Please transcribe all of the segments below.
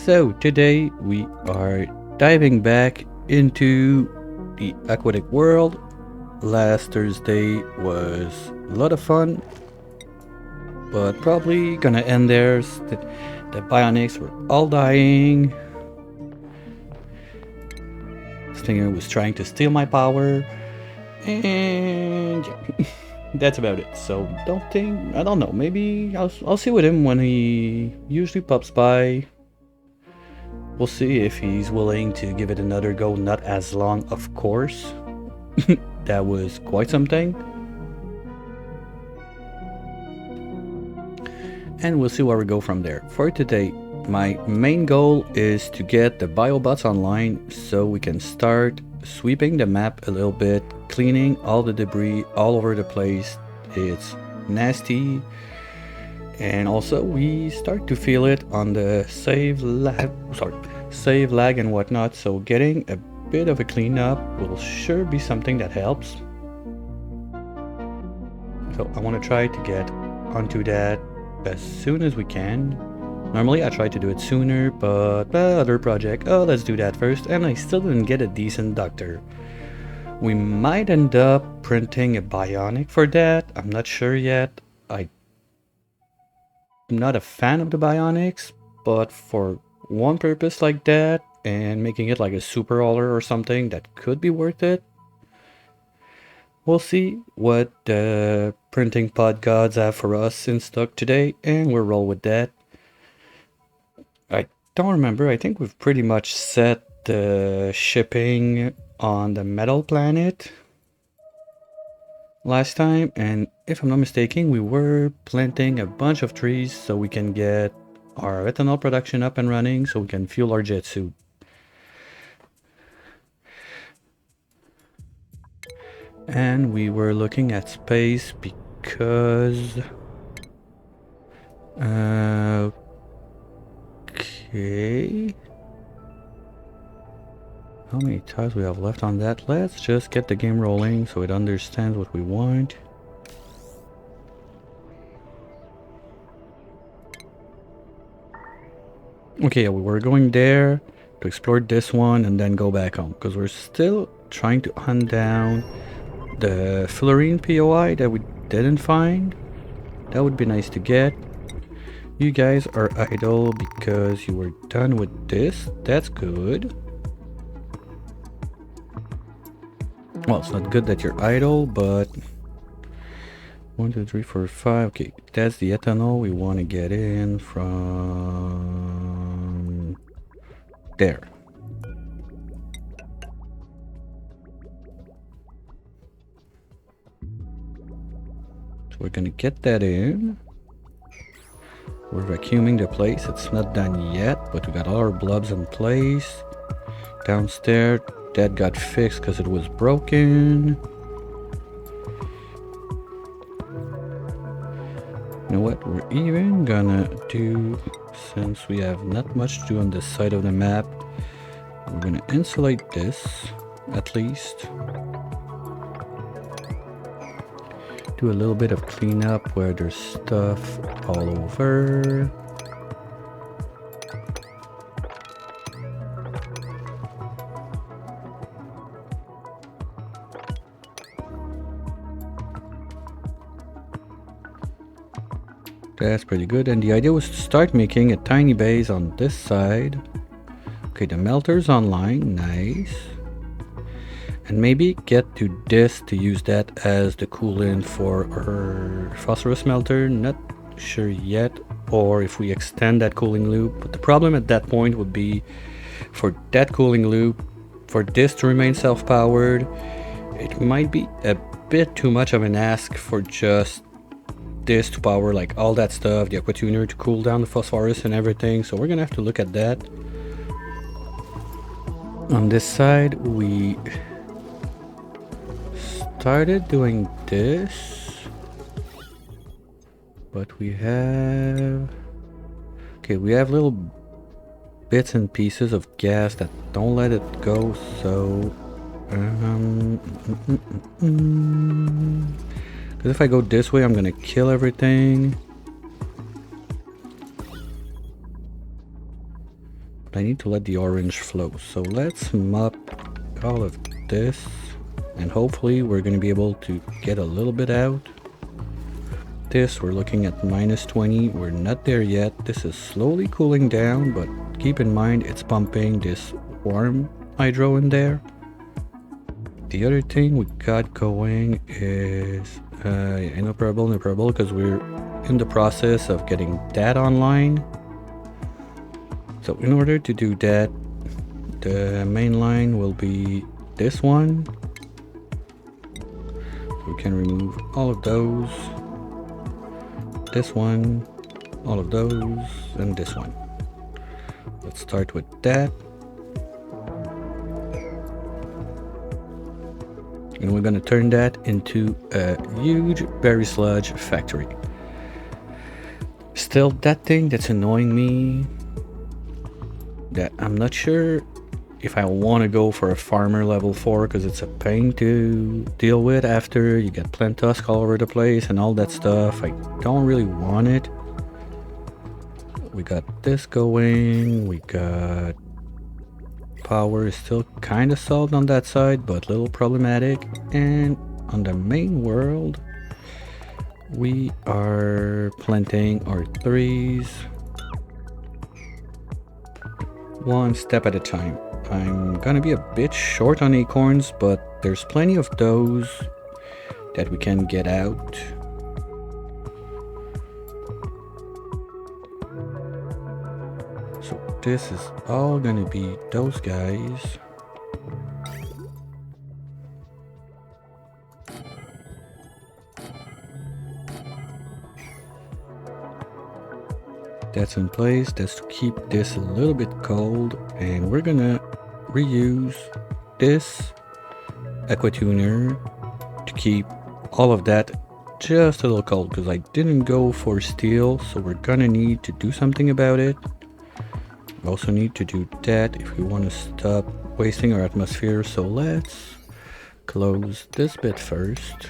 So today we are diving back into the aquatic world. Last Thursday was a lot of fun, but probably gonna end there. The bionics were all dying. Stinger was trying to steal my power, and yeah, that's about it. So I don't know, maybe I'll see with him when he usually pops by. We'll see if he's willing to give it another go. Not as long, of course. That was quite something. And we'll see where we go from there. For today, my main goal is to get the biobots online so we can start sweeping the map a little bit, cleaning all the debris all over the place. It's nasty. And also we start to feel it on the save lag and whatnot, so getting a bit of a cleanup will sure be something that helps. So I want to try to get onto that as soon as we can. Normally I try to do it sooner, but other project, let's do that first, and I still didn't get a decent doctor. We might end up printing a bionic for that, I'm not sure yet. I'm not a fan of the bionics, but for one purpose like that and making it like a super hauler or something, that could be worth it. We'll see what the printing pod gods have for us in stock today, and we'll roll with that. I don't remember, I think we've pretty much set the shipping on the metal planet last time, and if I'm not mistaken, we were planting a bunch of trees so we can get our ethanol production up and running so we can fuel our jet suit. And we were looking at space because okay, how many times we have left on that? Let's just get the game rolling so it understands what we want. Okay, yeah, we were going there to explore this one and then go back home because we're still trying to hunt down the fluorine POI that we didn't find. That would be nice to get. You guys are idle because you were done with this. That's good. Well, it's not good that you're idle, but 1, 2, 3, 4, 5. Okay, that's the ethanol we want to get in from there. So we're gonna get that in. We're vacuuming the place. It's not done yet, but we got all our blobs in place. Downstairs, that got fixed because it was broken. You know what, we're even gonna do, since we have not much to do on this side of the map, we're gonna insulate this, at least. Do a little bit of cleanup where there's stuff all over. That's pretty good, and the idea was to start making a tiny base on this side. Okay, the melter's online, nice. And maybe get to this to use that as the coolant for our phosphorus melter, not sure yet, or if we extend that cooling loop. But the problem at that point would be for that cooling loop, for this to remain self-powered, it might be a bit too much of an ask for just this to power like all that stuff, the aqua tuner to cool down the phosphorus and everything, so we're gonna have to look at that. On this side we started doing this, but we have little bits and pieces of gas that don't let it go, so because if I go this way, I'm gonna kill everything. But I need to let the orange flow. So let's mop all of this. And hopefully we're going to be able to get a little bit out. This, we're looking at minus 20. We're not there yet. This is slowly cooling down, but keep in mind it's pumping this warm hydro in there. The other thing we got going is no problem, because we're in the process of getting that online. So in order to do that, the main line will be this one. So we can remove all of those. This one, all of those, and this one. Let's start with that. And we're gonna turn that into a huge berry sludge factory. Still, that thing that's annoying me, that I'm not sure if I want to go for a farmer level 4, because it's a pain to deal with after you get plant tusk all over the place and all that stuff. I don't really want it. We got this going, we got power is still kind of solved on that side, but a little problematic. And on the main world, we are planting our 3s one step at a time. I'm gonna be a bit short on acorns, but there's plenty of those that we can get out. So this is all gonna be those guys. That's in place. That's to keep this a little bit cold, and we're gonna reuse this aqua tuner to keep all of that just a little cold, because I didn't go for steel, so we're gonna need to do something about it. We also need to do that if we want to stop wasting our atmosphere. So let's close this bit first.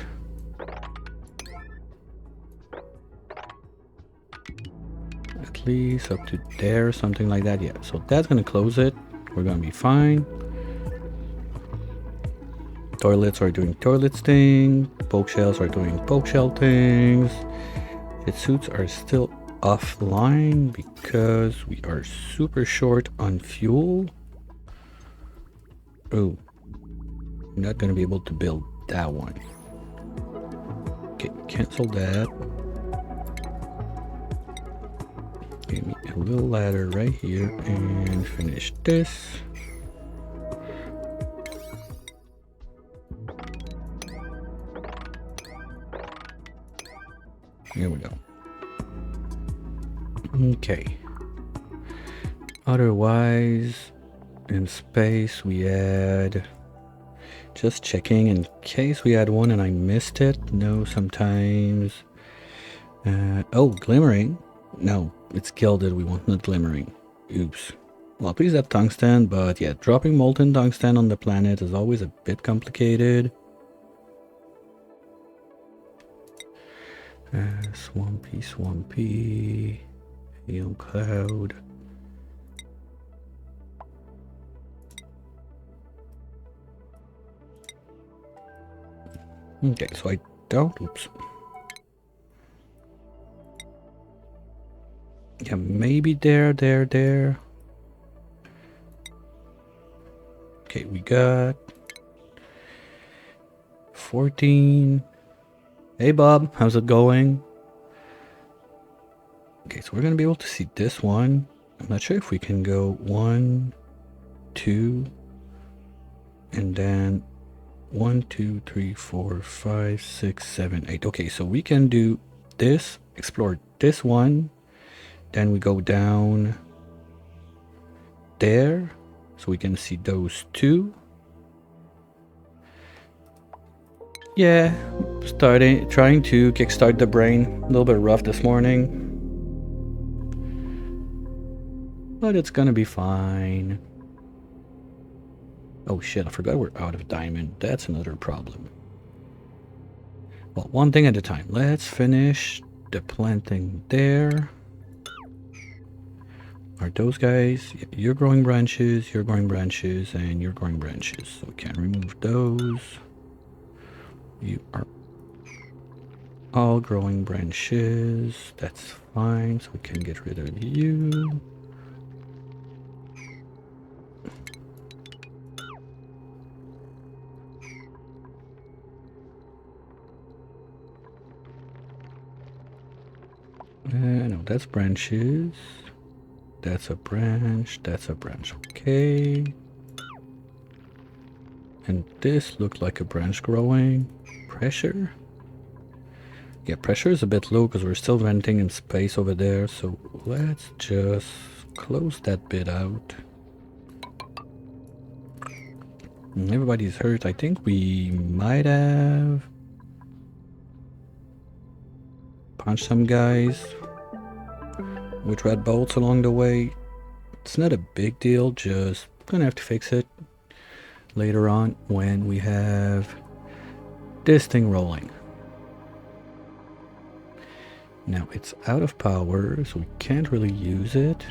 At least up to there, something like that. Yeah, so that's gonna close it. We're gonna be fine. Toilets are doing toilets thing. Poke shells are doing poke shell things. Jet suits are still offline because we are super short on fuel. Oh, I'm not gonna be able to build that one. Okay, cancel that. Give me a little ladder right here and finish this. Here we go. Okay. Otherwise, in space we had, just checking in case we had one and I missed it. No, sometimes. Oh, glimmering. No, it's gilded. We want not glimmering. Oops. Well, please have tungsten, but yeah, dropping molten tungsten on the planet is always a bit complicated. Swampy. Hail cloud. Okay, so I don't. Oops. Yeah, maybe there. Okay, we got 14. Hey Bob, how's it going? Okay, so we're gonna be able to see this one. I'm not sure if we can go 1, 2, and then 1, 2, 3, 4, 5, 6, 7, 8. Okay, so we can do this, explore this one, then we go down there, so we can see those 2. Yeah, trying to kickstart the brain. A little bit rough this morning, but it's gonna be fine. Oh shit, I forgot we're out of diamond. That's another problem. Well, one thing at a time. Let's finish the planting there. Are those guys? Yeah, you're growing branches, you're growing branches, and you're growing branches. So we can remove those. You are all growing branches. That's fine. So we can get rid of you. No, that's branches. That's a branch. That's a branch. Okay. And this looked like a branch growing. Pressure? Yeah, pressure is a bit low because we're still renting in space over there. So let's just close that bit out. Everybody's hurt. I think we might have punched some guys with red bolts along the way. It's not a big deal, just gonna have to fix it later on when we have this thing rolling. Now it's out of power, so we can't really use it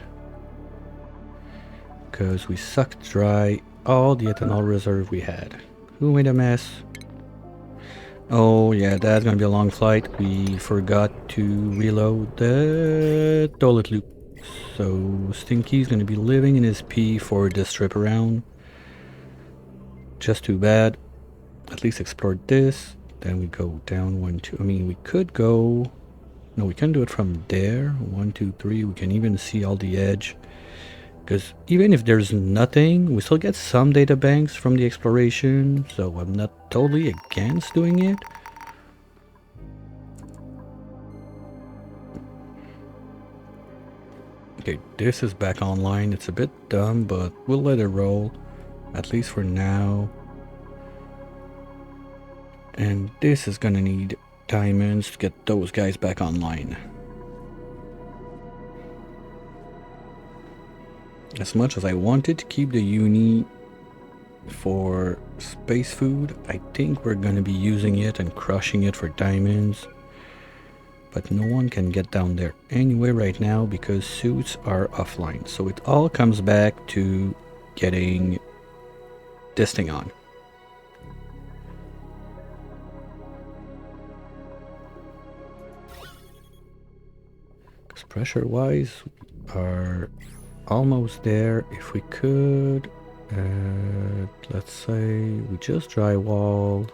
because we sucked dry all the ethanol reserve we had. Who made a mess? Oh yeah, that's gonna be a long flight. We forgot to reload the toilet loop. So Stinky's gonna be living in his pee for this trip around. Just too bad. At least explore this. Then we go down 1, 2. I mean, we could go... No, we can do it from there. 1, 2, 3. We can even see all the edge. Because even if there's nothing, we still get some data banks from the exploration. So I'm not totally against doing it. Okay, this is back online. It's a bit dumb, but we'll let it roll. At least for now. And this is gonna need diamonds to get those guys back online. As much as I wanted to keep the uni for space food, I think we're gonna be using it and crushing it for diamonds. But no one can get down there anyway right now because suits are offline. So it all comes back to getting this thing on. Because pressure-wise, we are almost there. If we could, let's say we just drywalled.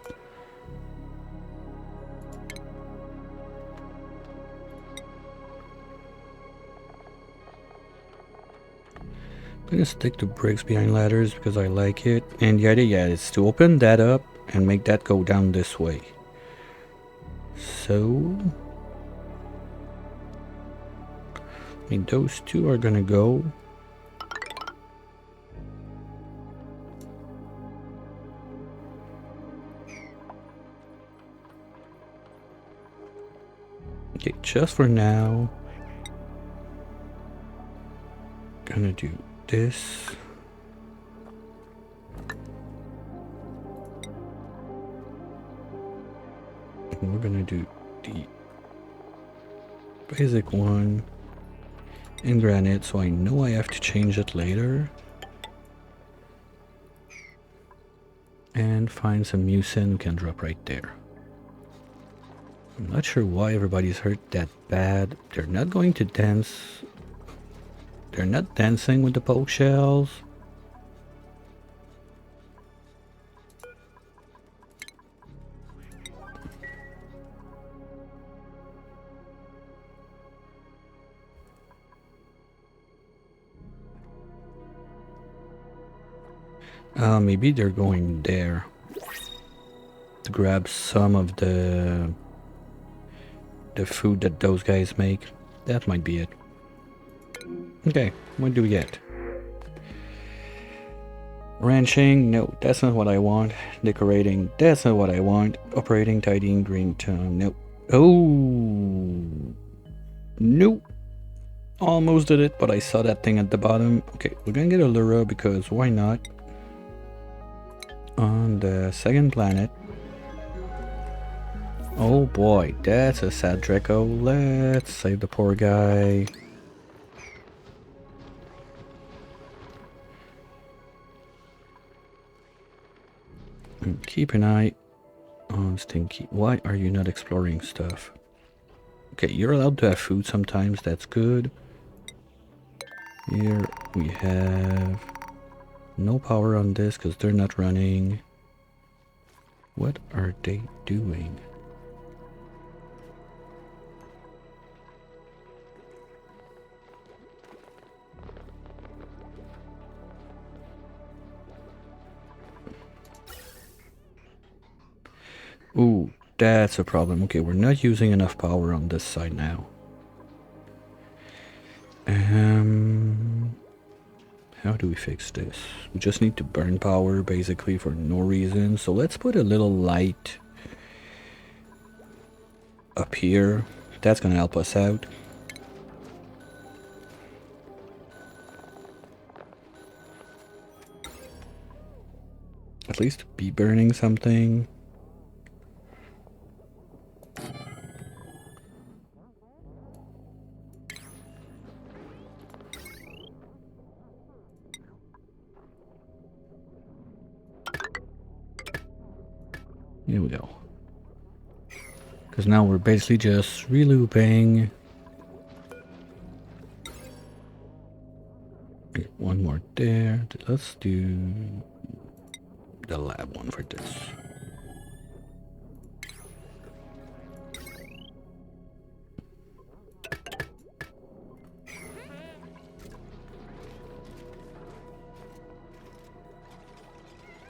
I'm gonna stick to bricks behind ladders because I like it. And the idea, is to open that up and make that go down this way. So, I mean, those two are gonna go. Okay, just for now, gonna do this. And we're gonna do the basic one in granite, so I know I have to change it later. And find some mucin we can drop right there. I'm not sure why everybody's hurt that bad. They're not going to dance. They're not dancing with the poke shells. Maybe they're going there to grab some of the food that those guys make. That might be it. Okay, what do we get? Ranching? No, that's not what I want. Decorating? That's not what I want. Operating, tidying, green tone? Nope. Oh! Nope. Almost did it, but I saw that thing at the bottom. Okay, we're gonna get a lure because why not? On the second planet. Oh boy, that's a sad Draco. Let's save the poor guy. Keep an eye on Stinky. Why are you not exploring stuff? Okay, you're allowed to have food sometimes. That's good. Here we have no power on this because they're not running. What are they doing? Ooh, that's a problem. Okay, we're not using enough power on this side now. How do we fix this? We just need to burn power basically for no reason. So let's put a little light up here. That's gonna help us out. At least be burning something. Here we go. Because now we're basically just relooping. One more there. Let's do the lab one for this.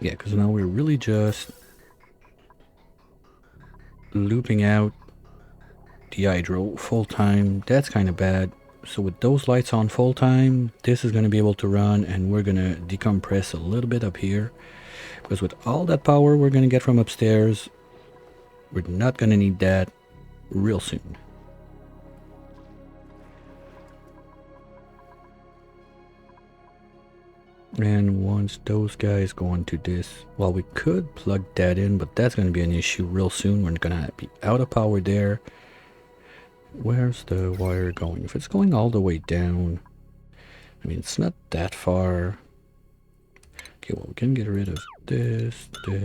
Yeah, because now we're really just looping out the hydro full time. That's kind of bad. So with those lights on full time, this is going to be able to run, and we're going to decompress a little bit up here. Because with all that power we're going to get from upstairs, we're not going to need that real soon. And once those guys go into this, well, we could plug that in, but that's going to be an issue real soon. We're going to be out of power there. Where's the wire going? If it's going all the way down, I mean, it's not that far. Okay, well, we can get rid of this. We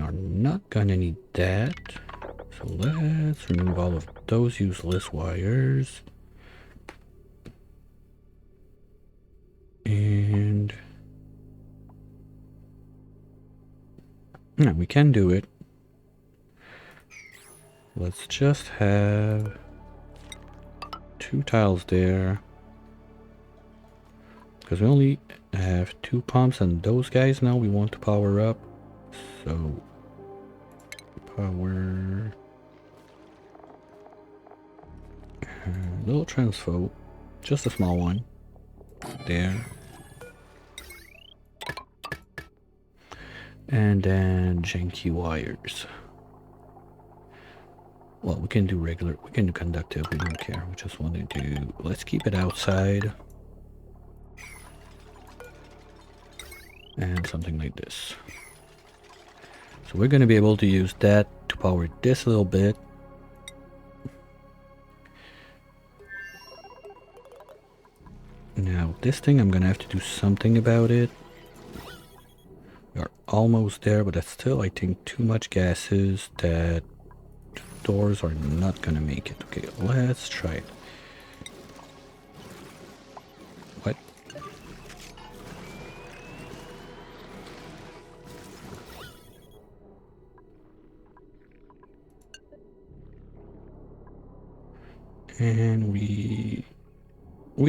are not going to need that. So let's remove all of those useless wires. And yeah, we can do it. Let's just have 2 tiles there. Because we only have 2 pumps, and those guys now we want to power up. So power. Little transfo, just a small one. There. And then janky wires. Well, we can do regular, we can do conductive, we don't care. We just want to do, let's keep it outside. And something like this. So we're going to be able to use that to power this a little bit. Now this thing, I'm going to have to do something about it. We are almost there, but that's still, I think, too much gases that doors are not going to make it. Okay, let's try it. What? And we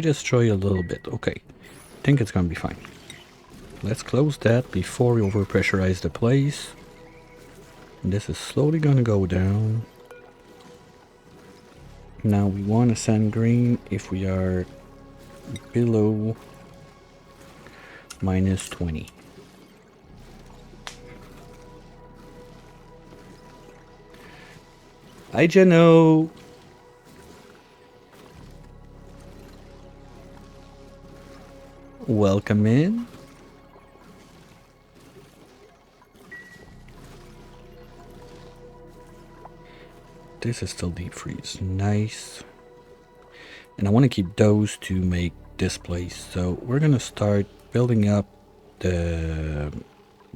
destroy a little bit. Okay, I think it's gonna be fine. Let's close that before we overpressurize the place. And this is slowly gonna go down. Now we want to send green if we are below -20. Hi, Jano. Welcome in. This is still deep freeze. Nice. And I want to keep those to make this place. So we're gonna start building up the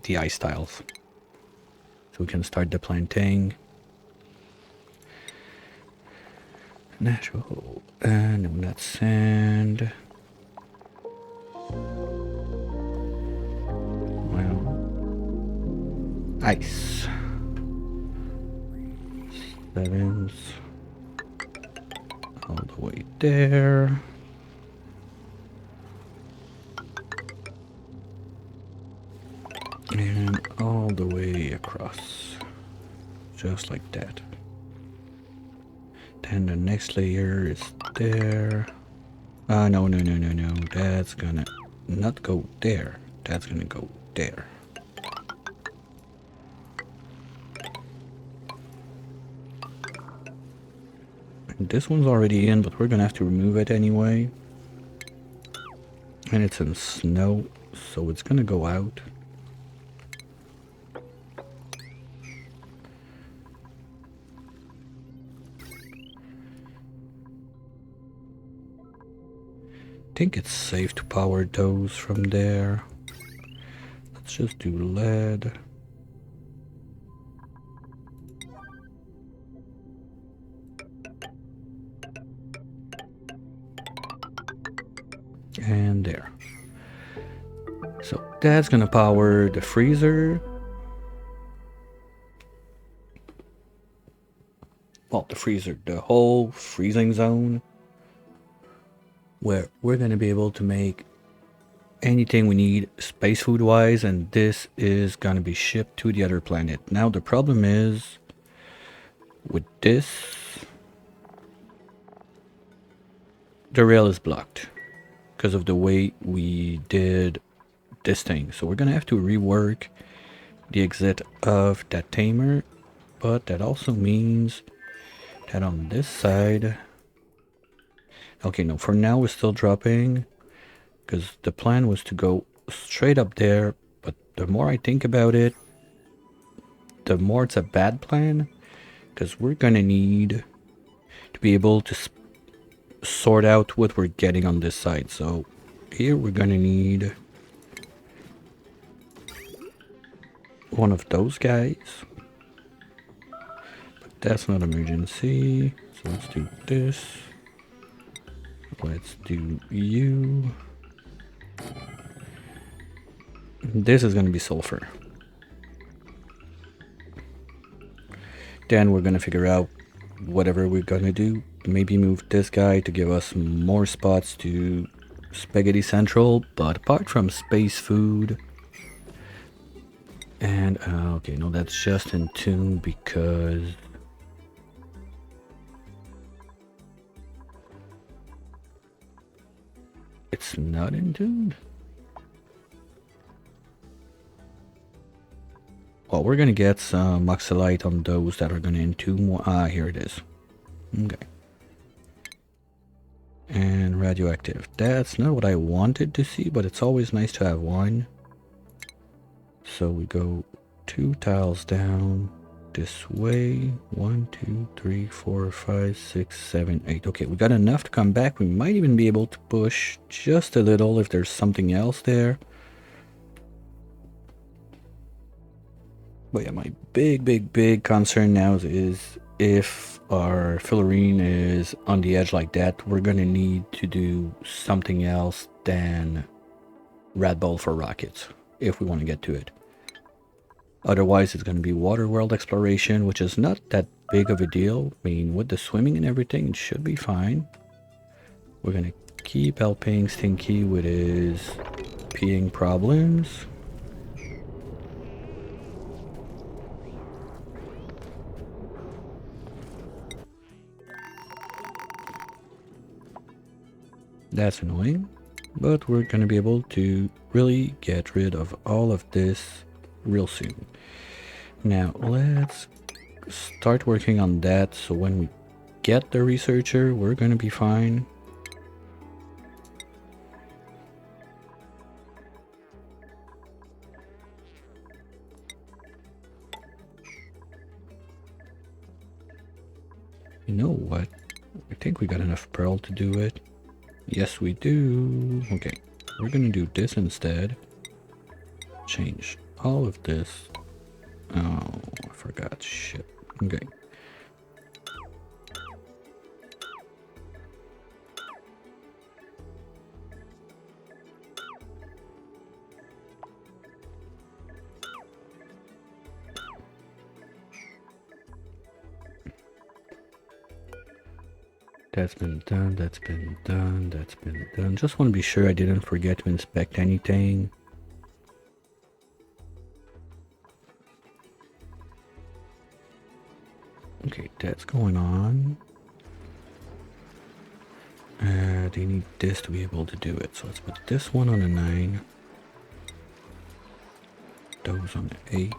ice tiles. So we can start the planting. Natural, and no, that's sand. Well, ice. Sevens. All the way there. And all the way across. Just like that. Then the next layer is there. No. That's gonna not go there. That's gonna go there. And this one's already in, but we're gonna have to remove it anyway. And it's in snow, so it's gonna go out. I think it's safe to power those from there. Let's just do lead. And there. So that's gonna power the freezer. Well, the freezer, the whole freezing zone, where we're gonna be able to make anything we need space food wise, and this is gonna be shipped to the other planet. Now the problem is with this, the rail is blocked because of the way we did this thing. So we're gonna have to rework the exit of that tamer, but that also means that on this side, okay, no, for now we're still dropping because the plan was to go straight up there, but the more I think about it, the more it's a bad plan, because we're gonna need to be able to sort out what we're getting on this side. So here we're gonna need one of those guys, but that's not emergency. So let's do this. Let's do you. This is gonna be sulfur. Then we're gonna figure out whatever we're gonna do. Maybe move this guy to give us more spots to Spaghetti Central, but apart from space food, and okay, no, that's just in tune because it's not in tune. Well, we're gonna get some oxalite on those that are gonna entune more. Here it is. Okay. And radioactive. That's not what I wanted to see, but it's always nice to have one. So we go 2 tiles down this way. 1, 2, 3, 4, 5, 6, 7, 8. Okay, we got enough to come back. We might even be able to push just a little if there's something else there. But yeah, my big concern now is if our fillurine is on the edge like that, we're gonna need to do something else than Rat Ball for rockets if we want to get to it. Otherwise, it's gonna be water world exploration, which is not that big of a deal. I mean, with the swimming and everything, it should be fine. We're gonna keep helping Stinky with his peeing problems. That's annoying, but we're gonna be able to really get rid of all of this real soon. Now let's start working on that, so when we get the researcher, we're gonna be fine. You know what? I think we got enough pearl to do it. Yes, we do. Okay, we're gonna do this instead. Change all of this. Oh, I forgot. Shit. Okay. That's been done, that's been done, that's been done. Just want to be sure I didn't forget to inspect anything. Okay, that's going on. They need this to be able to do it. So let's put this one on a 9. Those on the 8.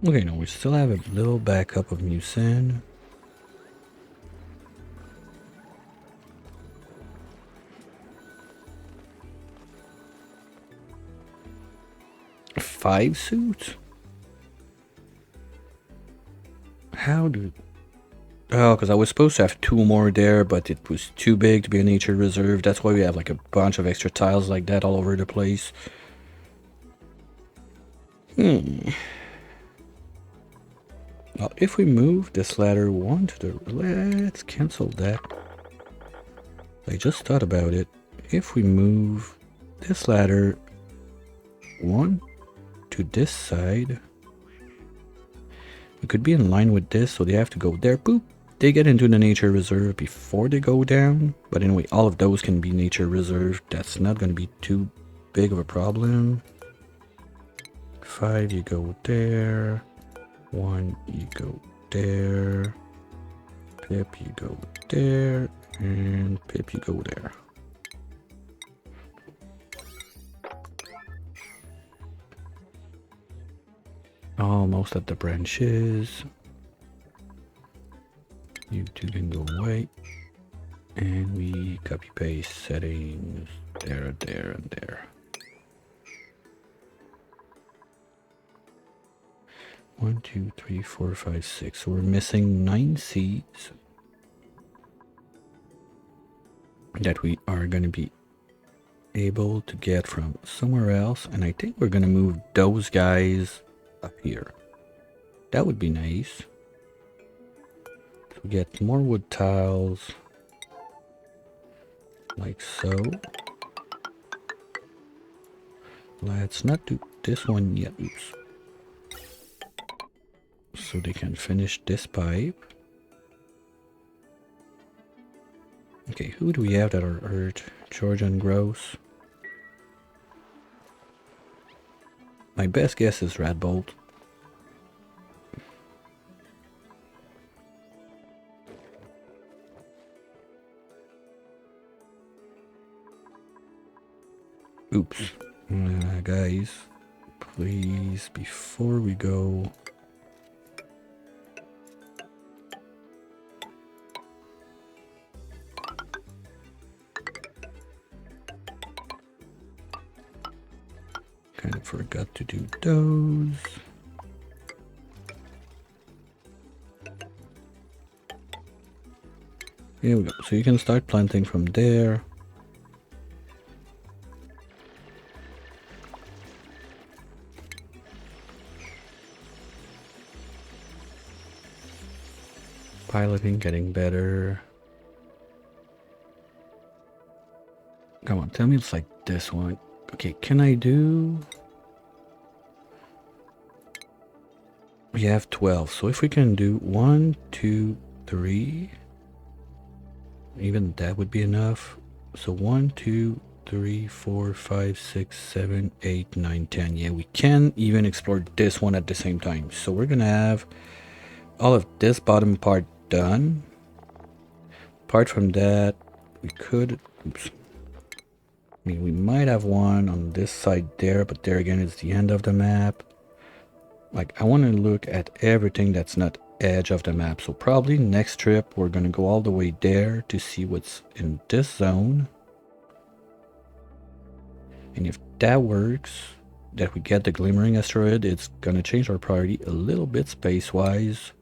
Okay, now we still have a little backup of mucin. Five suits? How do... Oh, because I was supposed to have 2 more there, but it was too big to be a nature reserve. That's why we have like a bunch of extra tiles like that all over the place. Well, if we move this ladder 1 to the... Let's cancel that. I just thought about it. If we move this ladder 1 to this side, it could be in line with this, so they have to go there. Boop! They get into the nature reserve before they go down. But anyway, all of those can be nature reserve. That's not going to be too big of a problem. 5, you go there. 1, you go there. Pip, you go there. And Pip, you go there. Almost at the branches. You two can go away. And we copy paste settings there, there, and there. 1, 2, 3, 4, 5, 6. So we're missing 9 seeds that we are going to be able to get from somewhere else. And I think we're going to move those guys up here. That would be nice. So we get more wood tiles. Like so. Let's not do this one yet. Oops. So they can finish this pipe. Okay, who do we have that are hurt? George and Gross. My best guess is Radbolt. Oops. Guys, please, before we go... Kind of forgot to do those. Here we go. So you can start planting from there. Piloting getting better. Come on, tell me it's like this one. Okay, can I do... We have 12, so if we can do 1, 2, 3, even that would be enough. So 1, 2, 3, 4, 5, 6, 7, 8, 9, 10. Yeah, we can even explore this one at the same time. So we're gonna have all of this bottom part done. Apart from that, we could... Oops. I mean, we might have one on this side there, but there again is the end of the map. Like, I want to look at everything that's not edge of the map. So probably next trip, we're going to go all the way there to see what's in this zone. And if that works, that we get the glimmering asteroid, it's gonna change our priority a little bit space-wise.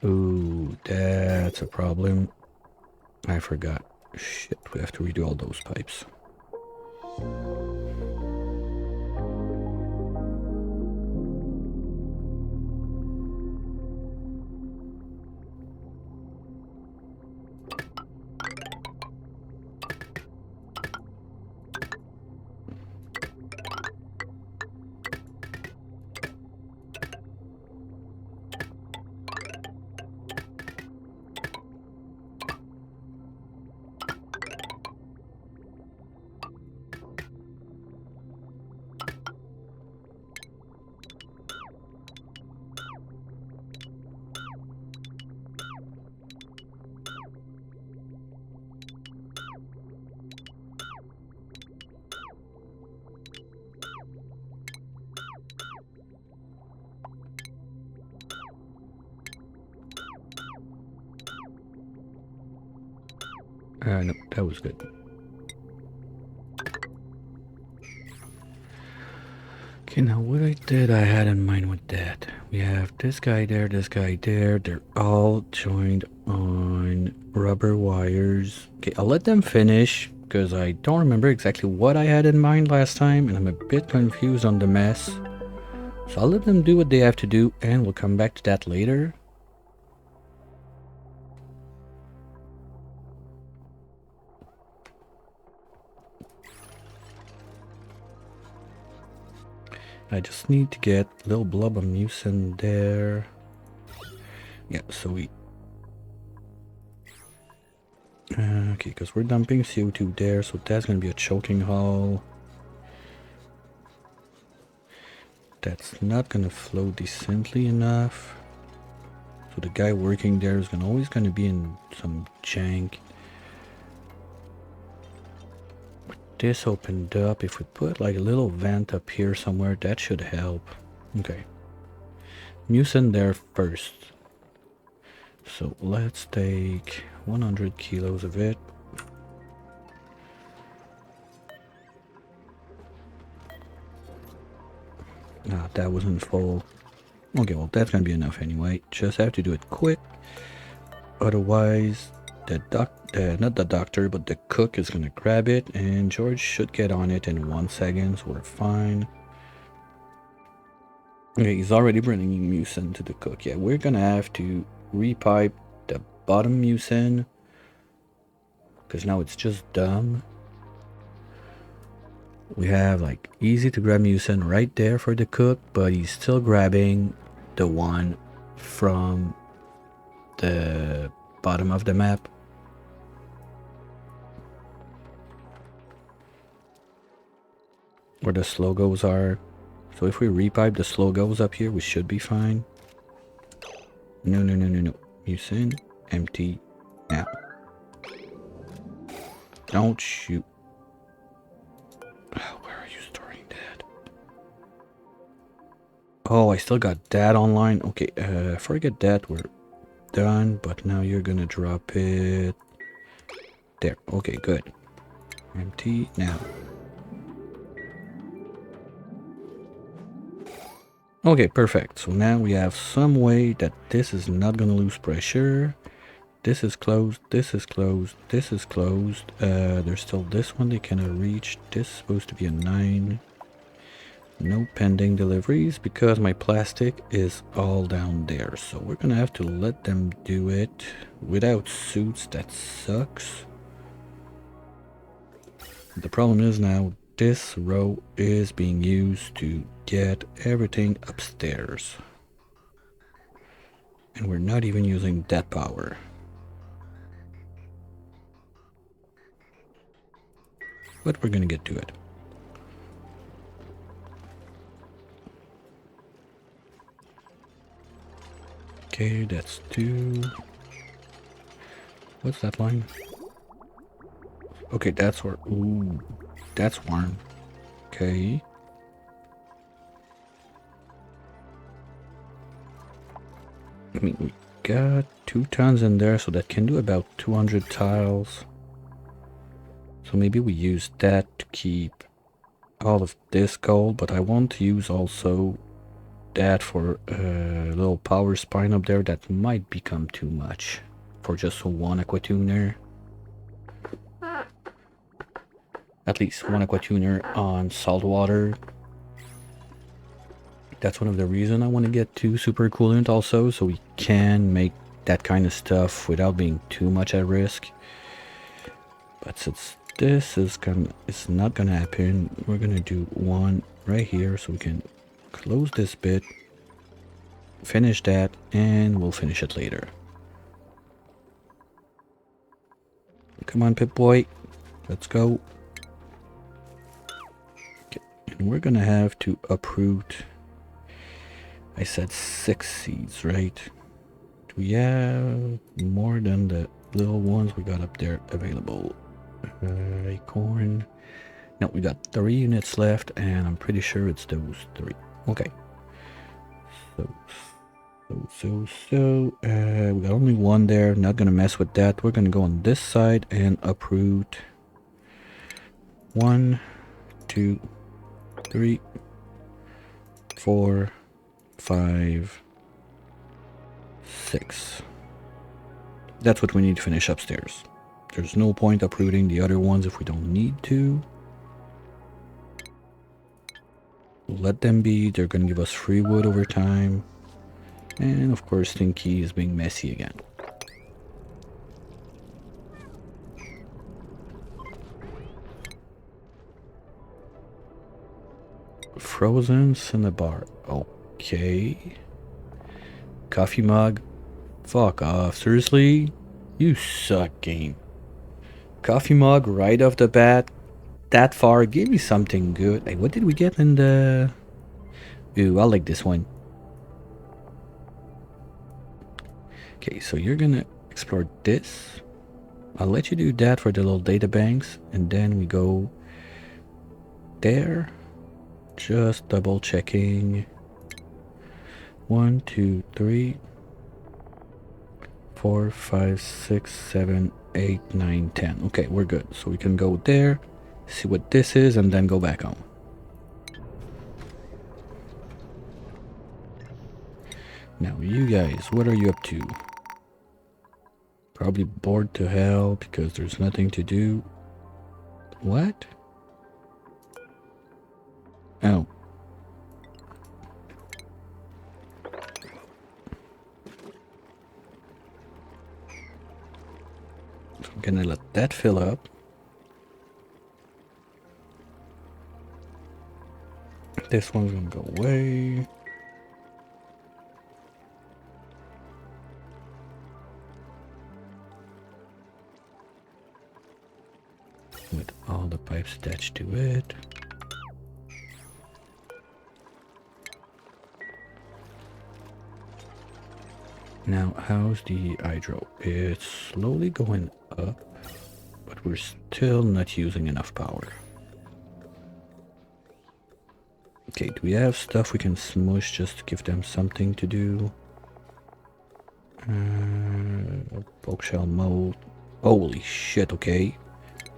Ooh, that's a problem. I forgot. Shit, we have to redo all those pipes. No, that was good. Okay, now what I had in mind with that. We have this guy there, this guy there. They're all joined on rubber wires. Okay, I'll let them finish because I don't remember exactly what I had in mind last time and I'm a bit confused on the mess. So I'll let them do what they have to do and we'll come back to that later. I just need to get a little blob of mucin there. Yeah, so we... okay, because we're dumping CO2 there, so that's going to be a choking hole. That's not going to flow decently enough. So the guy working there is always going to be in some jank. This opened up. If we put like a little vent up here somewhere, that should help. Okay. Mucin there first. So let's take 100 kilos of it. Ah, that wasn't full. Okay, well that's gonna be enough anyway. Just have to do it quick. Otherwise, not the doctor, but the cook is gonna grab it, and George should get on it in 1 second, so we're fine. Okay, he's already bringing mucin to the cook. Yeah, we're gonna have to repipe the bottom mucin, because now it's just dumb. We have like easy to grab mucin right there for the cook, but he's still grabbing the one from the bottom of the map. Where the slow goes are. So if we repipe the slow goes up here, we should be fine. No. Mucin, empty, now. Don't shoot. Oh, where are you storing that? Oh, I still got that online. Okay, forget that. We're done, but now you're gonna drop it there. Okay, good. Empty now. Okay, perfect. So now we have some way that this is not gonna lose pressure. This is closed, this is closed, this is closed. There's still this one they cannot reach. This is supposed to be a 9. No pending deliveries because my plastic is all down there. So we're gonna have to let them do it without suits. That sucks. The problem is now this row is being used to get everything upstairs. And we're not even using that power. But we're gonna get to it. Okay, that's 2. What's that line? Okay, that's where... Ooh, that's warm. Okay. I mean, we got 2 tons in there, so that can do about 200 tiles. So maybe we use that to keep all of this gold, but I want to use also that for a little power spine up there. That might become too much for just one aqua tuner. At least one aqua tuner on salt water. That's one of the reasons I want to get 2 super coolant also, so we can make that kind of stuff without being too much at risk. But since this is it's not gonna happen, we're gonna do one right here so we can close this bit, finish that, and we'll finish it later. Come on, Pip-Boy, let's go. Okay. And we're gonna have to uproot, I said 6 seeds, right? Do we have more than the little ones we got up there available? Acorn. No, we got 3 units left, and I'm pretty sure it's those 3. Okay. So, we got only 1 there. Not gonna mess with that. We're gonna go on this side and uproot 1, 2, 3, 4, 5, 6. That's what we need to finish upstairs. There's no point uprooting the other ones if we don't need to. Let them be. They're gonna give us free wood over time. And of course, Stinky is being messy again. Frozen Cinnabar. Okay. Coffee mug. Fuck off. Seriously? You suck, game. Coffee mug right off the bat. That far. Give me something good. Hey, what did we get in the... Ooh, I like this one. Okay, so you're gonna explore this. I'll let you do that for the little data banks, and then we go there. Just double checking. 1, 2, 3, 4, 5, 6, 7, 8, 9, 10. Okay, we're good. So we can go there, see what this is, and then go back home. Now, you guys, what are you up to? Probably bored to hell because there's nothing to do. What? Oh. So I'm gonna let that fill up. This one's gonna go away. With all the pipes attached to it. Now, how's the hydro? It's slowly going up, but we're still not using enough power. Okay, do we have stuff we can smush just to give them something to do? Bulk shell mold. Holy shit, okay.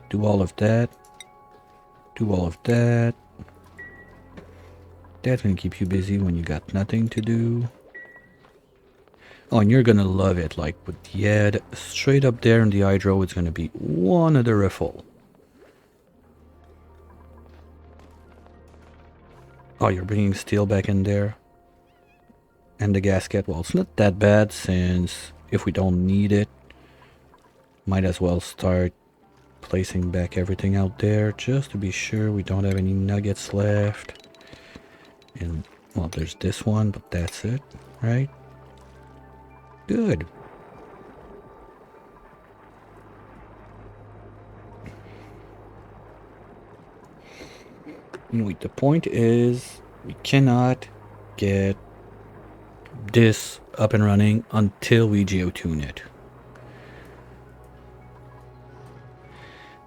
Do all of that. Do all of that. That's gonna keep you busy when you got nothing to do. Oh, and you're gonna love it. Like with the head straight up there in the hydro, it's gonna be one of the riffle. Oh, you're bringing steel back in there. And the gasket. Well, it's not that bad since if we don't need it, might as well start placing back everything out there just to be sure we don't have any nuggets left. And well, there's this one, but that's it, right? Good. Anyway, the point is we cannot get this up and running until we geotune it.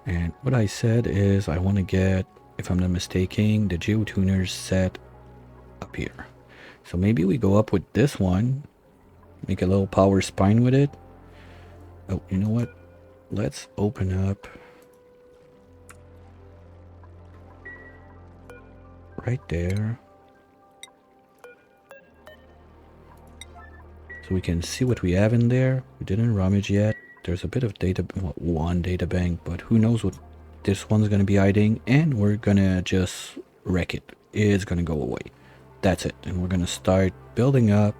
And what I said is I want to get, if I'm not mistaken, the geotuners set up here. So maybe we go up with this one, make a little power spine with it. Oh, you know what? Let's open up right there. So we can see what we have in there. We didn't rummage yet. There's a bit of data, well, one data bank, but who knows what this one's going to be hiding. And we're going to just wreck it. It's going to go away. That's it. And we're going to start building up.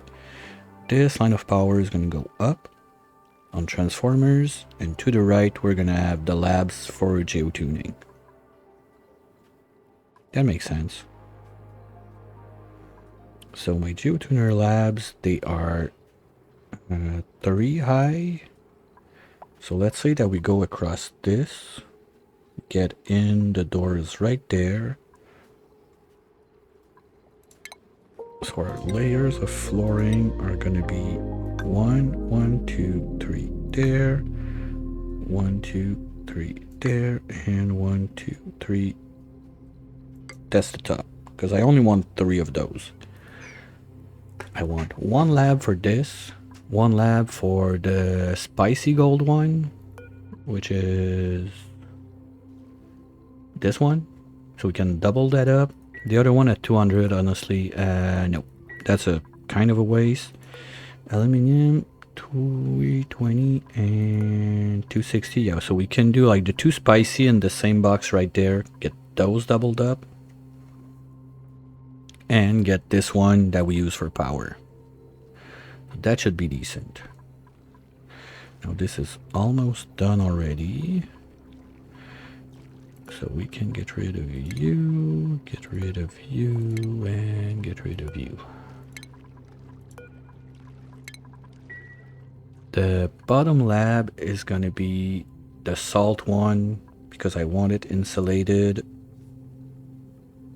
This line of power is going to go up on transformers. And to the right, we're going to have the labs for geotuning. That makes sense. So my geotuner labs, they are 3 high. So let's say that we go across this, get in, the doors right there. So our layers of flooring are going to be 1, 2, 3 there, 1, 2, 3 there, and 1, 2, 3. That's the top, because I only want 3 of those. I want 1 lab for this, 1 lab for the spicy gold one, which is this one, so we can double that up. The other one at 200, honestly, no, that's a kind of a waste. Aluminium, 220 and 260. Yeah, so we can do like the 2 spicy in the same box right there, get those doubled up, and get this one that we use for power. That should be decent. Now this is almost done already. So we can get rid of you, get rid of you, and get rid of you. The bottom lab is going to be the salt one because I want it insulated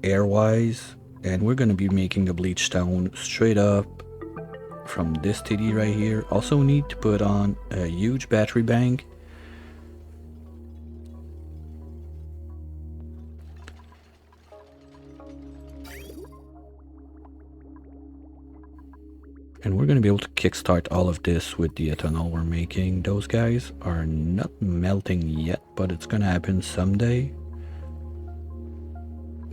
air-wise. And we're going to be making the bleach stone straight up from this TD right here. Also need to put on a huge battery bank. And we're going to be able to kickstart all of this with the ethanol we're making. Those guys are not melting yet, but it's going to happen someday.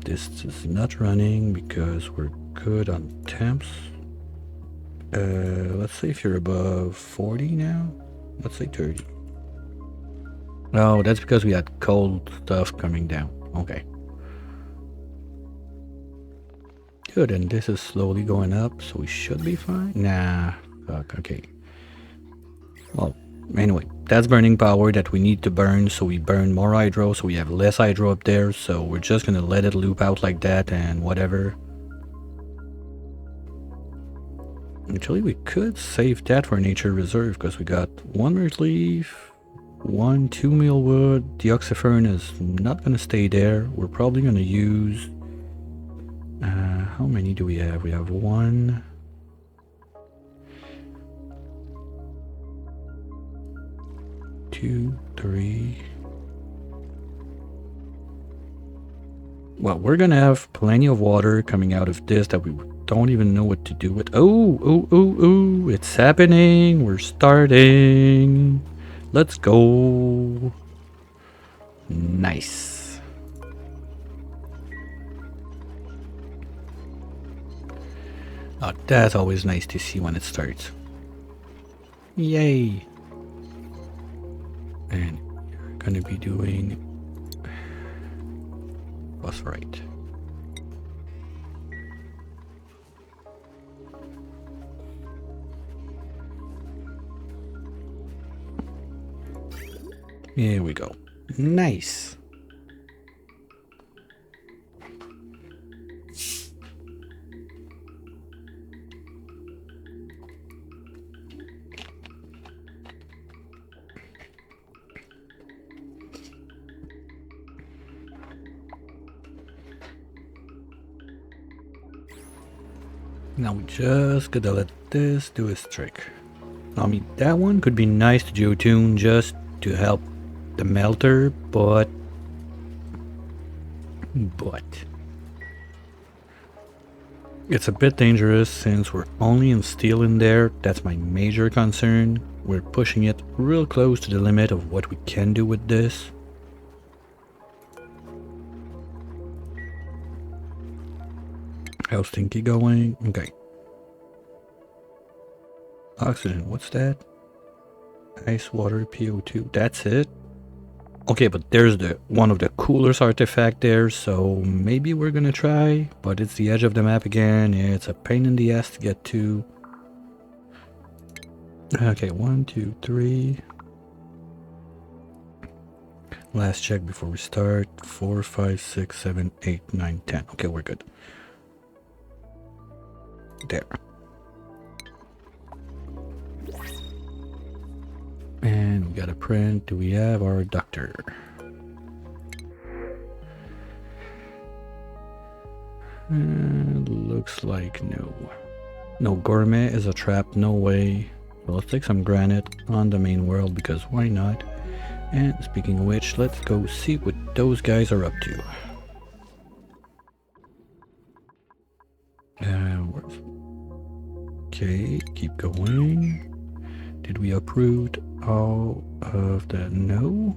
This is not running because we're good on temps. Let's say if you're above 40 now, let's say 30. Oh, that's because we had cold stuff coming down. Okay. Good, and this is slowly going up, so we should be fine. Nah, fuck, okay. Well, anyway, that's burning power that we need to burn, so we burn more hydro, so we have less hydro up there, so we're just gonna let it loop out like that and whatever. Actually, we could save that for nature reserve, because we got 1 birch leaf, 1 2 meal wood. The oxyfern is not gonna stay there. We're probably gonna use... how many do we have? We have 1, 2, 3. Well, we're gonna have plenty of water coming out of this that we don't even know what to do with. Oh, it's happening. We're starting. Let's go. Nice. Oh, that's always nice to see when it starts. Yay. And you're gonna be doing phosphorite. Here we go. Nice. Now we just gotta let this do its trick. I mean, that one could be nice to geotune just to help the melter, but it's a bit dangerous since we're only in steel in there. That's my major concern. We're pushing it real close to the limit of what we can do with this. How's Stinky going? Okay. Oxygen, what's that? Ice, water, PO2, that's it? Okay, but there's the one of the coolest artifact there, so maybe we're gonna try, but it's the edge of the map again. It's a pain in the ass to get to. Okay, 1, 2, 3. Last check before we start. 4, 5, 6, 7, 8, 9, 10. Okay, we're good. There. And we got a print. Do we have our doctor? Looks like no. No, gourmet is a trap, no way. Well, let's take some granite on the main world because why not? And speaking of which, let's go see what those guys are up to. Okay, keep going. Did we uproot all of the no?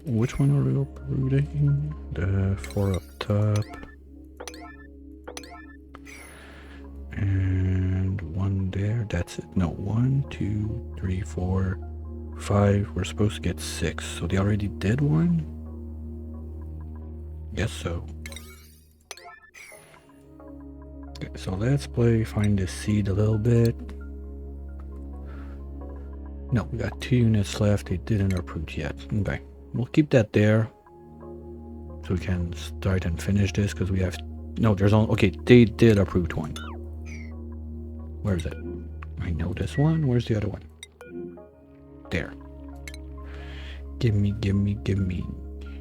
Which one are we uprooting? The 4 up top. And 1 there, that's it. No, 1, 2, 3, 4, 5. We're supposed to get 6. So they already did 1? Guess so. Okay, so let's play find the seed a little bit. No, we got 2 units left. They didn't uproot yet. Okay, we'll keep that there. So we can start and finish this because we have... No, there's only... Okay, they did uproot 1. Where is it? I know this one. Where's the other one? There. Give me, give me, give me.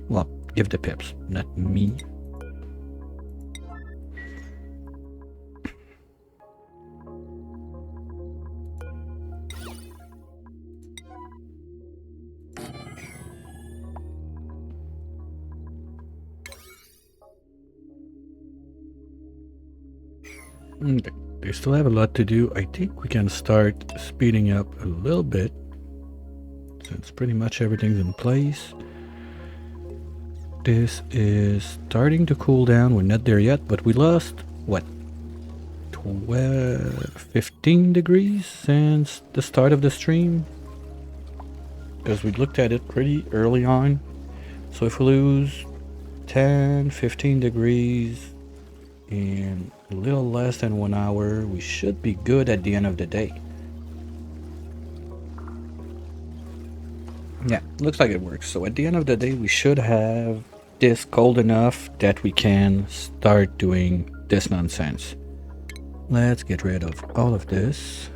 Well, give the pips, not me. Okay. They still have a lot to do. I think we can start speeding up a little bit since pretty much everything's in place. This is starting to cool down. We're not there yet, but we lost, what, 15 degrees since the start of the stream? Because we looked at it pretty early on. So if we lose 10, 15 degrees in a little less than 1 hour, we should be good at the end of the day. Yeah, looks like it works. So at the end of the day, we should have this cold enough that we can start doing this nonsense. Let's get rid of all of this.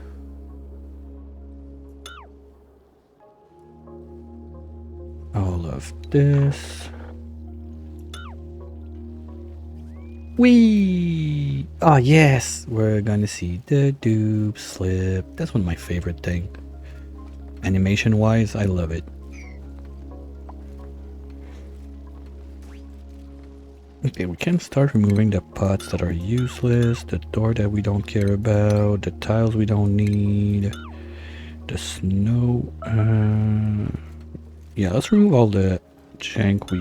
All of this. Whee! Oh yes! We're gonna see the dupe slip. That's one of my favorite things. Animation wise, I love it. Okay, we can start removing the pots that are useless, the door that we don't care about, the tiles we don't need, the snow. Yeah, let's remove all the junk we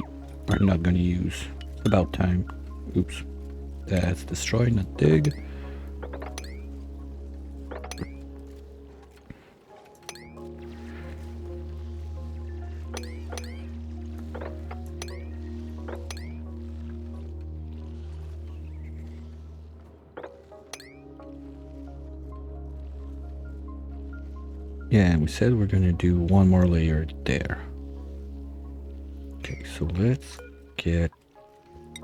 are not gonna use. It's about time. Oops. That's destroy, not dig. Yeah, and we said we're gonna do 1 more layer there. Okay, so let's get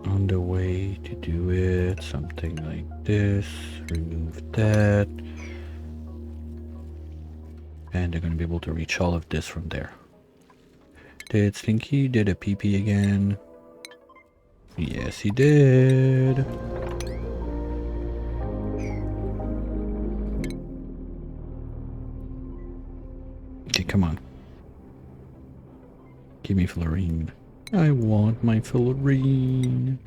on the way to do it. Something like this. Remove that. And they're gonna be able to reach all of this from there. Did Stinky did a PP again? Yes, he did. Okay, come on. Give me fluorine. I want my fluorine.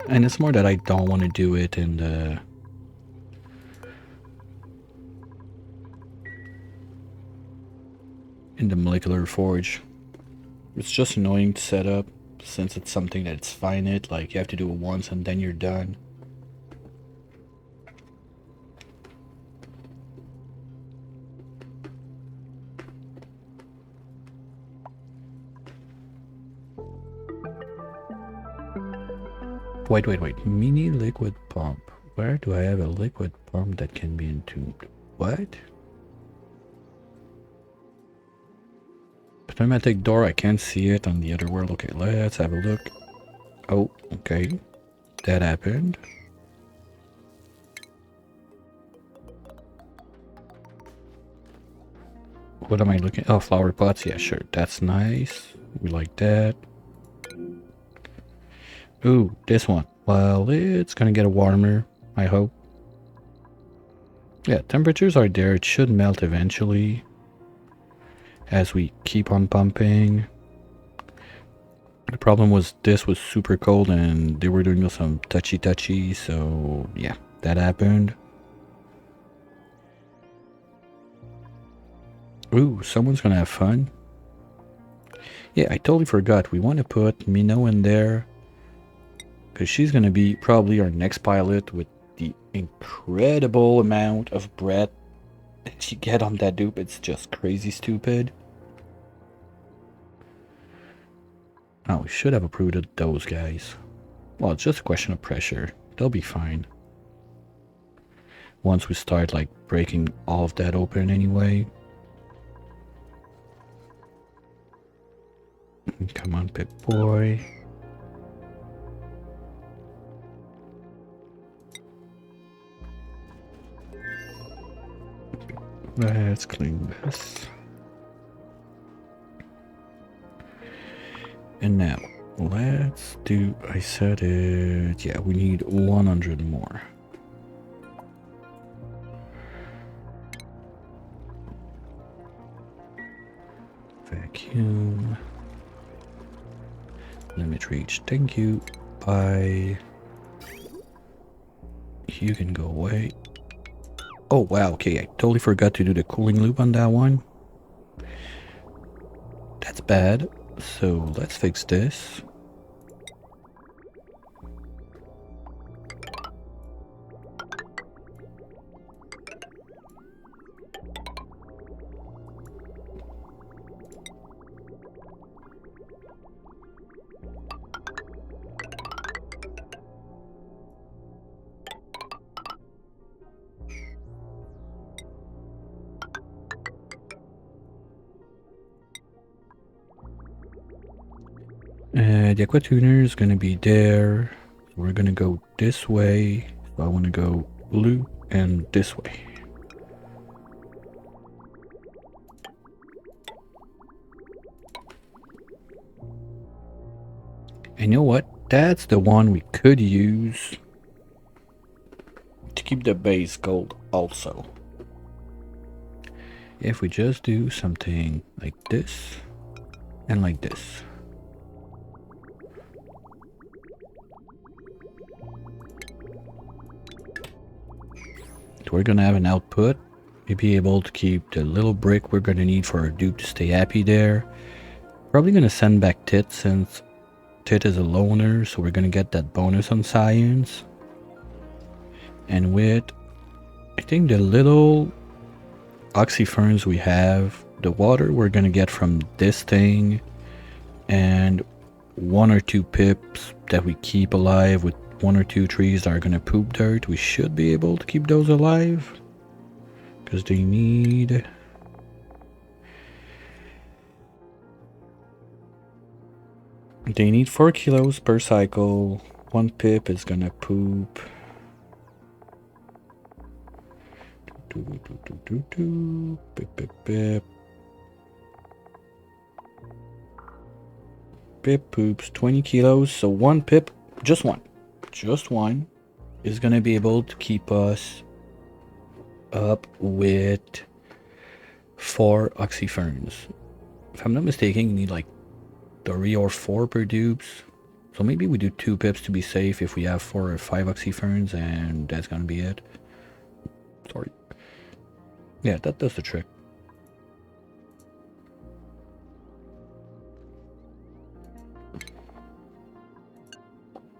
And it's more that I don't want to do it in the... molecular forge. It's just annoying to set up since it's something that's finite, like you have to do it once and then you're done. Wait. Mini liquid pump. Where do I have a liquid pump that can be entombed? What? Pneumatic door, I can't see it on the other world. Okay, let's have a look. Oh, okay. That happened. What am I looking? Oh, flower pots. Yeah, sure. That's nice. We like that. Ooh, this one. Well, it's gonna get warmer, I hope. Yeah, temperatures are there. It should melt eventually as we keep on pumping. The problem was this was super cold and they were doing some touchy, so yeah, that happened. Ooh, someone's gonna have fun. Yeah, I totally forgot. We want to put Minnow in there because she's gonna be probably our next pilot with the incredible amount of bread that you get on that dupe. It's just crazy stupid. Oh, we should have approved those guys. Well, it's just a question of pressure. They'll be fine. Once we start like breaking all of that open anyway. Come on, Pip Boy. Let's clean this. And now, let's do... I said it... Yeah, we need 100 more. Vacuum. Limit reach. Thank you. Bye. You can go away. Oh, wow. Okay, I totally forgot to do the cooling loop on that one. That's bad. So let's fix this. The aqua tuner is going to be there. We're going to go this way. So I want to go blue and this way. And you know what? That's the one we could use to keep the base gold also. If we just do something like this and like this. We're gonna have an output. We'll be able to keep the little brick we're gonna need for our dupe to stay happy there. Probably gonna send back Tit since Tit is a loner, so we're gonna get that bonus on science. And with, I think, the little oxyferns we have, the water we're gonna get from this thing, and 1 or 2 pips that we keep alive with 1 or 2 trees that are gonna poop dirt, we should be able to keep those alive. Because they need... They need 4 kilos per cycle. 1 pip is gonna poop. Pip, pip, pip. Pip poops 20 kilos. So one pip, just one, is gonna be able to keep us up with 4 oxyferns. If I'm not mistaken, you need like 3 or 4 per dupes. So maybe we do 2 pips to be safe if we have 4 or 5 oxyferns, and that's gonna be it. Sorry. Yeah, that does the trick.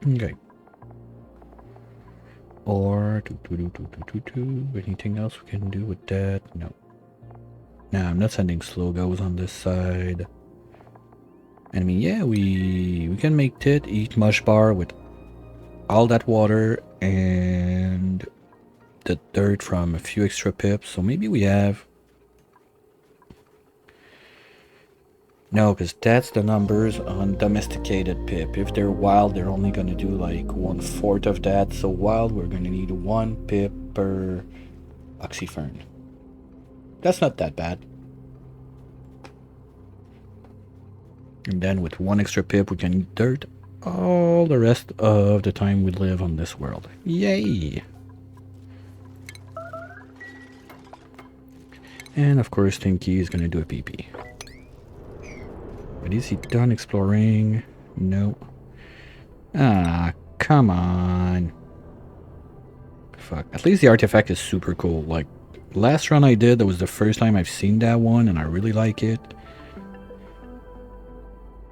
Okay. Or anything else we can do with that? No. Nah, I'm not sending slow goes on this side. And I mean, yeah, we can make Tit eat mush bar with all that water and the dirt from a few extra pips. So maybe we have... No, because that's the numbers on domesticated pip. If they're wild, they're only going to do like 1/4 of that. So wild, we're going to need 1 pip per oxyfern. That's not that bad. And then with 1 extra pip, we can eat dirt all the rest of the time we live on this world. Yay! And of course, Tinky is going to do a PP. But is he done exploring? No. Ah, come on. Fuck. At least the artifact is super cool. Like, last run I did, that was the first time I've seen that one, and I really like it.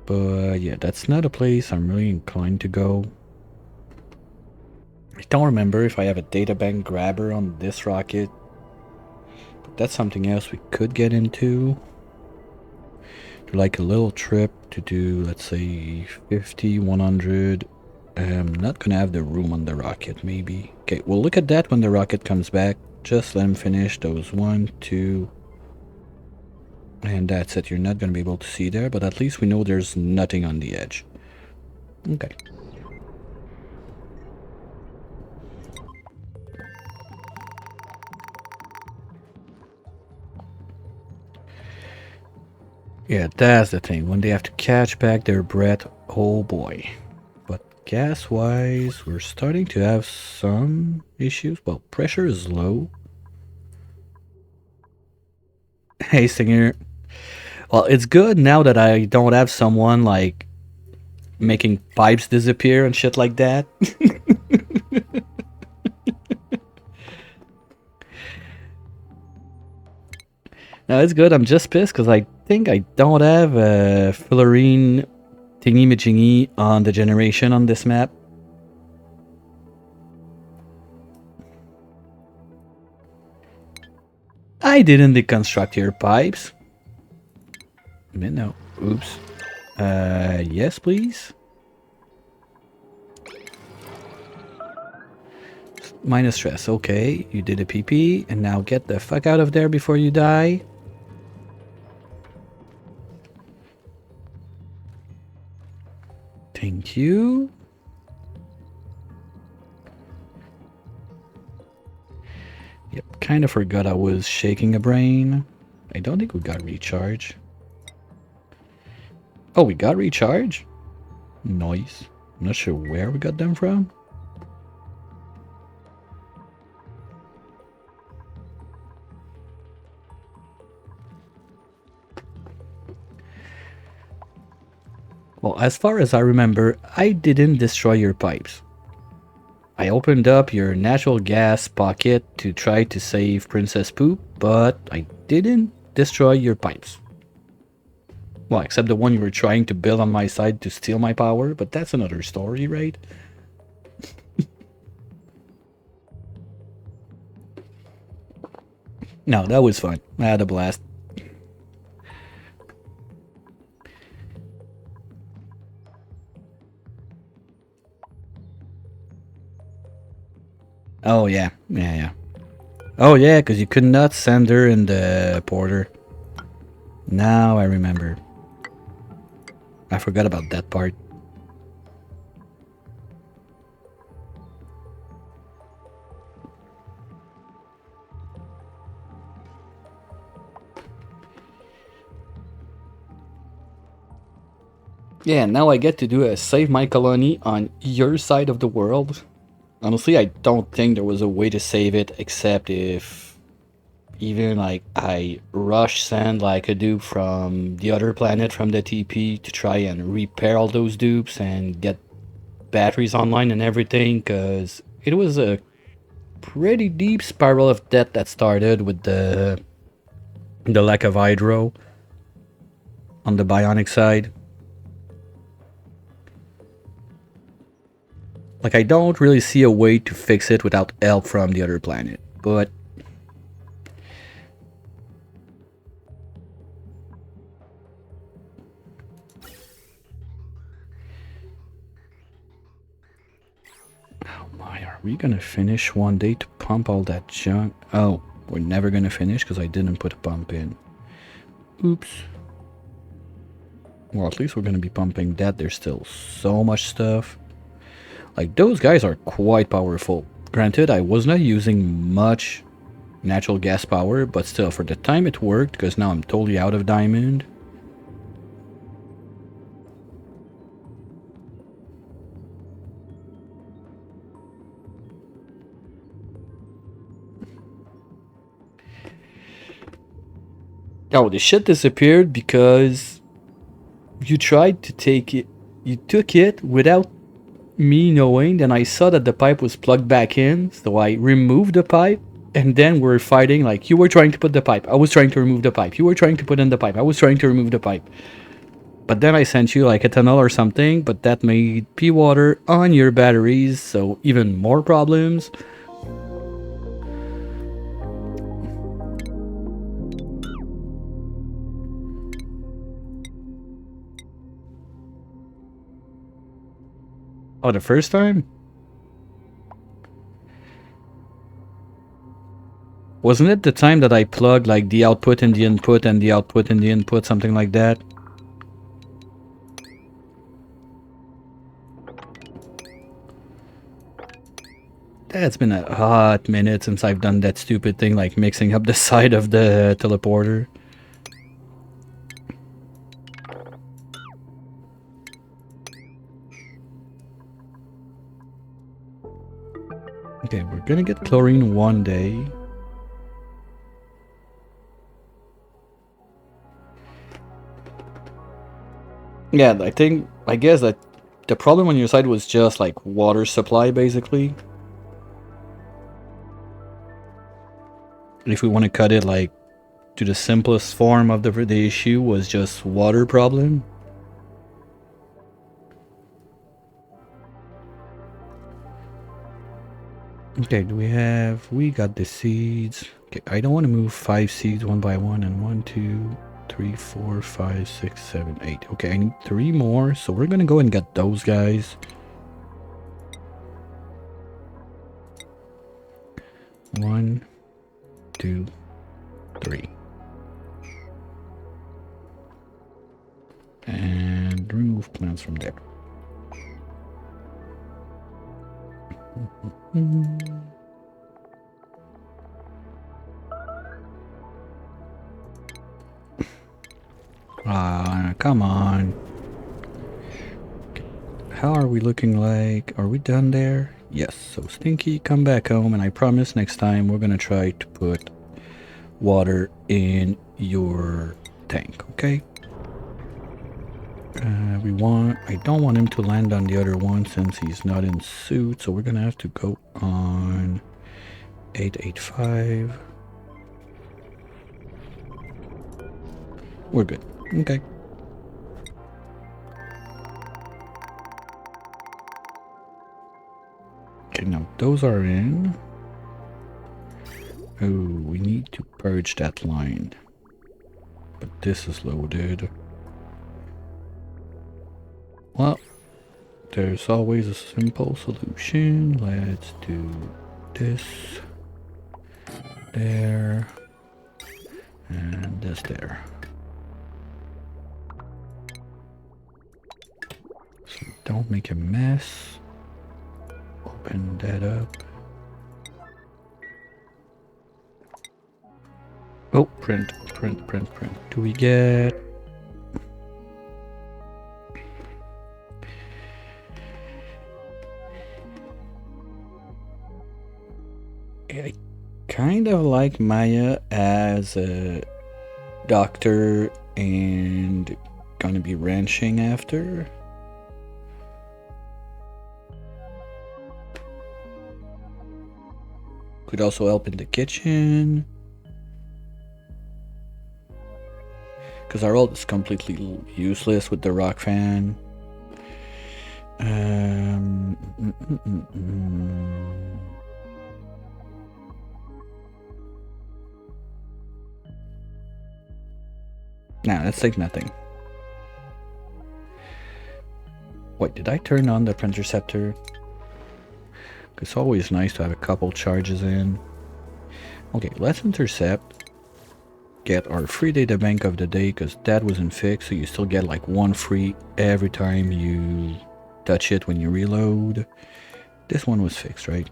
But yeah, that's not a place I'm really inclined to go. I don't remember if I have a databank grabber on this rocket. But that's something else we could get into. Like a little trip to do, let's say, 50, 100. I'm not gonna have the room on the rocket, maybe. Okay, we'll look at that when the rocket comes back. Just let him finish those 1, 2. And that's it. You're not gonna be able to see there, but at least we know there's nothing on the edge. Okay. Yeah, that's the thing. When they have to catch back their breath, oh boy. But gas-wise, we're starting to have some issues. Well, pressure is low. Hey, Singer. Well, it's good now that I don't have someone, like, making pipes disappear and shit like that. No, it's good. I'm just pissed because I think I don't have a Fullerene thingy-majingy on the generation on this map. I didn't deconstruct your pipes. No. Oops. Yes, please. Minus stress. Okay, you did a PP, and now get the fuck out of there before you die. Thank you. Yep, kind of forgot I was shaking a brain. I don't think we got recharge. Oh, we got recharge? Nice. I'm not sure where we got them from. Well, as far as I remember, I didn't destroy your pipes. I opened up your natural gas pocket to try to save Princess Poop, but I didn't destroy your pipes. Well, except the one you were trying to build on my side to steal my power, but that's another story, right? No, that was fun. I had a blast. Oh, yeah. Yeah. Oh, yeah, because you could not send her in the porter. Now I remember. I forgot about that part. Yeah, now I get to do a save my colony on your side of the world. Honestly, I don't think there was a way to save it except if even like I rush sand like a dupe from the other planet from the TP to try and repair all those dupes and get batteries online and everything, because it was a pretty deep spiral of death that started with the lack of hydro on the bionic side. Like, I don't really see a way to fix it without help from the other planet, but oh my, are we gonna finish one day to pump all that junk? Oh, we're never gonna finish because I didn't put a pump in. Oops. Well, at least we're gonna be pumping that. There's still so much stuff. Like, those guys are quite powerful. Granted, I was not using much natural gas power, but still, for the time it worked, because now I'm totally out of diamond. Oh, the shit disappeared because you tried to take it. You took it without me knowing, then I saw that the pipe was plugged back in, so I removed the pipe, and then we're fighting like you were trying to put the pipe, I was trying to remove the pipe, you were trying to put in the pipe, I was trying to remove the pipe. But then I sent you like a tunnel or something, but that made pea water on your batteries, so even more problems. Oh, the first time? Wasn't it the time that I plugged like the output in the input and the output in the input, something like that? That's been a hot minute since I've done that stupid thing like mixing up the side of the teleporter. Okay, we're gonna get chlorine one day. Yeah, I guess that the problem on your side was just like water supply, basically. If we want to cut it like to the simplest form of the issue was just water problem. Okay, we got the seeds. Okay, I don't want to move 5 seeds one by one, and 1, 2, 3, 4, 5, 6, 7, 8. Okay, I need 3 more, so we're gonna go and get those guys. 1, 2, 3. And remove plants from there. Ah, come on. How are we looking like? Are we done there? Yes, so Stinky, come back home, and I promise next time we're gonna try to put water in your tank, okay? I don't want him to land on the other one since he's not in suit, so we're gonna have to go on 885. We're good, okay. Okay, now those are in. Oh, we need to purge that line. But this is loaded. Well, there's always a simple solution. Let's do this there and this there. So don't make a mess. Open that up. Oh, print. Do we get... I kind of like Maya as a doctor and gonna be ranching after. Could also help in the kitchen. Because our ult is completely useless with the rock fan. Nah, let's take nothing. Wait, did I turn on the interceptor? It's always nice to have a couple charges in. Okay, let's intercept. Get our free data bank of the day, because that wasn't fixed, so you still get like 1 free every time you touch it when you reload. This one was fixed, right?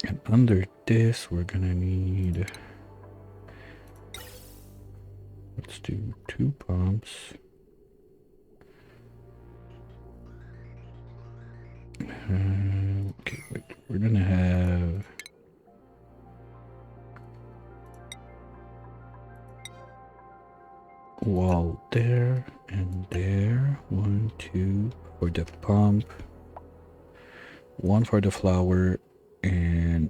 And under this, we're gonna need... Let's do 2 pumps. Okay, wait. We're gonna have... wall there and there. 1, 2 for the pump. 1 for the flower and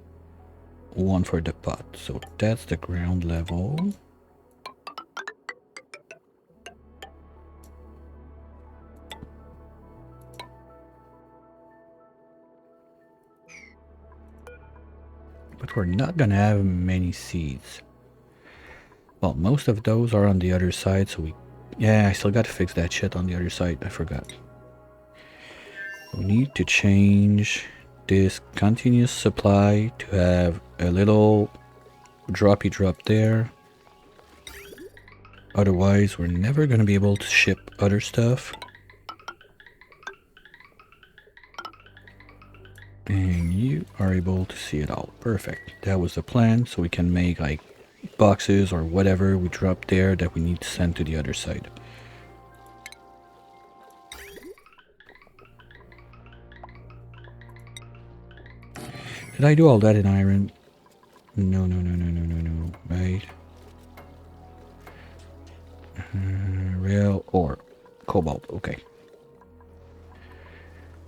1 for the pot. So that's the ground level. But we're not gonna have many seeds. Well, most of those are on the other side, so we... Yeah, I still gotta fix that shit on the other side. I forgot. We need to change this continuous supply to have a little droppy drop there. Otherwise, we're never gonna be able to ship other stuff. And you are able to see it all. Perfect. That was the plan, so we can make like boxes or whatever we drop there that we need to send to the other side. Did I do all that in iron? No, right? Rail or cobalt, okay.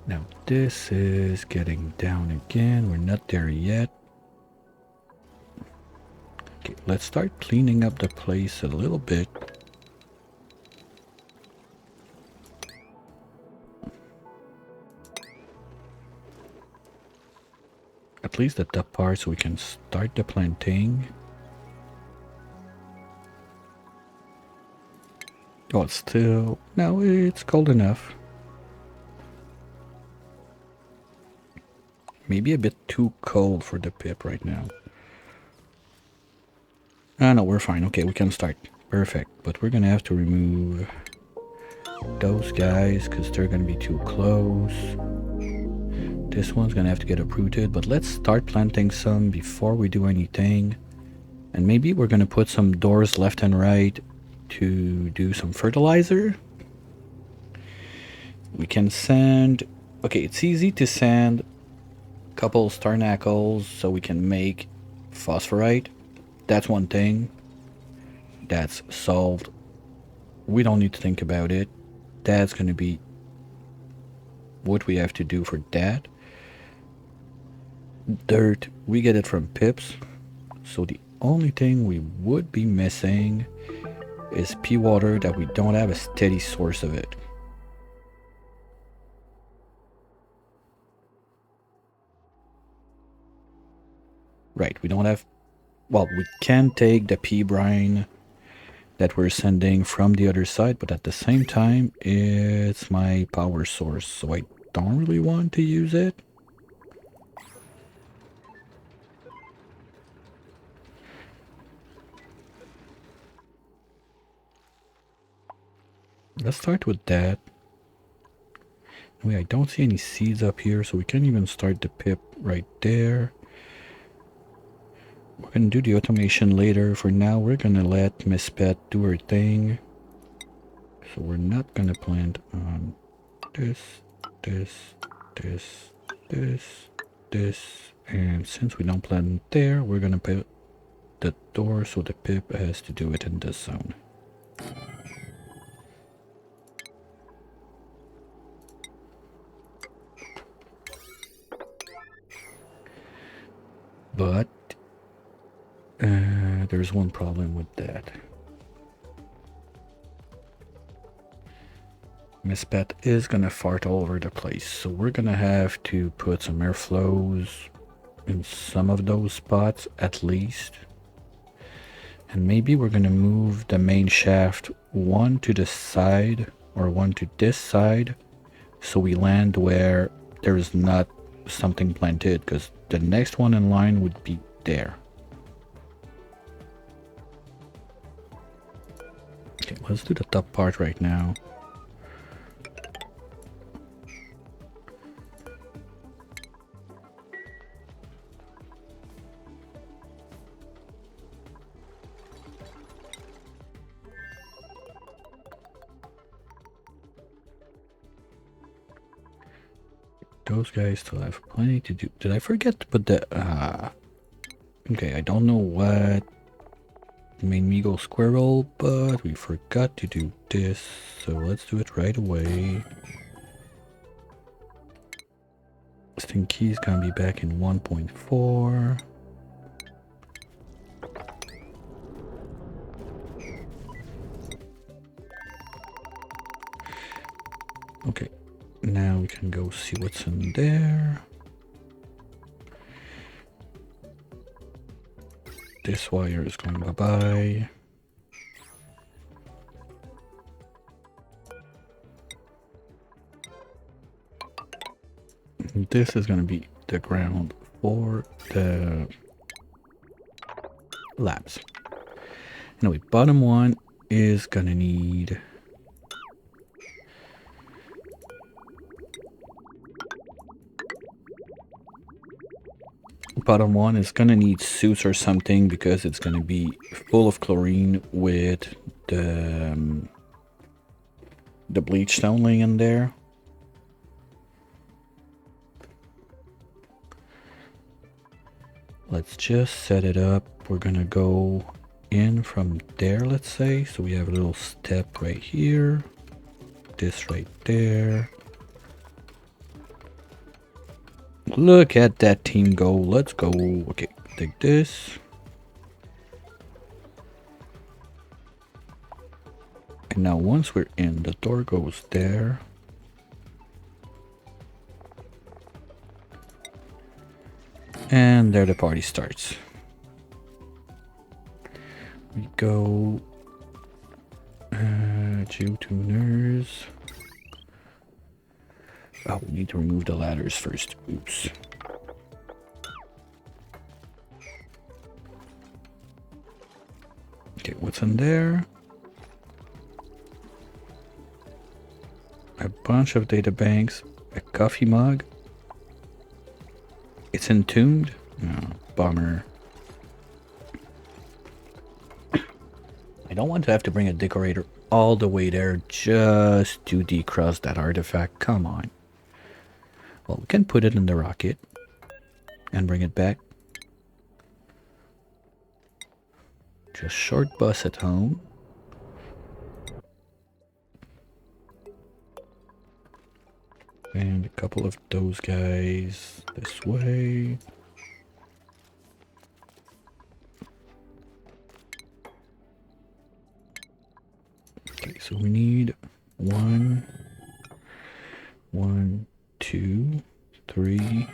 Now this is getting down again, we're not there yet. Okay, let's start cleaning up the place a little bit. At least at that part, so we can start the planting. Oh, it's still... No, it's cold enough. Maybe a bit too cold for the pip right now. Ah, no, we're fine. Okay, we can start. Perfect. But we're gonna have to remove those guys because they're gonna be too close. This one's gonna have to get uprooted, but let's start planting some before we do anything. And maybe we're gonna put some doors left and right to do some fertilizer. We can sand... Okay, it's easy to sand a couple starnacles so we can make phosphorite. That's one thing. That's solved. We don't need to think about it. That's gonna be what we have to do for that. Dirt, we get it from pips. So the only thing we would be missing is pea water that we don't have a steady source of it. Right, we don't have... Well, we can take the pea brine that we're sending from the other side, but at the same time, it's my power source, so I don't really want to use it. Let's start with that. Wait, I don't see any seeds up here, so we can't even start the pip right there. We're gonna do the automation later. For now, we're gonna let Miss Pet do her thing. So we're not gonna plant on this, this, this, this, and since we don't plant there, we're gonna put the door so the pip has to do it in this zone. But there's one problem with that. Miss Pet is gonna fart all over the place, so we're gonna have to put some airflows in some of those spots at least. And maybe we're gonna move the main shaft one to the side or one to this side so we land where there is not something planted, because the next one in line would be there. Okay, let's do the top part right now. Those guys still have plenty to do. Did I forget to put the... okay, I don't know what made me go squirrel, but we forgot to do this. So let's do it right away. Stinky's gonna be back in 1.4. Okay, now we can go see what's in there. This wire is going bye-bye. This is going to be the ground for the labs. Anyway, bottom one is going to need... Bottom one is going to need suits or something because it's going to be full of chlorine with the bleach stone laying in there. Let's just set it up. We're gonna go in from there, let's say. So we have a little step right here. This right there. Look at that team go. Let's go. Okay, take this. And now once we're in, the door goes there. And there the party starts. We go geotuners. Oh, we need to remove the ladders first. Oops. Okay, what's in there? A bunch of data banks, a coffee mug. It's entombed? Oh, bummer. I don't want to have to bring a decorator all the way there just to decrust that artifact. Come on. Well, we can put it in the rocket and bring it back. Just short bus at home. And a couple of those guys this way. Okay, so we need 1, 2, 3,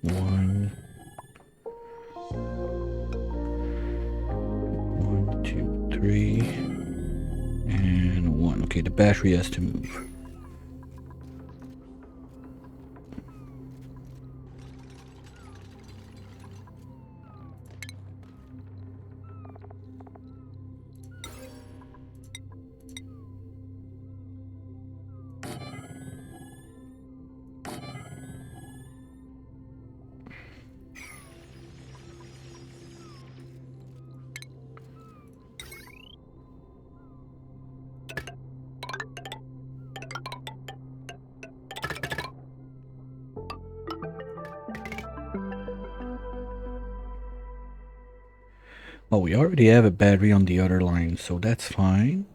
1, 2, 3, and 1. Okay, the battery has to move. Oh, we already have a battery on the other line, so that's fine.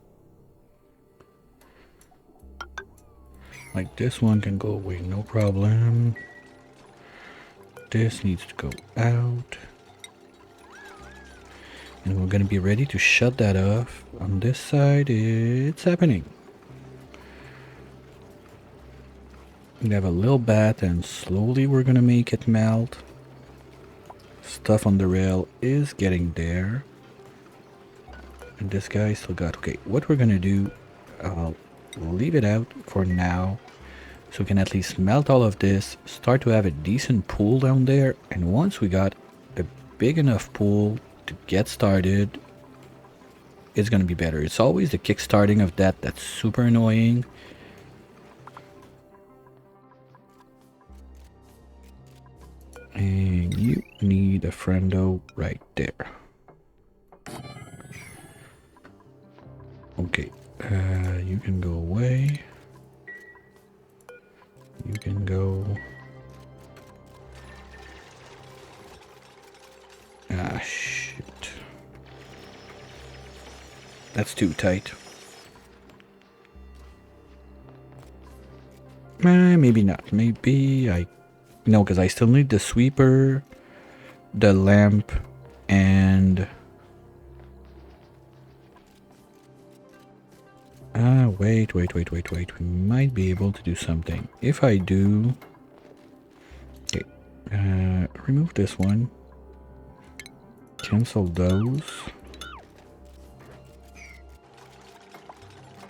Like this one can go away, no problem. This needs to go out. And we're gonna be ready to shut that off. On this side, it's happening. We have a little bath and slowly we're gonna make it melt. Stuff on the rail is getting there. And this guy still got... Okay, what we're gonna do, I'll leave it out for now. So we can at least melt all of this, start to have a decent pool down there. And once we got a big enough pool to get started, it's gonna be better. It's always the kick-starting of that that's super annoying. And you need a friendo right there. Okay, you can go away. You can go. Ah, shit. That's too tight. Maybe not. Maybe I... No, because I still need the sweeper, the lamp, and... wait. We might be able to do something. If I do... Okay. Remove this one. Cancel those.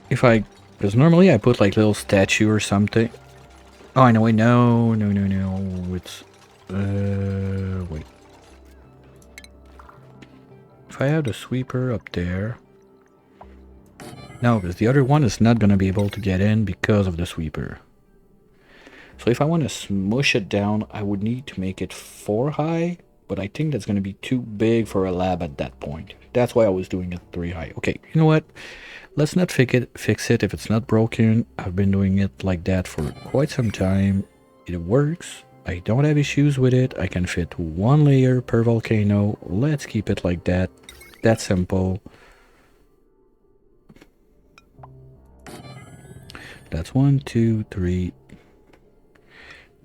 If I... Because normally I put like little statue or something. Oh, I know, wait, no, it's... wait. If I have the sweeper up there... No, because the other one is not going to be able to get in because of the sweeper. So if I want to smush it down, I would need to make it 4 high. But I think that's going to be too big for a lab at that point. That's why I was doing it 3 high. Okay, you know what? Let's not fix it if it's not broken. I've been doing it like that for quite some time. It works. I don't have issues with it. I can fit 1 layer per volcano. Let's keep it like that. That's simple. That's 1, 2, 3.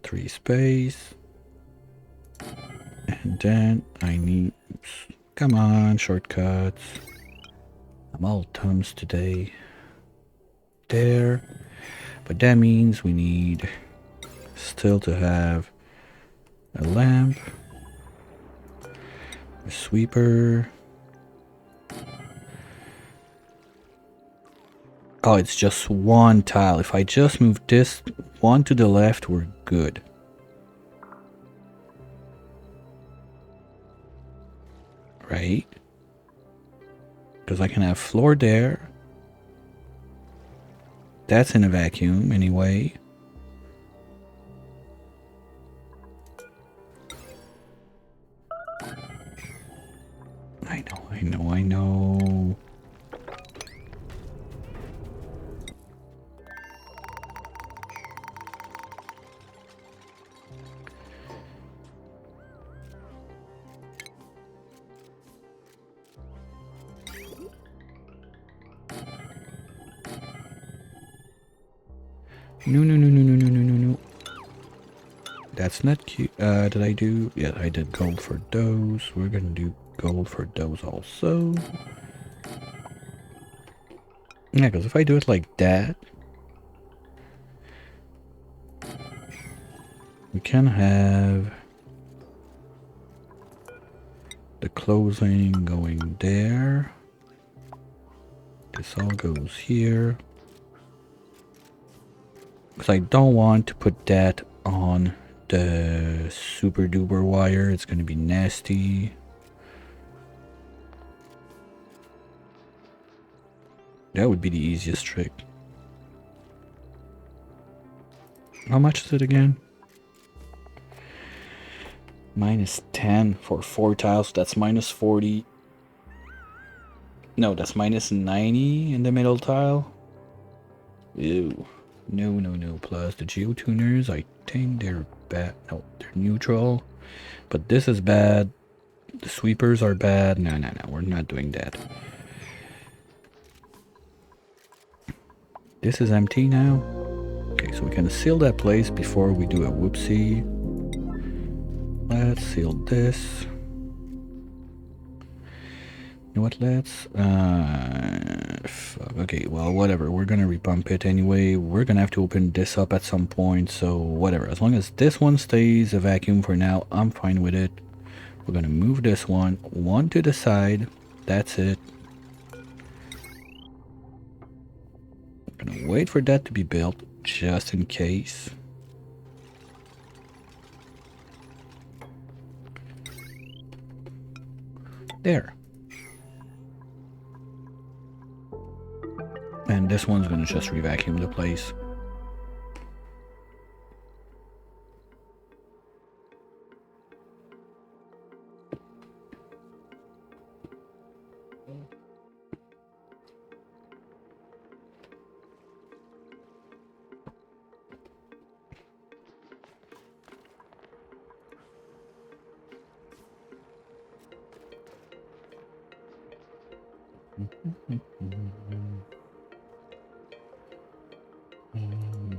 3 space. And then I need... Oops. Come on, shortcuts. I'm all thumbs today. There. But that means we need still to have a lamp, a sweeper. Oh, it's just 1 tile. If I just move this 1 to the left, we're good. Right? Because I can have floor there. That's in a vacuum anyway. I know. No. That's not cute. Did I do? Yeah, I did gold for those. We're gonna do gold for those also. Yeah, because if I do it like that, we can have the closing going there. This all goes here. Because I don't want to put that on the super duper wire. It's going to be nasty. That would be the easiest trick. How much is it again? -10 for 4 tiles. That's -40. No, that's -90 in the middle tile. Ew. No. Plus the geotuners, I think they're bad. No, they're neutral. But this is bad. The sweepers are bad. No, we're not doing that. This is empty now. Okay, so we can seal that place before we do a whoopsie. Let's seal this. You know what, let's... fuck. Okay, well, whatever. We're gonna repump it anyway. We're gonna have to open this up at some point, so whatever. As long as this one stays a vacuum for now, I'm fine with it. We're gonna move this one to the side. That's it. I'm gonna wait for that to be built, just in case. There. And this one's gonna just re-vacuum the place.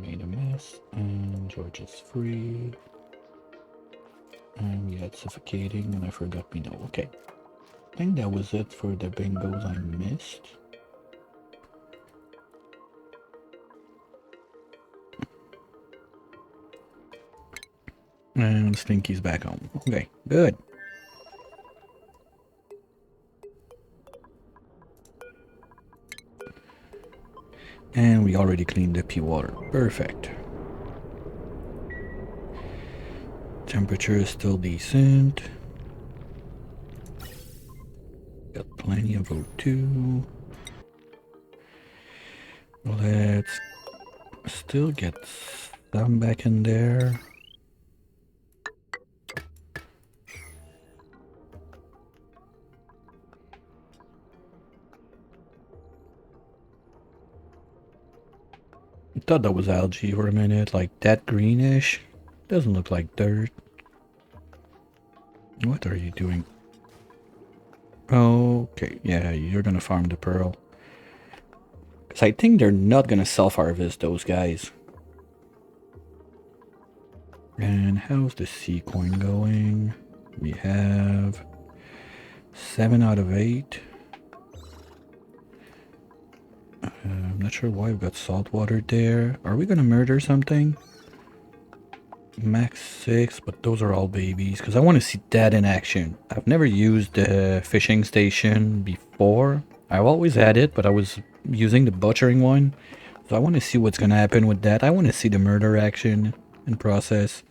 Made a mess, and George is free. And yeah, it's suffocating, and I forgot me no. Okay. I think that was it for the bingos I missed. And Stinky's back home. Okay, good. And we already cleaned the pea water. Perfect. Temperature is still decent. Got plenty of O2. Let's still get some back in there. I thought that was algae for a minute, like that greenish. Doesn't look like dirt. What are you doing? Okay, yeah, you're gonna farm the pearl. Because I think they're not gonna self-harvest those guys. And how's the sea coin going? We have 7 out of 8. I'm not sure why we've got salt water there. Are we gonna murder something? Max 6, but those are all babies. Because I want to see that in action. I've never used the fishing station before. I've always had it, but I was using the butchering one. So I want to see what's gonna happen with that. I want to see the murder action in process.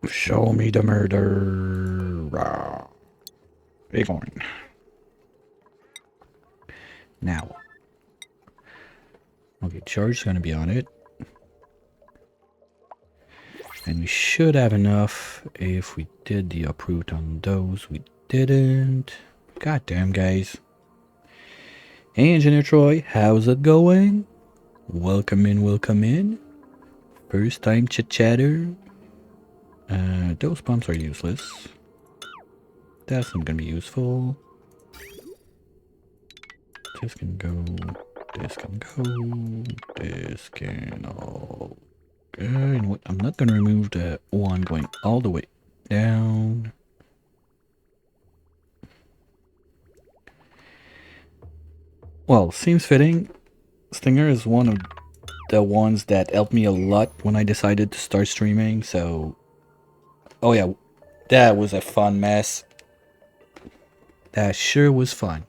Show me the murder. Rah. Bighorn. Now. Okay, charge's gonna be on it. And we should have enough if we did the uproot on those. We didn't. God damn, guys. Hey, Engineer Troy, how's it going? Welcome in, welcome in. First time chit-chatter. Those pumps are useless. That's not gonna be useful. This can go. This can go. This can all. You know what? I'm not gonna remove the one going all the way down. Well, seems fitting. Stinger is one of the ones that helped me a lot when I decided to start streaming, so... Oh yeah, that was a fun mess. That sure was fun.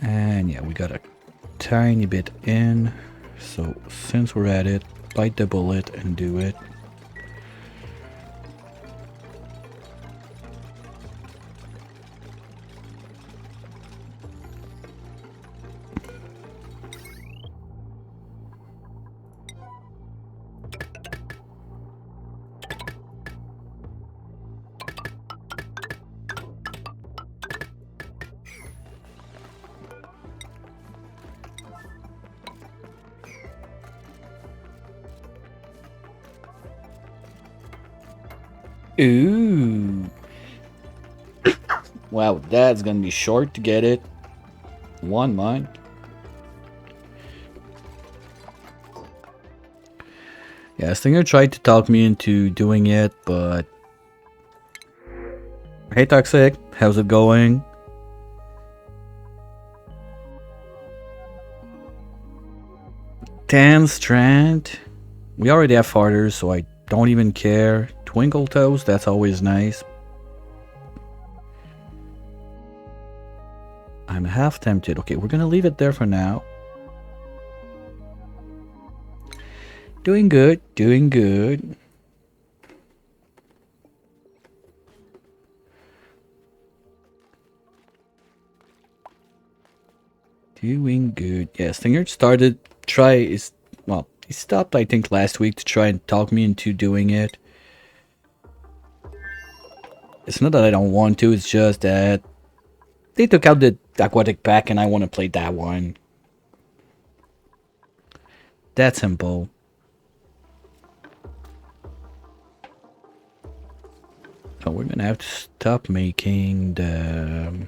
And yeah, we got a tiny bit in. So since we're at it, bite the bullet and do it. Ooh. Wow, that's gonna be short to get it. 1 month. Yeah, Stinger tried to talk me into doing it, but... Hey Toxic, how's it going? Dan Strand. We already have farters, so I don't even care. Twinkle Toes, that's always nice. I'm half tempted. Okay, we're gonna leave it there for now. Doing good, doing good. Doing good. Yeah, Stinger started well, he stopped I think last week to try and talk me into doing it. It's not that I don't want to, it's just that they took out the Aquatic Pack and I want to play that one. That simple. Oh, we're gonna have to stop making the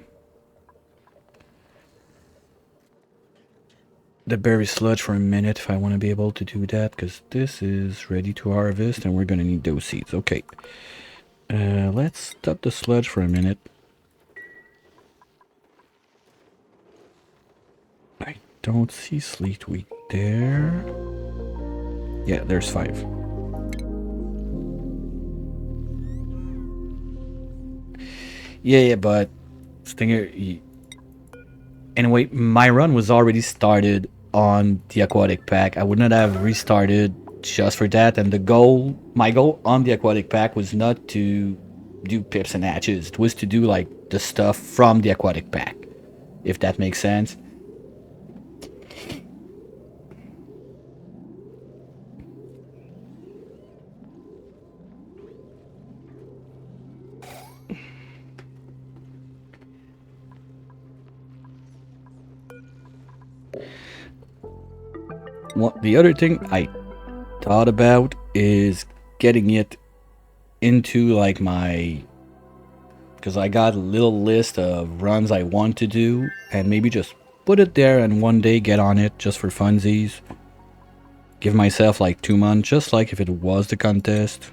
berry sludge for a minute if I want to be able to do that, because this is ready to harvest and we're gonna need those seeds. Okay. Let's stop the sludge for a minute. I don't see sleet wheat there. Yeah, there's 5. Yeah, but Stinger... Anyway, my run was already started on the Aquatic Pack. I would not have restarted just for that, and my goal on the Aquatic Pack was not to do pips and hatches. It was to do like the stuff from the Aquatic Pack, if that makes sense. The other thing I thought about is getting it into like my... because I got a little list of runs I want to do, and maybe just put it there and one day get on it just for funsies. Give myself like 2 months, just like if it was the contest.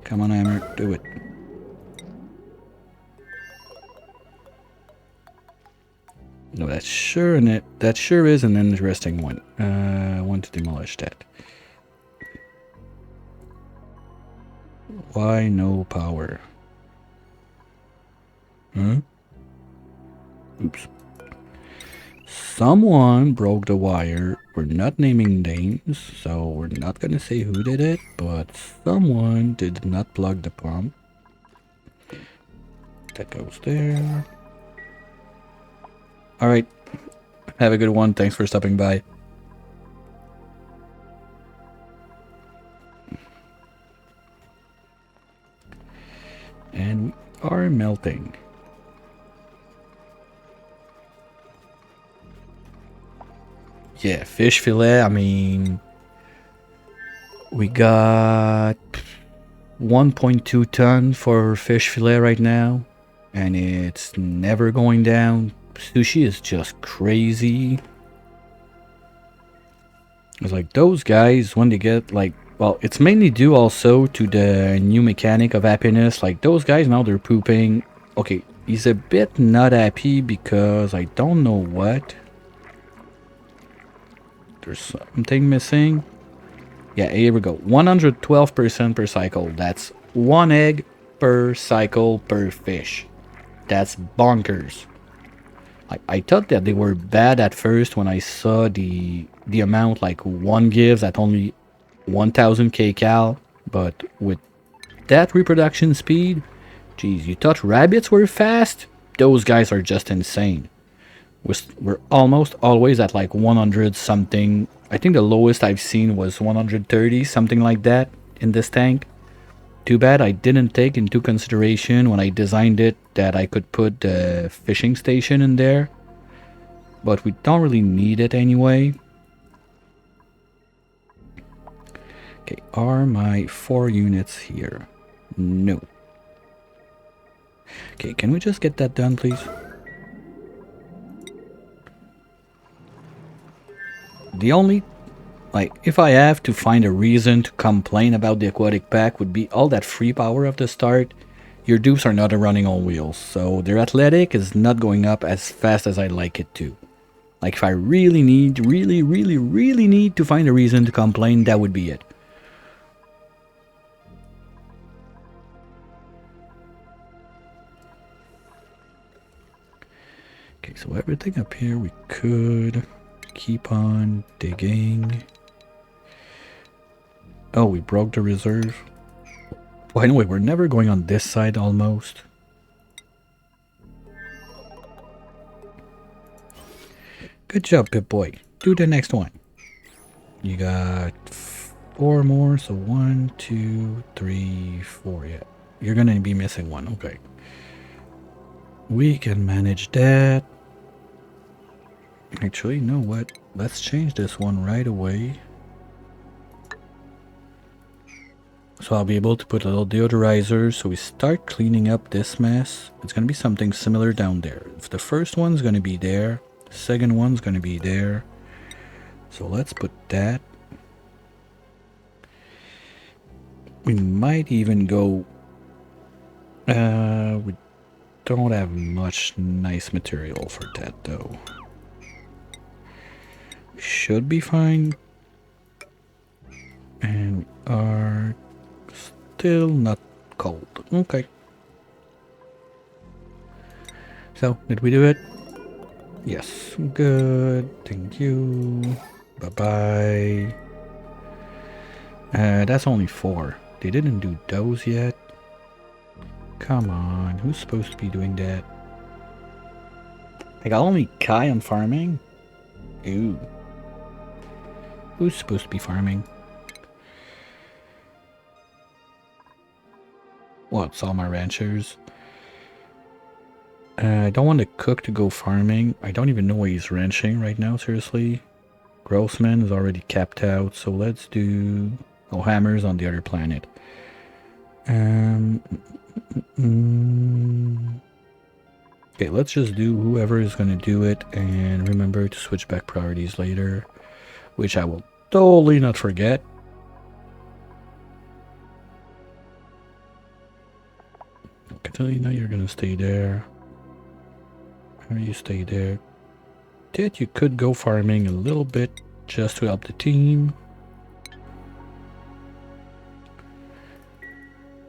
Come on, Hammer, do it. No, that sure is an interesting one. I want to demolish that. Why no power? Huh? Oops. Someone broke the wire. We're not naming names, so we're not gonna say who did it, but someone did not plug the pump. That goes there. Alright. Have a good one. Thanks for stopping by. And we are melting. Yeah, fish fillet, I mean... we got 1.2 ton for fish fillet right now. And it's never going down. Sushi is just crazy. It's like those guys, when they get like... well, it's mainly due also to the new mechanic of happiness. Like those guys now, they're pooping. Okay, he's a bit not happy because I don't know what. There's something missing. Yeah, here we go. 112% per cycle. That's 1 egg per cycle per fish. That's bonkers. I thought that they were bad at first when I saw the amount like one gives at only 1000 kcal, but with that reproduction speed, geez, you thought rabbits were fast? Those guys are just insane. We're almost always at like 100 something. I think the lowest I've seen was 130, something like that in this tank. Too bad I didn't take into consideration when I designed it that I could put the fishing station in there. But we don't really need it anyway. Okay, are my 4 units here? No. Okay, can we just get that done, please? The only, like, if I have to find a reason to complain about the aquatic pack would be all that free power of the start. Your dupes are not running on wheels, so their athletic is not going up as fast as I'd like it to. Like, if I really need to find a reason to complain, that would be it. Okay, so everything up here we could keep on digging. Oh, we broke the reserve. Well, anyway, we're never going on this side almost. Good job, Pip-Boy. Do the next one. You got 4 more, so 1, 2, 3, 4. Yeah, you're gonna be missing 1. Okay. We can manage that. Actually, you know what? Let's change this one right away. So I'll be able to put a little deodorizer so we start cleaning up this mess. It's going to be something similar down there. If the first one's going to be there, the second one's going to be there. So let's put that. We might even go... we don't have much nice material for that though. We should be fine. And we are still not cold. Okay. So, did we do it? Yes. Good. Thank you. Bye-bye. That's only 4. They didn't do those yet. Come on. Who's supposed to be doing that? I got only Kai on farming? Ooh. Who's supposed to be farming? What, it's all my ranchers? I don't want to cook to go farming. I don't even know why he's ranching right now, seriously. Grossman is already capped out, so let's do... Oh, Hammer's on the other planet. Okay, let's just do whoever is going to do it, and remember to switch back priorities later, which I will totally not forget. Catalina, you're going to stay there. You stay there. Tit, you could go farming a little bit just to help the team.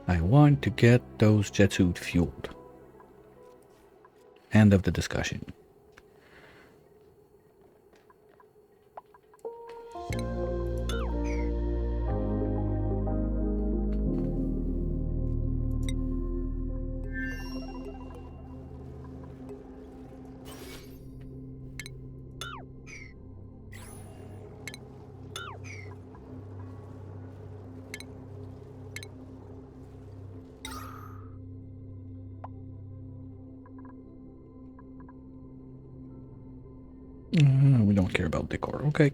I want to get those jet suit fueled. End of the discussion. We don't care about decor. Okay.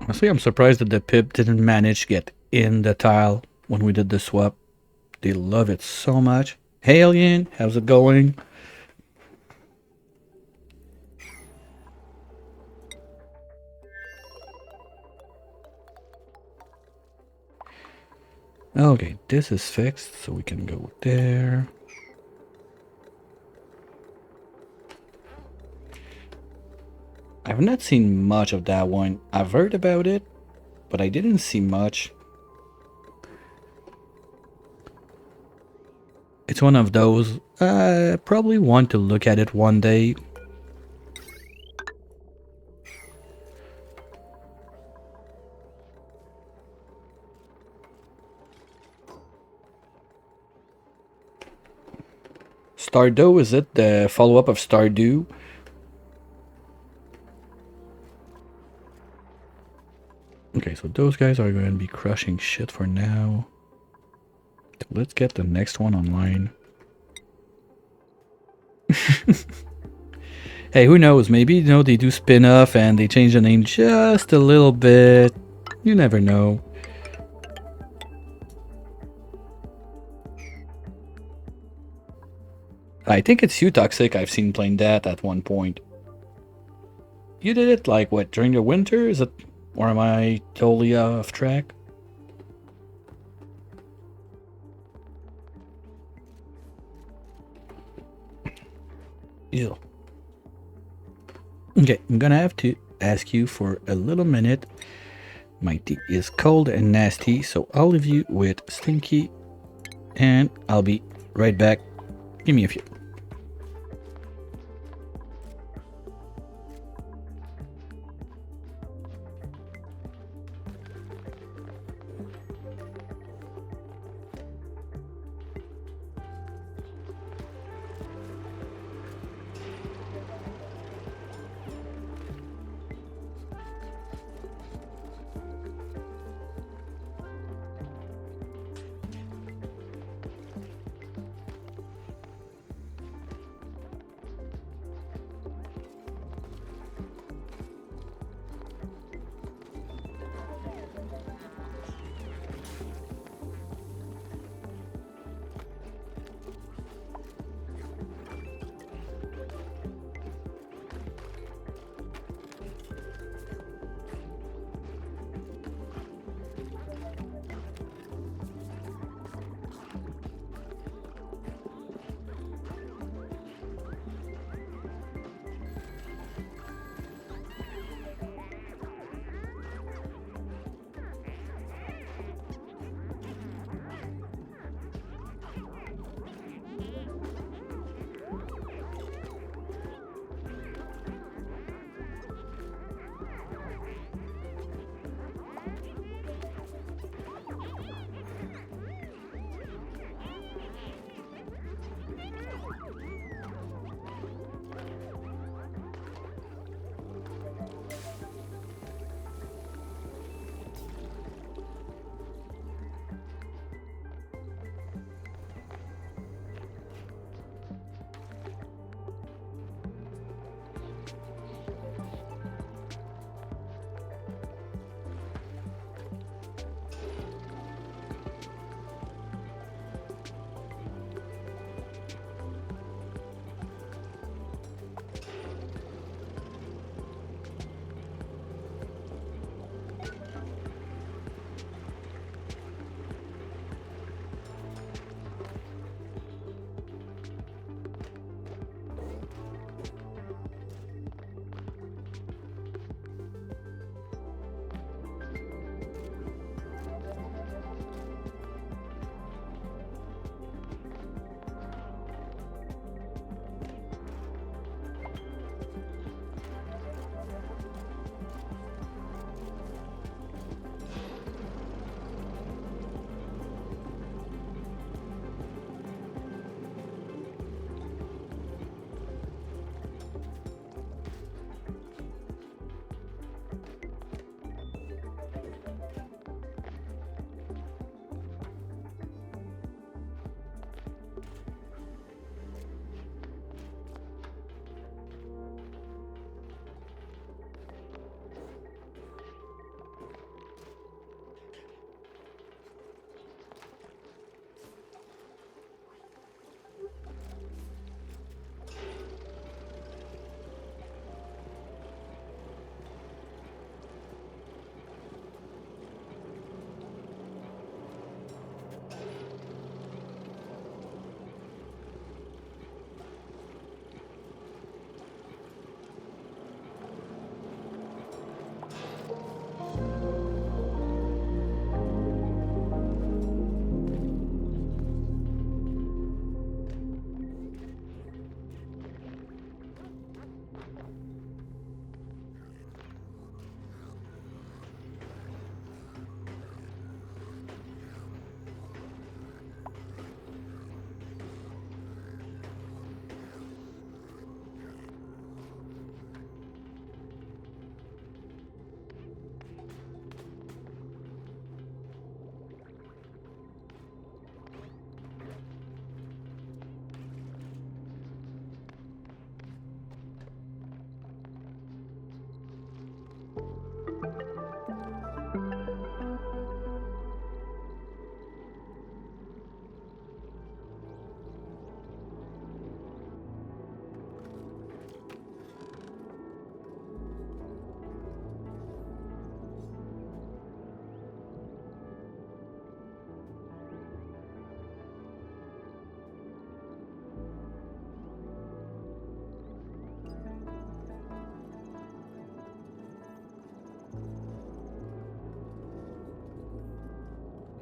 Honestly, I'm surprised that the pip didn't manage to get in the tile when we did the swap. They love it so much. Hey, Alien, how's it going? Okay, this is fixed, so we can go there. I've not seen much of that one. I've heard about it, but I didn't see much. It's one of those, probably want to look at it one day. Stardew, is it the follow-up of Stardew? so those guys are going to be crushing shit for now. So let's get the next one online. Hey, who knows? Maybe, you know, they do spin-off and they change the name just a little bit. You never know. I think it's you, Toxic. I've seen playing that at one point. You did it, like, what, during the winter? Is it... Or am I totally off track? Ew. Okay, I'm gonna have to ask you for a little minute. My tea is cold and nasty, so I'll leave you with Stinky, and I'll be right back. Give me a few.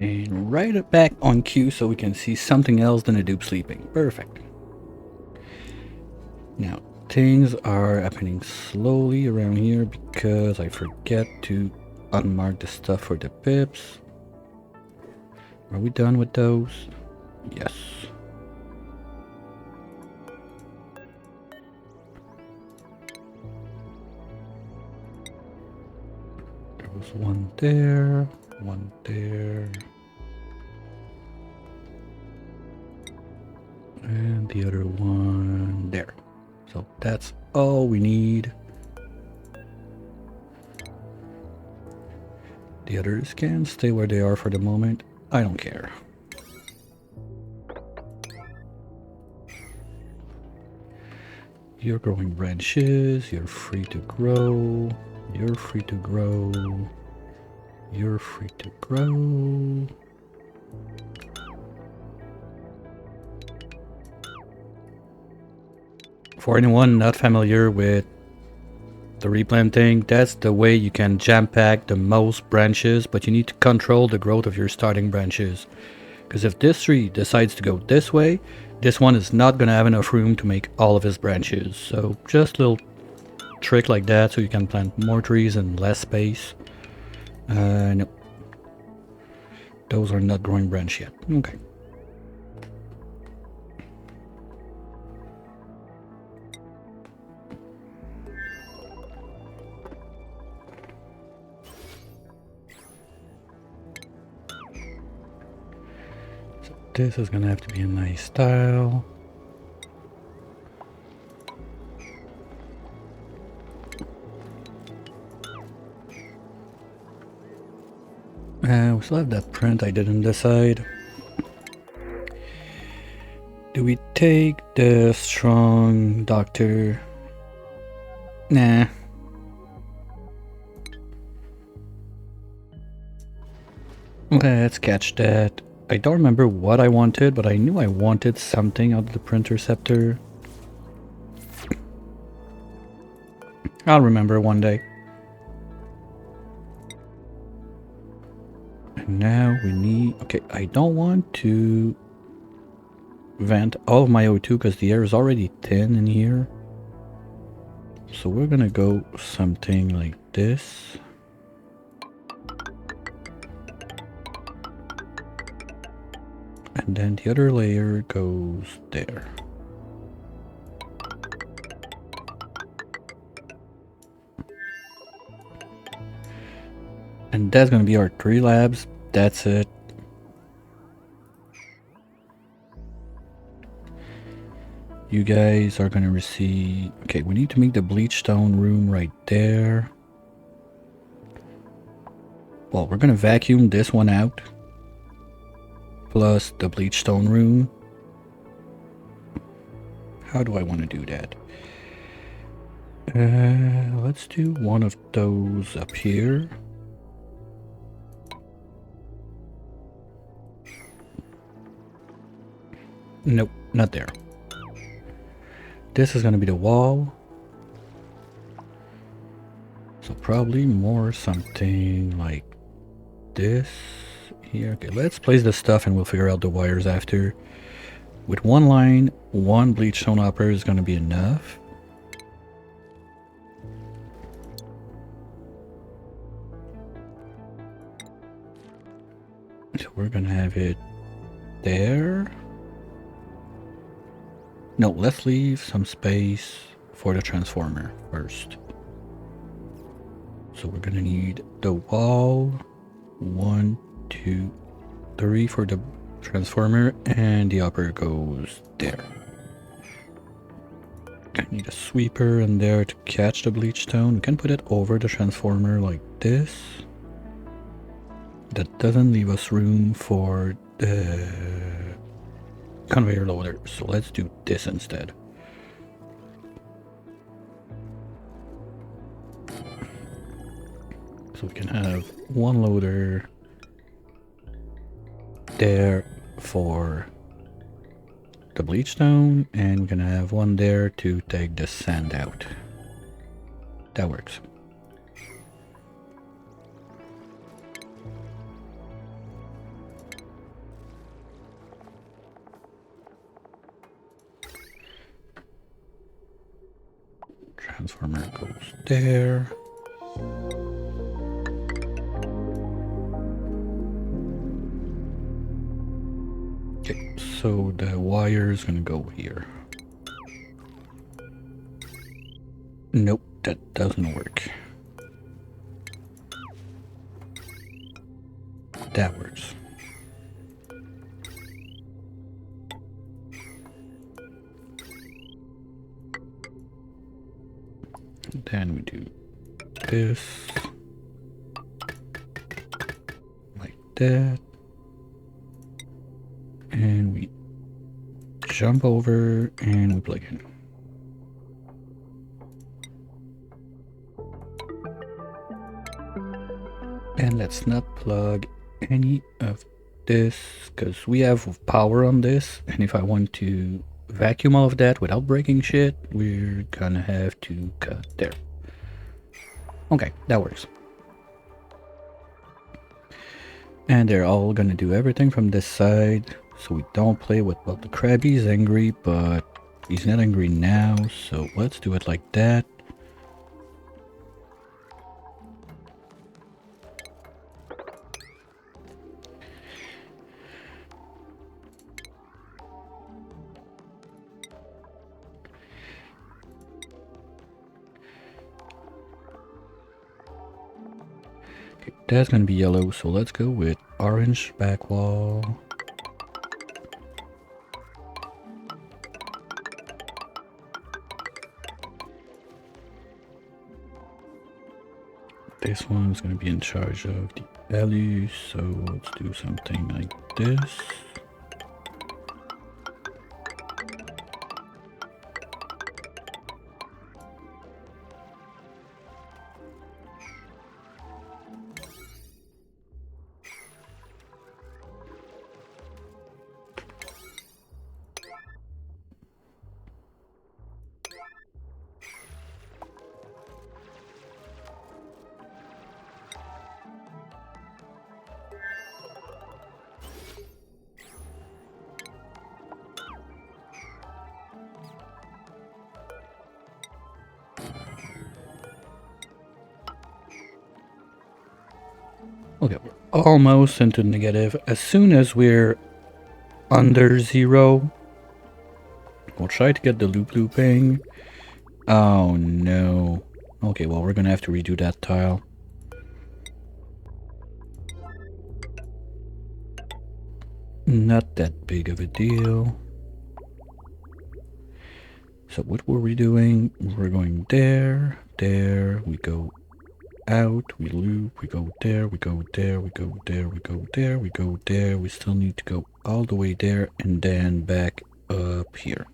And right it back on cue so we can see something else than a dupe sleeping. Perfect. Now, things are happening slowly around here because I forget to unmark the stuff for the pips. Are we done with those? Yes. There was one there, one there. And the other one there. So that's all we need. The others can stay where they are for the moment. I don't care. You're growing branches. You're free to grow. You're free to grow. You're free to grow. For anyone not familiar with the replanting, that's the way you can jam pack the most branches, but you need to control the growth of your starting branches. Because if this tree decides to go this way, this one is not going to have enough room to make all of his branches. So just a little trick like that so you can plant more trees in less space. No. Those are not growing branch yet. Okay. This is gonna have to be a nice style. We still have that print I didn't decide. Do we take the strong doctor? Nah. Let's catch that. I don't remember what I wanted, but I knew I wanted something out of the printer scepter. I'll remember one day. And now we need... Okay, I don't want to vent all of my O2 because the air is already thin in here. So we're gonna go something like this. And then the other layer goes there. And that's gonna be our 3 labs. That's it. You guys are gonna receive... Okay, we need to make the bleach stone room right there. Well, we're gonna vacuum this one out. Plus the bleach stone room. How do I want to do that? Let's do one of those up here. Nope, not there. This is going to be the wall. So probably more something like this here. Okay, let's place the stuff and we'll figure out the wires after. With one line, one bleach stone hopper is going to be enough. So we're going to have it there. No, let's leave some space for the transformer first. So we're going to need the wall. 1, 2, 3 for the transformer, and the upper goes there. I need a sweeper in there to catch the bleach stone. We can put it over the transformer like this. That doesn't leave us room for the conveyor loader, so let's do this instead. So we can have one loader there for the bleach stone, and we're gonna have one there to take the sand out. That works. Farmer goes there. Okay, so the wire is gonna go here. Nope, that doesn't work. That works. Then we do this. Like that. And we jump over and we plug in. And let's not plug any of this because we have power on this, and if I want to vacuum all of that without breaking shit, we're gonna have to cut there. Okay, that works. And they're all gonna do everything from this side, so we don't play with, well, the Krabby's angry, but he's not angry now, so let's do it like that. Okay, that's gonna be yellow, so let's go with orange back wall. This one's gonna be in charge of the value, so let's do something like this. Okay, we're almost into negative. As soon as we're under 0, we'll try to get the looping. Oh no. Okay, well, we're gonna have to redo that tile. Not that big of a deal. So what were we doing? We're going there, we go out, we loop, we go there, we go there, we go there, we go there, we go there. We still need to go all the way there and then back up here.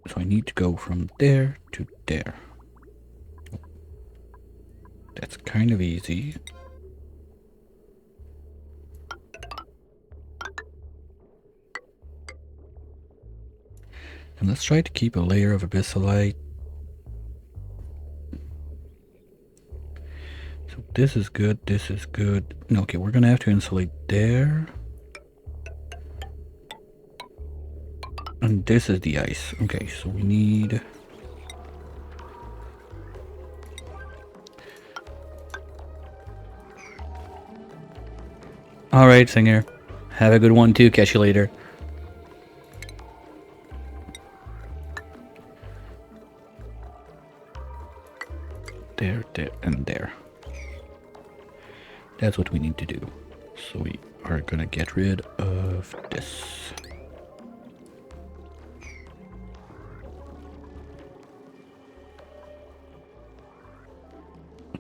So I need to go from there to there. That's kind of easy. And let's try to keep a layer of abyssalite. So this is good, this is good. No, okay, we're gonna have to insulate there. And this is the ice. Okay, so we need... Alright, Singer. Have a good one too. Catch you later. There, there, and there. That's what we need to do. So we are gonna get rid of this.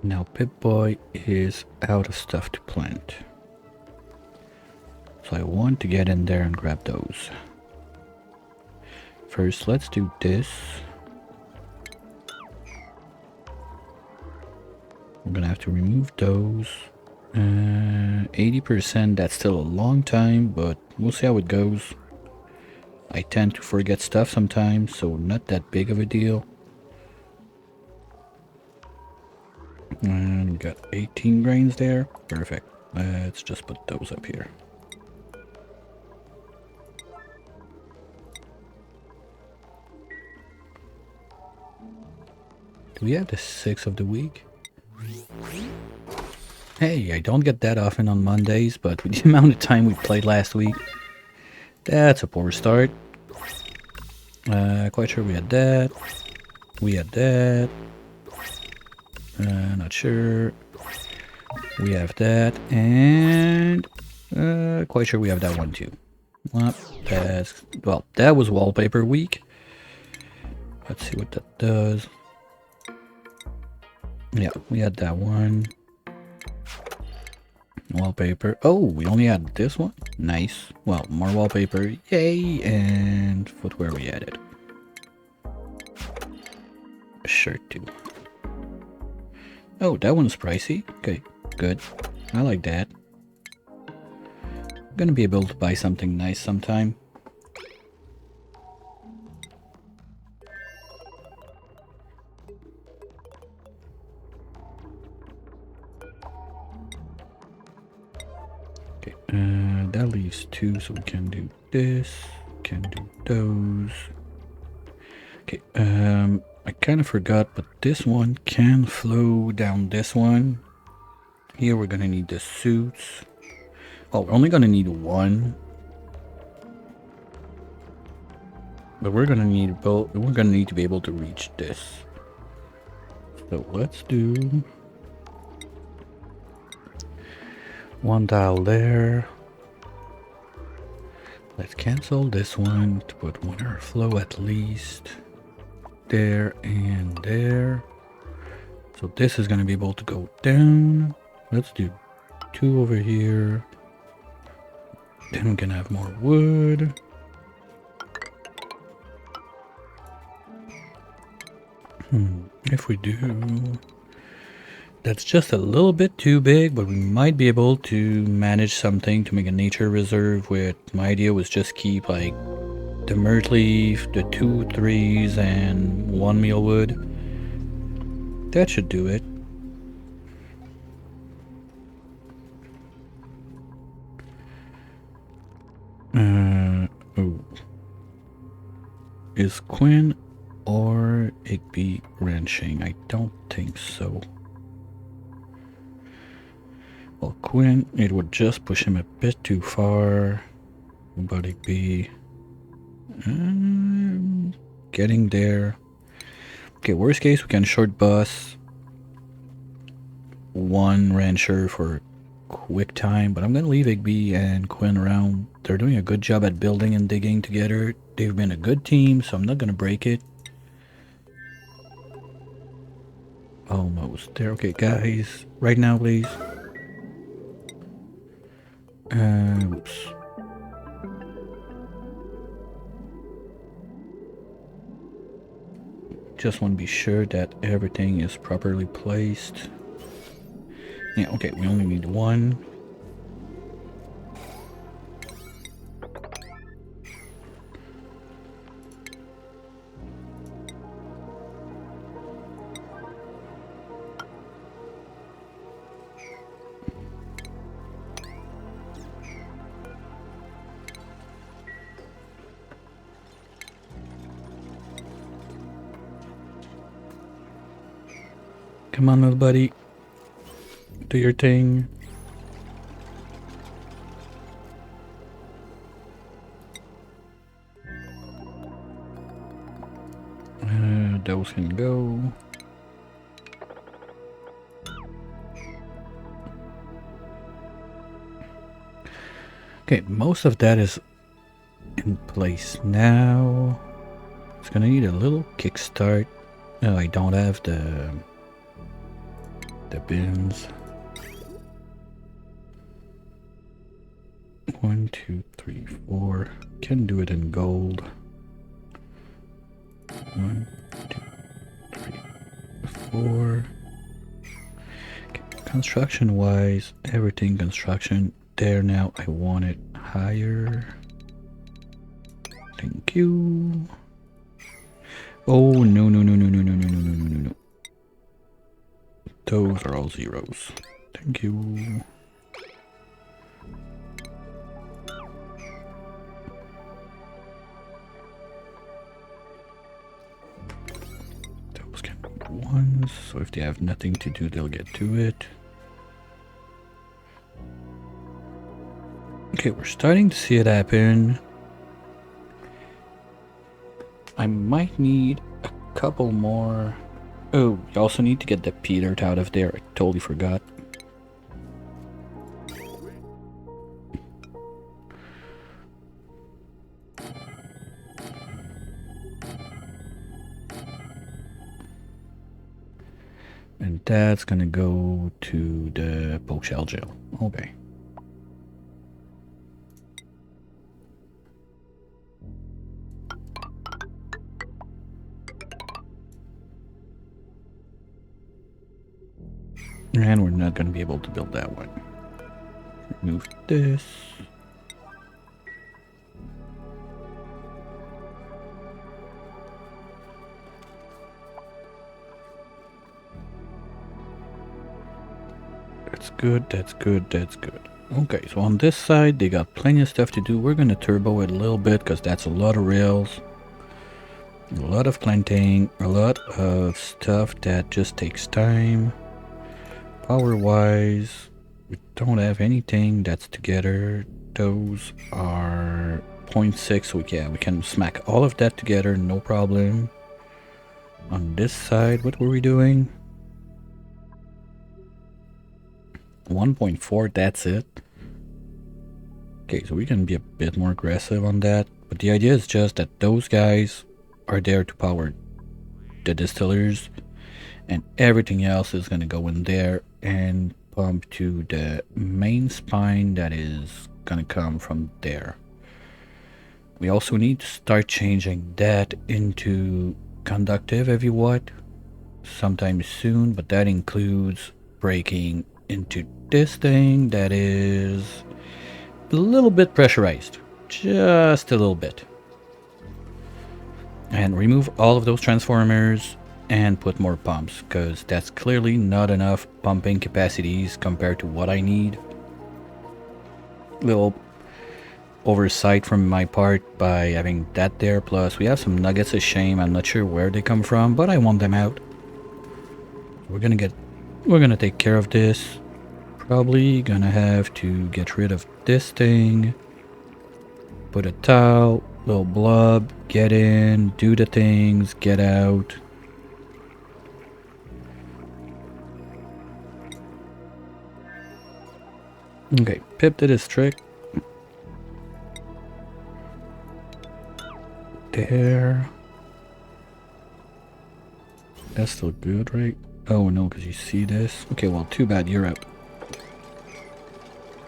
Now Pip-Boy is out of stuff to plant. So I want to get in there and grab those. First, let's do this. We're gonna have to remove those. 80%, that's still a long time, but we'll see how it goes. I tend to forget stuff sometimes, so not that big of a deal. And we got 18 grains there. Perfect. Let's just put those up here. Do we have the 6th of the week? Hey, I don't get that often on Mondays, but with the amount of time we played last week, that's a poor start. Quite sure we had that. We had that. Not sure. We have that, and quite sure we have that one too. Well, that was wallpaper week. Let's see what that does. Yeah, we had that one. Wallpaper. Oh, we only had this one? Nice. Well, more wallpaper. Yay! And footwear we added. A shirt too. Oh, that one's pricey. Okay, good. I like that. I'm gonna be able to buy something nice sometime. Okay, that leaves 2, so we can do this. Can do those. Okay, I kind of forgot, but this one can flow down this one. Here we're gonna need the suits. Oh, we're only gonna need one. But we're gonna need both. We're gonna need to be able to reach this. So let's do one dial there. Let's cancel this one to put one airflow at least there and there. So this is gonna be able to go down. Let's do 2 over here. Then we can have more wood. If we do, that's just a little bit too big, but we might be able to manage something to make a nature reserve with, my idea was just keep like the myrtle leaf, the 2 trees, and 1 mealwood. That should do it. Oh. Is Quinn or Igby ranching? I don't think so. Well, Quinn, it would just push him a bit too far. But Igby, getting there. Okay, worst case, we can short bus 1 rancher for quick time, but I'm gonna leave Igby and Quinn around. They're doing a good job at building and digging together. They've been a good team, so I'm not gonna break it. Almost there. Okay, guys, right now, please. Oops. Just want to be sure that everything is properly placed. Yeah, okay, we only need 1. Come on, little buddy. Do your thing. Those can go. Okay, most of that is in place now. It's gonna need a little kickstart. No, I don't have the bins. 1, 2, 3, 4. Can do it in gold. 1, 2, 3, 4. Okay. Construction wise, everything construction there now. I want it higher. Thank you. Oh no no no no no no no no no no no. Those are all zeros. Thank you. Those can be 1. seconds, so if they have nothing to do, they'll get to it. Okay, we're starting to see it happen. I might need a couple more. Oh, you also need to get the pea dirt out of there. I totally forgot. And that's gonna go to the poke shell gel. Okay. And we're not gonna be able to build that one. Remove this. That's good, that's good, that's good. Okay, so on this side, they got plenty of stuff to do. We're gonna turbo it a little bit because that's a lot of rails. A lot of planting, a lot of stuff that just takes time. Power-wise, we don't have anything that's together. Those are 0.6, so we can smack all of that together, no problem. On this side, what were we doing? 1.4, that's it. Okay, so we can be a bit more aggressive on that. But the idea is just that those guys are there to power the distillers. And everything else is going to go in there and pump to the main spine that is going to come from there. We also need to start changing that into conductive heavy watt sometime soon, but that includes breaking into this thing that is a little bit pressurized, just a little bit. And remove all of those transformers and put more pumps, because that's clearly not enough pumping capacities compared to what I need. Little oversight from my part by having that there, plus we have some nuggets of shame. I'm not sure where they come from, but I want them out. We're gonna take care of this. Probably gonna have to get rid of this thing. Put a towel, little blob, get in, do the things, get out. Okay, Pip did his trick. There. That's still good, right? Oh no, because you see this. Okay, well, too bad, you're out.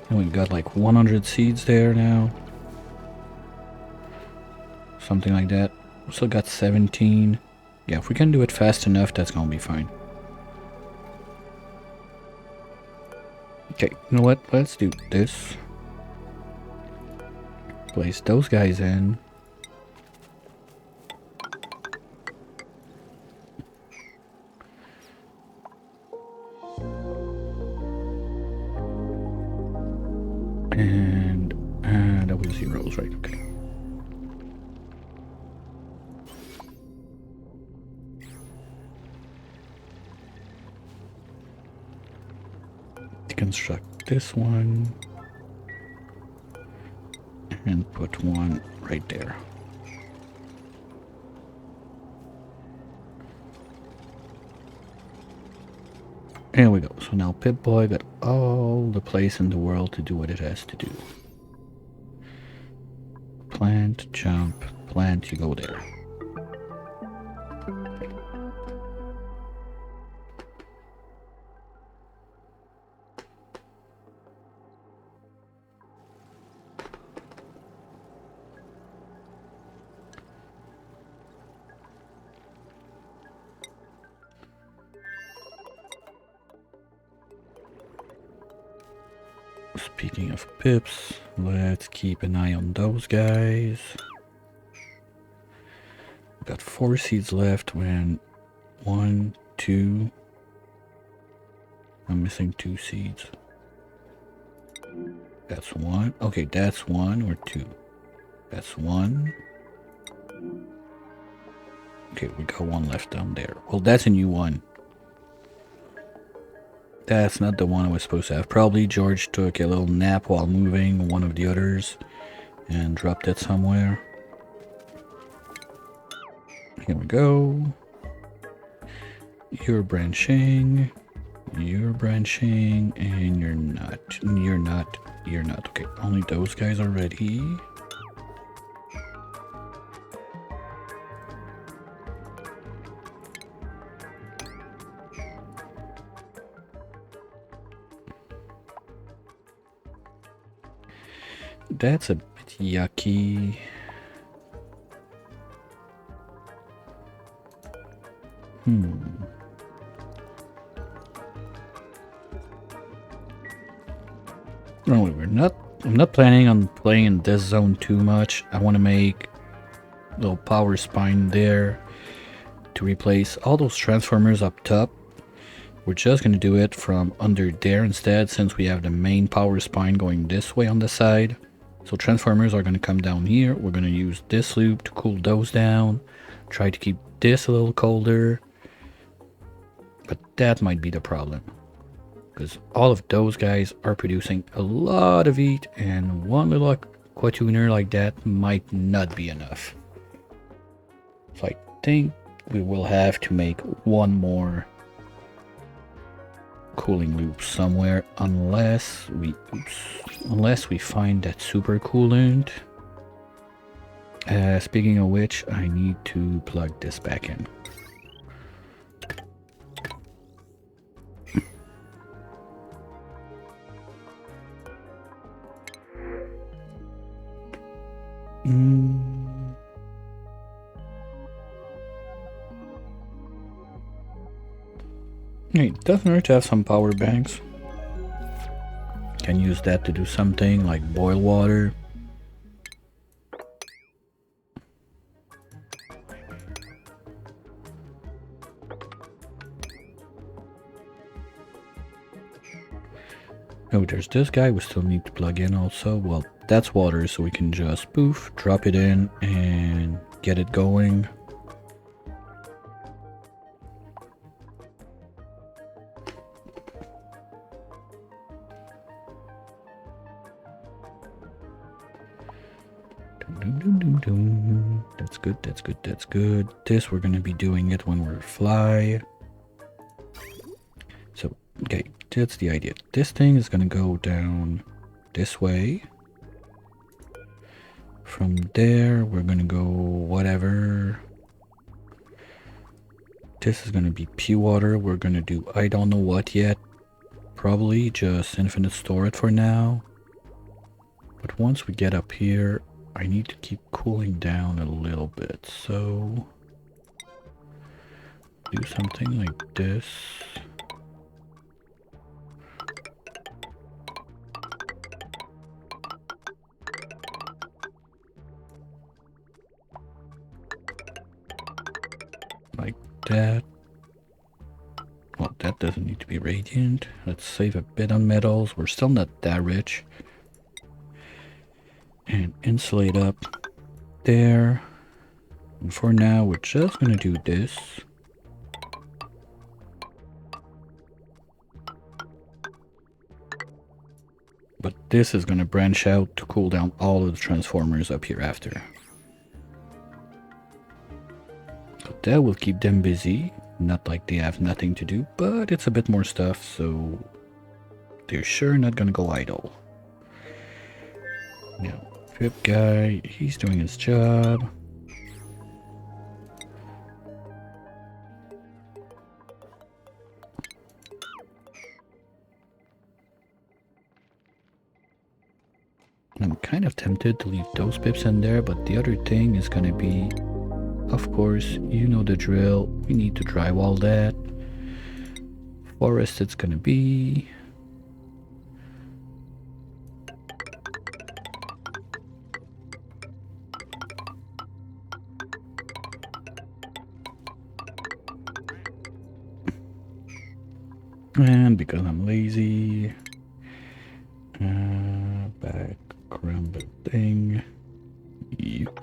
And we've got like 100 seeds there now. Something like that. Still got 17. Yeah, if we can do it fast enough, that's gonna be fine. Okay, you know what? Let's do this. Place those guys in. And that was zeros, right? Okay. Deconstruct this one and put one right there. There we go. So now Pip-Boy got all the place in the world to do what it has to do. Plant, jump, plant, you go there. Speaking of pips, let's keep an eye on those guys. We've got 4 seeds left when 1, 2. I'm missing 2 seeds. That's 1. Okay, that's 1 or 2. That's 1. Okay, we got 1 left down there. Well, that's a new one. That's not the one I was supposed to have. Probably George took a little nap while moving one of the others and dropped it somewhere. Here we go. You're branching, and you're not. You're not. Okay, only those guys are ready. That's a bit yucky. No, I'm not planning on playing in this zone too much. I want to make a little power spine there to replace all those transformers up top. We're just going to do it from under there instead, since we have the main power spine going this way on the side. So transformers are going to come down here. We're going to use this loop to cool those down. Try to keep this a little colder. But that might be the problem, because all of those guys are producing a lot of heat, and one little aqua tuner like that might not be enough. So I think we will have to make one more cooling loop somewhere, unless we find that super coolant. Speaking of which, I need to plug this back in. It doesn't hurt to have some power banks. Can use that to do something like boil water. Oh, there's this guy we still need to plug in also. Well, that's water, so we can just poof, drop it in and get it going. That's good, that's good, that's good. This, we're going to be doing it when we're fly. So, okay, that's the idea. This thing is going to go down this way. From there, we're going to go whatever. This is going to be pure water. We're going to do I don't know what yet. Probably just infinite storage for now. But once we get up here, I need to keep cooling down a little bit. So do something like this. Like that. Well, that doesn't need to be radiant. Let's save a bit on metals. We're still not that rich. And insulate up there. And for now, we're just going to do this. But this is going to branch out to cool down all of the transformers up here after. So that will keep them busy. Not like they have nothing to do, but it's a bit more stuff, so they're sure not going to go idle. Now, Trip guy, he's doing his job. I'm kind of tempted to leave those pips in there, but the other thing is going to be, of course, you know the drill. We need to drywall that. Forest it's going to be. And because I'm lazy, back around the thing. Yep.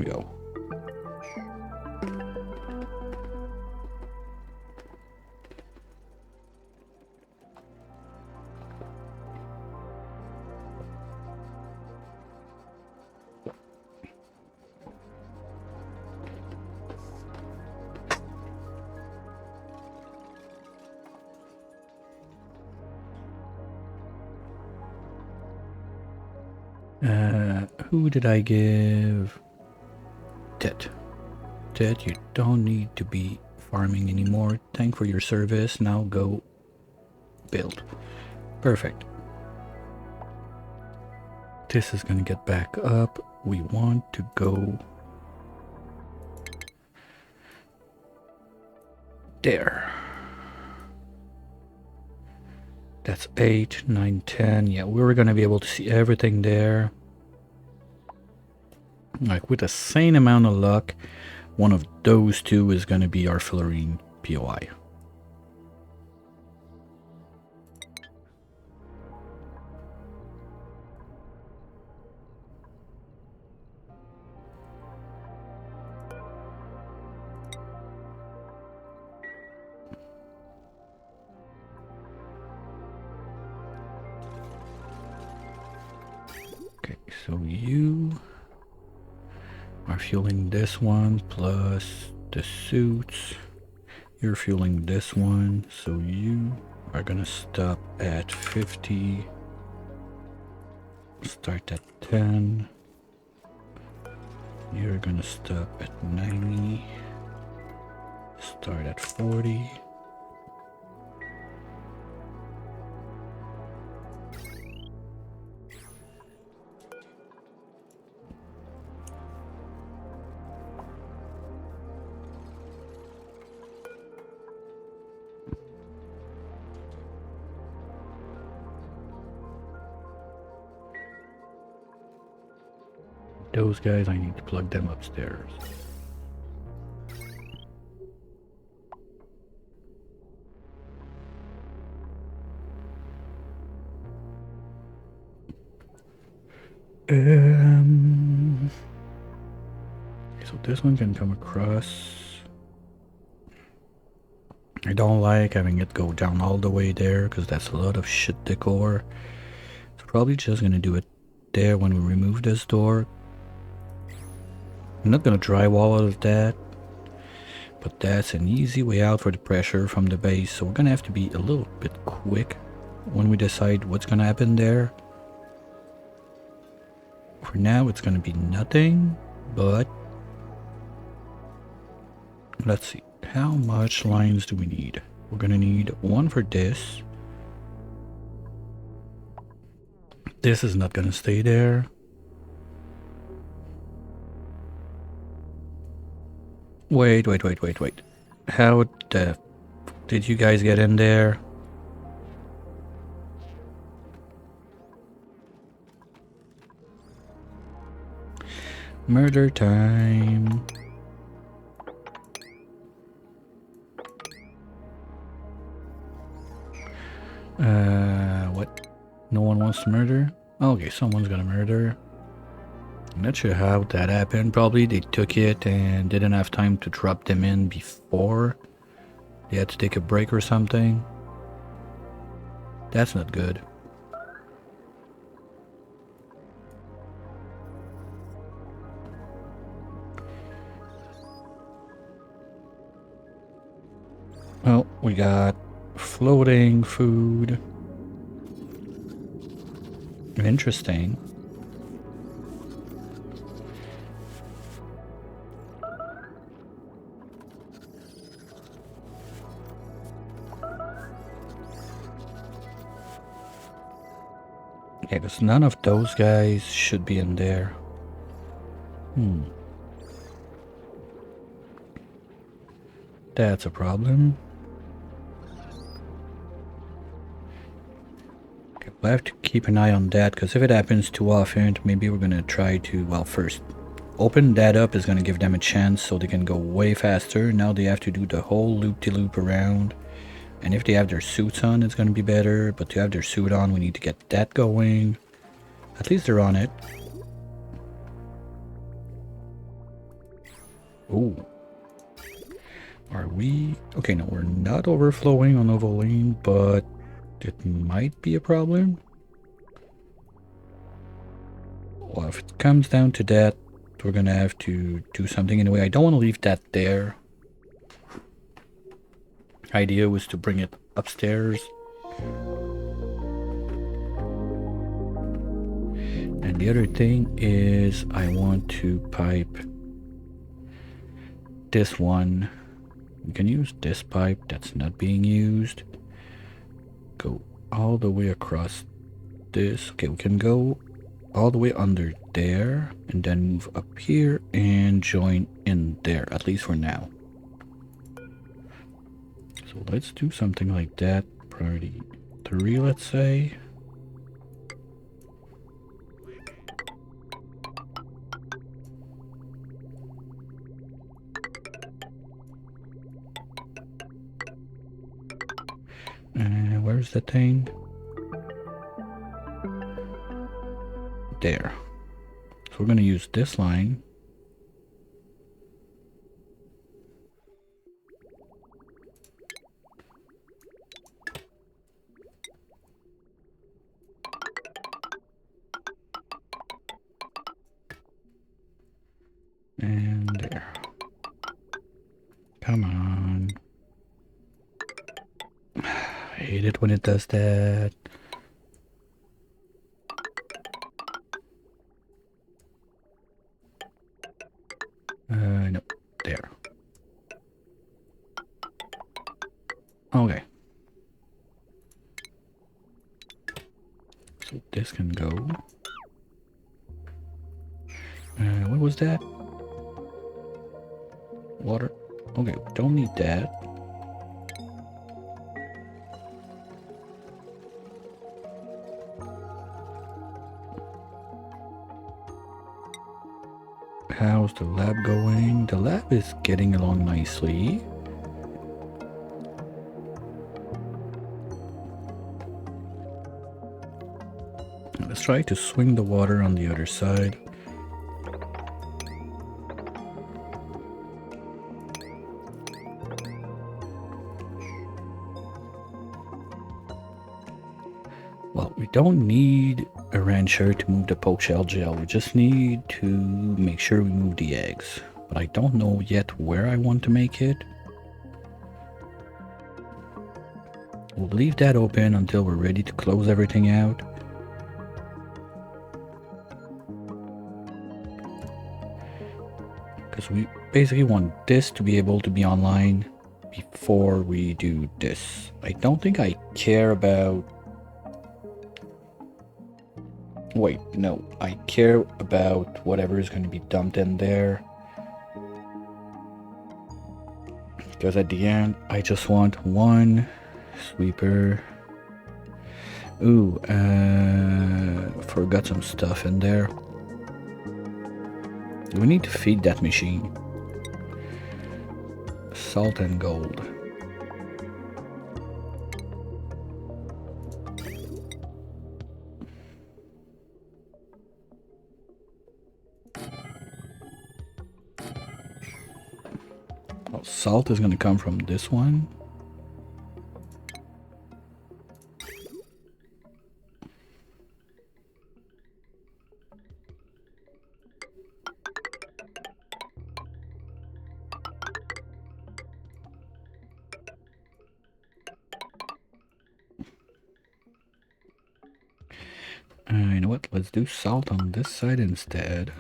we go. Who did I give? Ted. Ted, you don't need to be farming anymore. Thank for your service. Now go build. Perfect. This is gonna get back up. We want to go there. That's 8, 9, 10. Yeah, we're gonna be able to see everything there. Like with the same amount of luck, one of those two is gonna be our Fullerene POI. Okay, so you are fueling this one plus the suits. You're fueling this one, so you are gonna stop at 50. Start at 10. You're gonna stop at 90. Start at 40. Those guys, I need to plug them upstairs. So this one can come across. I don't like having it go down all the way there because that's a lot of shit decor. So probably just gonna do it there when we remove this door. I'm not gonna drywall all of that, but that's an easy way out for the pressure from the base. So we're gonna have to be a little bit quick when we decide what's gonna happen there. For now, it's gonna be nothing, but let's see. How much lines do we need? We're gonna need one for this. This is not gonna stay there. Wait. How the did you guys get in there? Murder time. What? No one wants to murder? Okay, someone's gonna murder. I'm not sure how that happened. Probably they took it and didn't have time to drop them in before. They had to take a break or something. That's not good. Well, we got floating food. Interesting. Yeah, because none of those guys should be in there. That's a problem. Okay, we'll have to keep an eye on that, because if it happens too often, maybe we're gonna try to, well, first, open that up is gonna give them a chance so they can go way faster. Now they have to do the whole loop-de-loop around. And if they have their suits on, it's gonna be better. But to have their suit on, we need to get that going. At least they're on it. Oh. Are we... Okay, no, we're not overflowing on Ovaline, but it might be a problem. Well, if it comes down to that, we're gonna have to do something anyway. I don't want to leave that there. Idea was to bring it upstairs. And the other thing is I want to pipe this one. We can use this pipe that's not being used. Go all the way across this. Okay, we can go all the way under there and then move up here and join in there, at least for now. So let's do something like that. Priority 3, let's say. Where's the thing? There. So we're going to use this line. And there. Come on. I hate it when it does that. No. There. Okay. So this can go. What was that? Water. Okay, don't need that. How's the lab going? The lab is getting along nicely. Let's try to swing the water on the other side. Well, we don't need a rancher to move the poached shell gel. We just need to make sure we move the eggs. But I don't know yet where I want to make it. We'll leave that open until we're ready to close everything out. Because we basically want this to be able to be online before we do this. I don't think I care about... Wait, no. I care about whatever is going to be dumped in there. Because at the end, I just want one sweeper. Ooh, forgot some stuff in there. We need to feed that machine. Salt and gold. Well, salt is going to come from this one. You know what? Let's do salt on this side instead.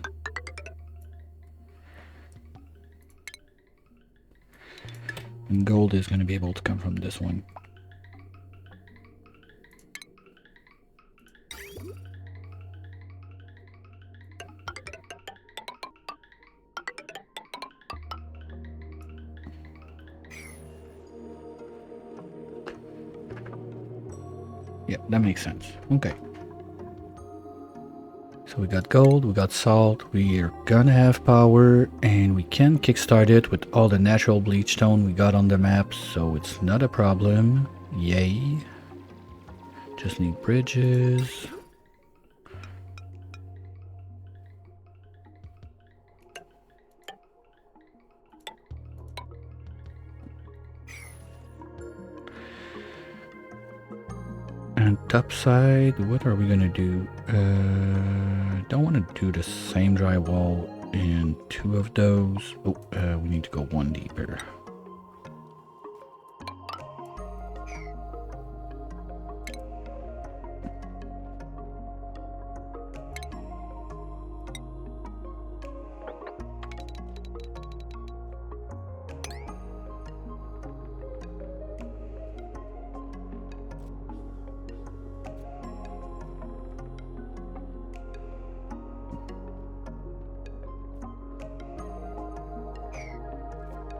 And gold is going to be able to come from this one. Yeah, that makes sense. Okay. So we got gold, we got salt, we're gonna have power, and we can kickstart it with all the natural bleach stone we got on the map, so it's not a problem. Yay. Just need bridges. top side, what are we gonna do? Don't want to do the same drywall in two of those. Oh, we need to go one deeper.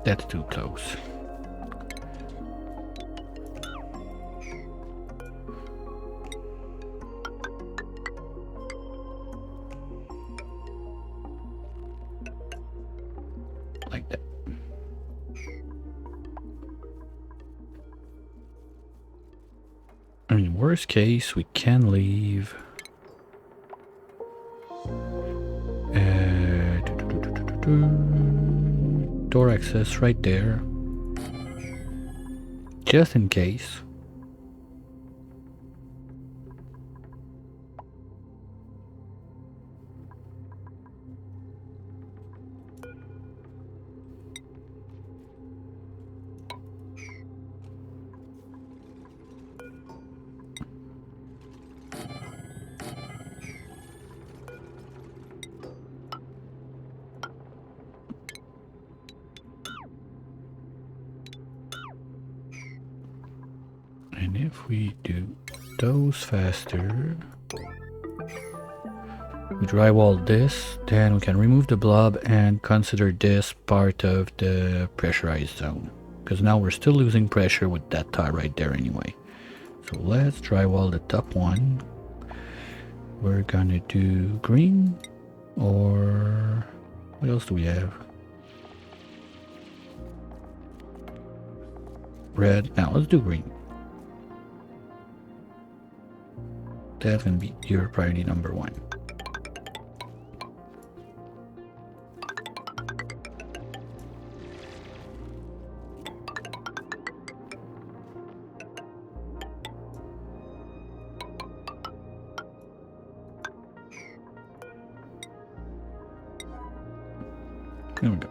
That's too close. Like that. I mean, worst case, we can leave. Door access right there. Just in case. And if we do those faster, we drywall this, then we can remove the blob and consider this part of the pressurized zone. Because now we're still losing pressure with that tile right there anyway. So let's drywall the top one. We're gonna do green, or what else do we have? Red. Now let's do green. That's gonna be your priority number one. There we go.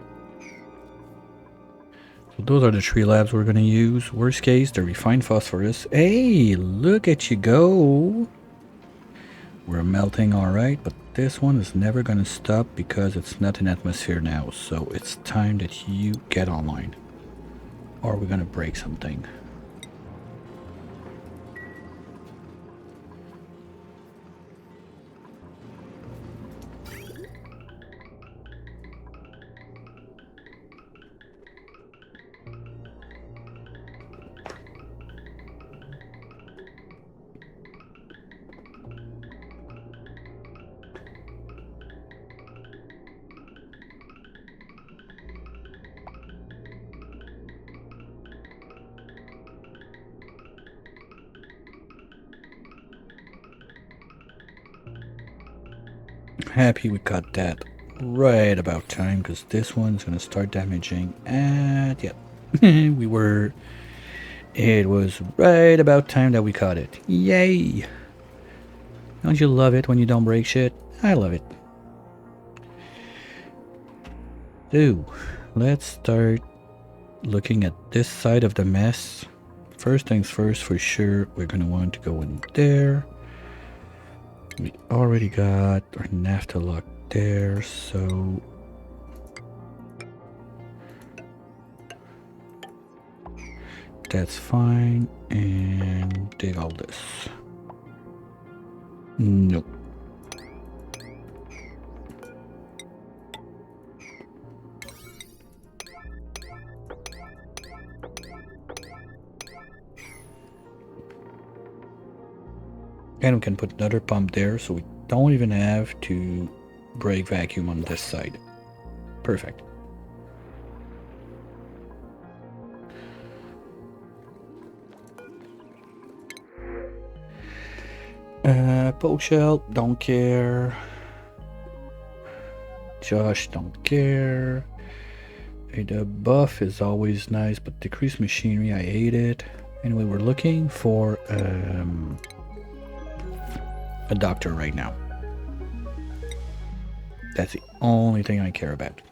So those are the three labs we're gonna use. Worst case, the refined phosphorus. Hey, look at you go! We're melting alright, but this one is never gonna stop because it's not in atmosphere now. So it's time that you get online. Or we're gonna break something. Happy we got that right about time, because this one's gonna start damaging. And yeah, it was right about time that we caught it. Yay! Don't you love it when you don't break shit? I love it. So let's start looking at this side of the mess. First things first, for sure, we're gonna want to go in there. We already got our naphtha lock there, so that's fine. And dig all this. Nope. And we can put another pump there, so we don't even have to break vacuum on this side. Perfect. Poke shell, don't care. Josh, don't care. The buff is always nice, but decreased machinery, I hate it. Anyway, we're looking for a doctor right now. That's the only thing I care about.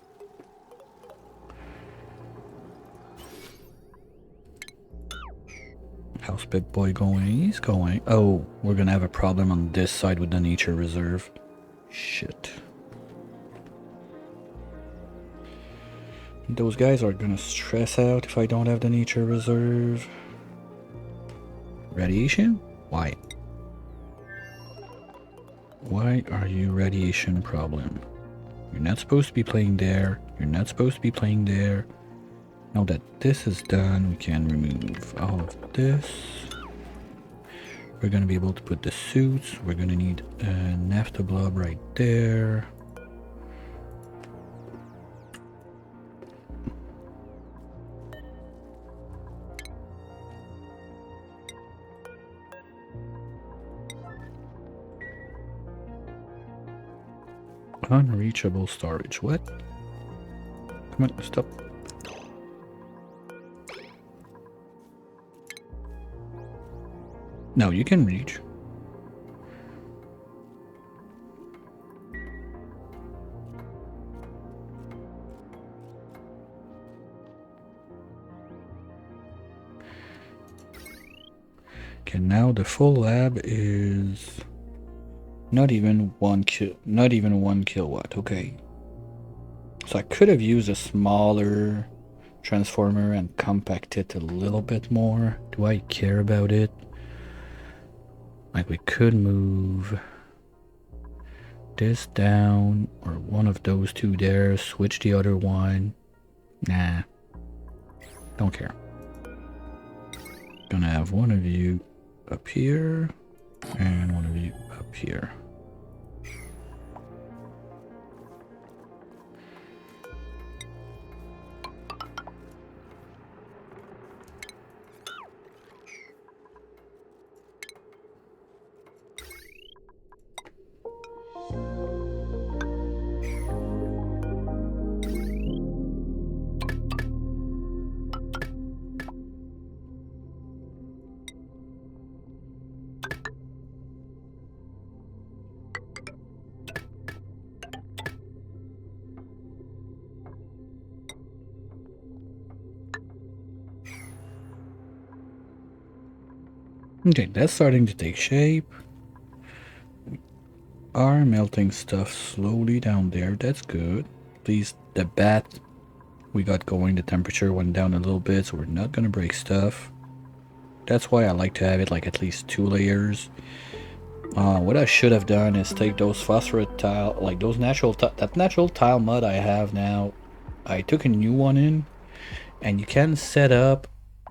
How's Pip-Boy going? He's going. Oh, we're gonna have a problem on this side with the nature reserve. Shit. Those guys are gonna stress out if I don't have the nature reserve. Radiation? Why? Why are you radiation problem? You're not supposed to be playing there. You're not supposed to be playing there. Now that this is done, we can remove all of this. We're gonna be able to put the suits. We're gonna need a naphtha blob right there. Unreachable storage. What? Come on, stop. No, you can reach. Okay, now the full lab is not even 1 kilowatt. Okay. So I could have used a smaller transformer and compact it a little bit more. Do I care about it? Like, we could move this down, or one of those two there, switch the other one. Nah, don't care. Gonna have one of you up here, and one of you up here. Okay, that's starting to take shape. We are melting stuff slowly down there. That's good. Please, the bat we got going, the temperature went down a little bit, so we're not gonna break stuff. That's why I like to have it like at least 2 layers. What I should have done is take those phosphorus tile, like those that natural tile mud I have now. I took a new one in, and you can set up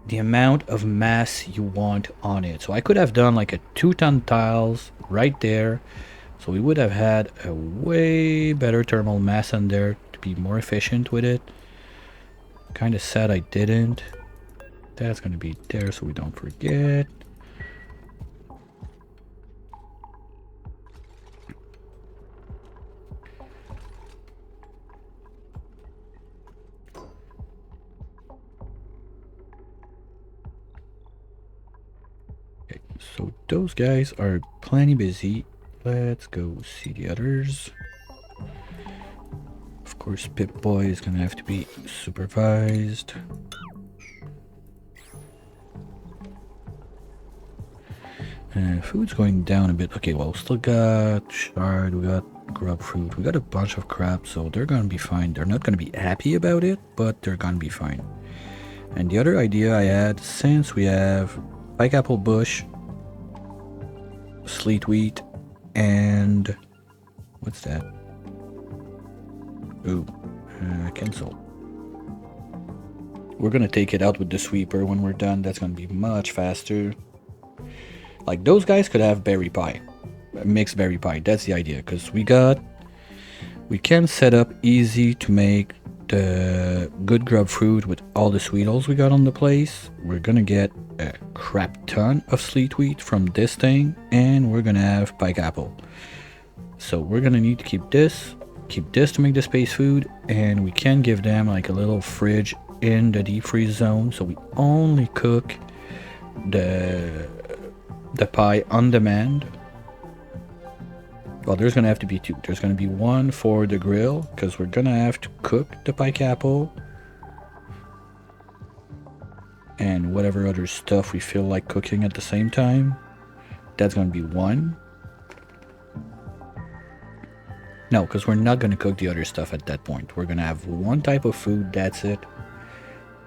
the amount of mass you want on it. So I could have done like a 2-ton tiles right there, so we would have had a way better thermal mass on there to be more efficient with it. Kind of sad I didn't. That's gonna be there so we don't forget. So those guys are plenty busy. Let's go see the others. Of course, Pip-Boy is gonna have to be supervised. Food's going down a bit. Okay, well, still got shard, we got grub fruit, we got a bunch of crap, so they're gonna be fine. They're not gonna be happy about it, but they're gonna be fine. And the other idea I had, since we have pike apple bush, sleet wheat, and what's that? Ooh, cancel. We're gonna take it out with the sweeper when we're done. That's gonna be much faster. Like, those guys could have berry pie, mixed berry pie. That's the idea, because we can set up easy to make the good grub fruit with all the sweet holes we got on the place. We're gonna get a crap ton of sleet wheat from this thing, and we're gonna have pike apple. So we're gonna need to keep this to make the space food, and we can give them like a little fridge in the deep freeze zone, so we only cook the pie on demand. Well, there's gonna have to be two. There's gonna be one for the grill, because we're gonna have to cook the pike apple and whatever other stuff we feel like cooking at the same time. That's gonna be one. No, because we're not gonna cook the other stuff at that point. We're gonna have one type of food, that's it.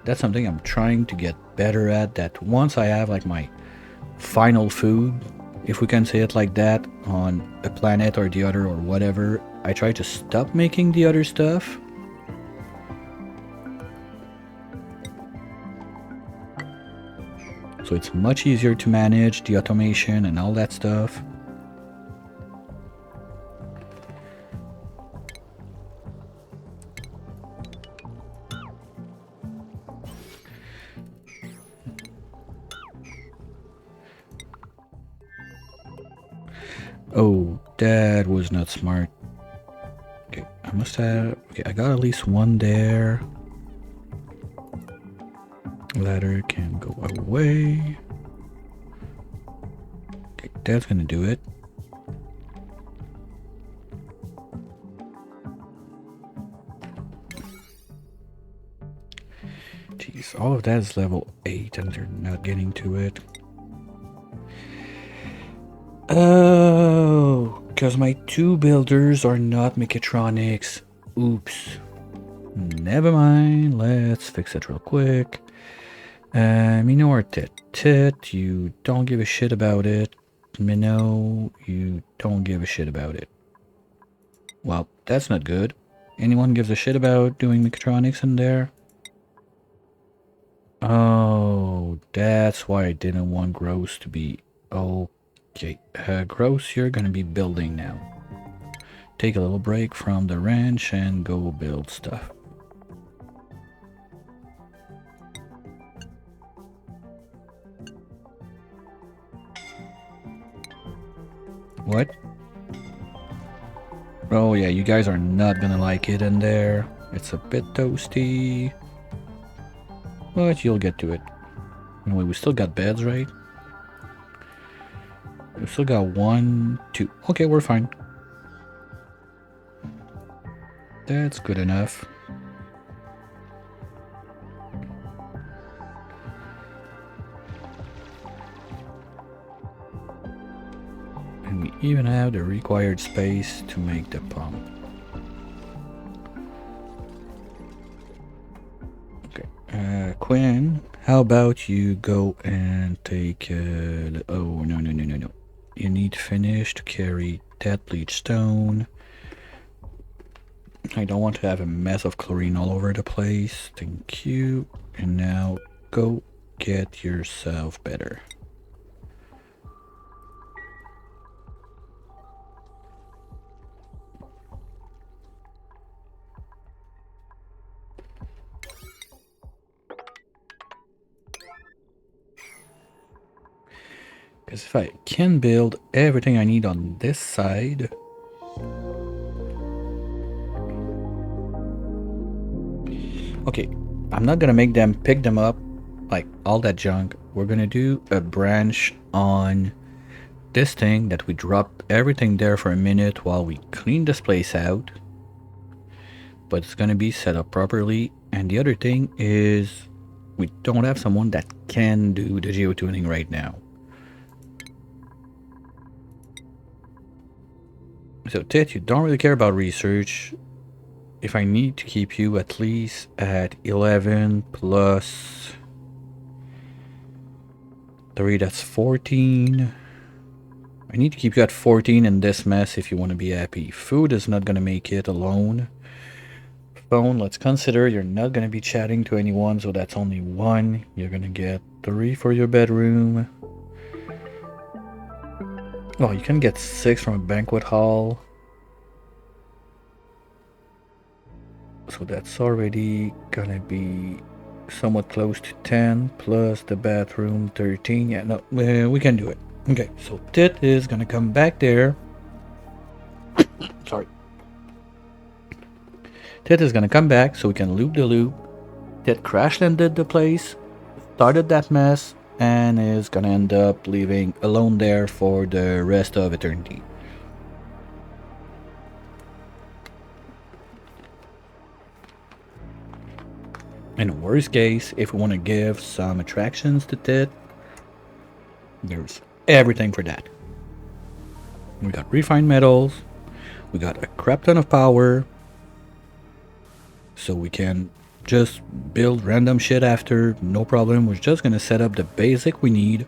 That's something I'm trying to get better at, that once I have like my final food, if we can say it like that, on a planet or the other or whatever, I try to stop making the other stuff. So it's much easier to manage the automation and all that stuff. Oh, that was not smart. Okay, I must have... Okay, I got at least one there. Ladder can go away. Okay, that's gonna do it. Jeez, all of that is level 8 and they're not getting to it. Oh, because my two builders are not mechatronics. Oops. Never mind, let's fix it real quick. Minnow or Tit? Tit, you don't give a shit about it. Minnow, you don't give a shit about it. Well, that's not good. Anyone gives a shit about doing mechatronics in there? Oh, that's why I didn't want Gross to be... Okay, Gross, you're gonna be building now. Take a little break from the ranch and go build stuff. What? Oh yeah, you guys are not gonna like it in there. It's a bit toasty. But you'll get to it. Anyway, we still got beds, right? We still got 1, 2. Okay, we're fine. That's good enough. And we even have the required space to make the pump. Okay, Quinn, how about you go and take... oh, no. You need to finish to carry that bleach stone. I don't want to have a mess of chlorine all over the place. Thank you. And now go get yourself better. Because if I can build everything I need on this side... Okay, I'm not gonna make them pick them up, like all that junk. We're gonna do a branch on this thing that we drop everything there for a minute while we clean this place out. But it's gonna be set up properly. And the other thing is we don't have someone that can do the geotuning right now. So Tit, you don't really care about research. If I need to keep you at least at 11 plus 3, that's 14. I need to keep you at 14 in this mess if you want to be happy. Food is not going to make it alone. Phone, let's consider you're not going to be chatting to anyone, so that's only 1. You're going to get 3 for your bedroom. Oh, you can get 6 from a banquet hall. So that's already gonna be somewhat close to 10 plus the bathroom 13. Yeah, no, we can do it. Okay, so Tit is gonna come back there. Sorry. Tit is gonna come back so we can loop the loop. Tit crash landed the place, started that mess, and is gonna end up leaving alone there for the rest of eternity. In worst case, if we want to give some attractions to it, there's everything for that. We got refined metals, we got a crap ton of power, so we can just build random shit after, no problem. We're just gonna set up the basic we need.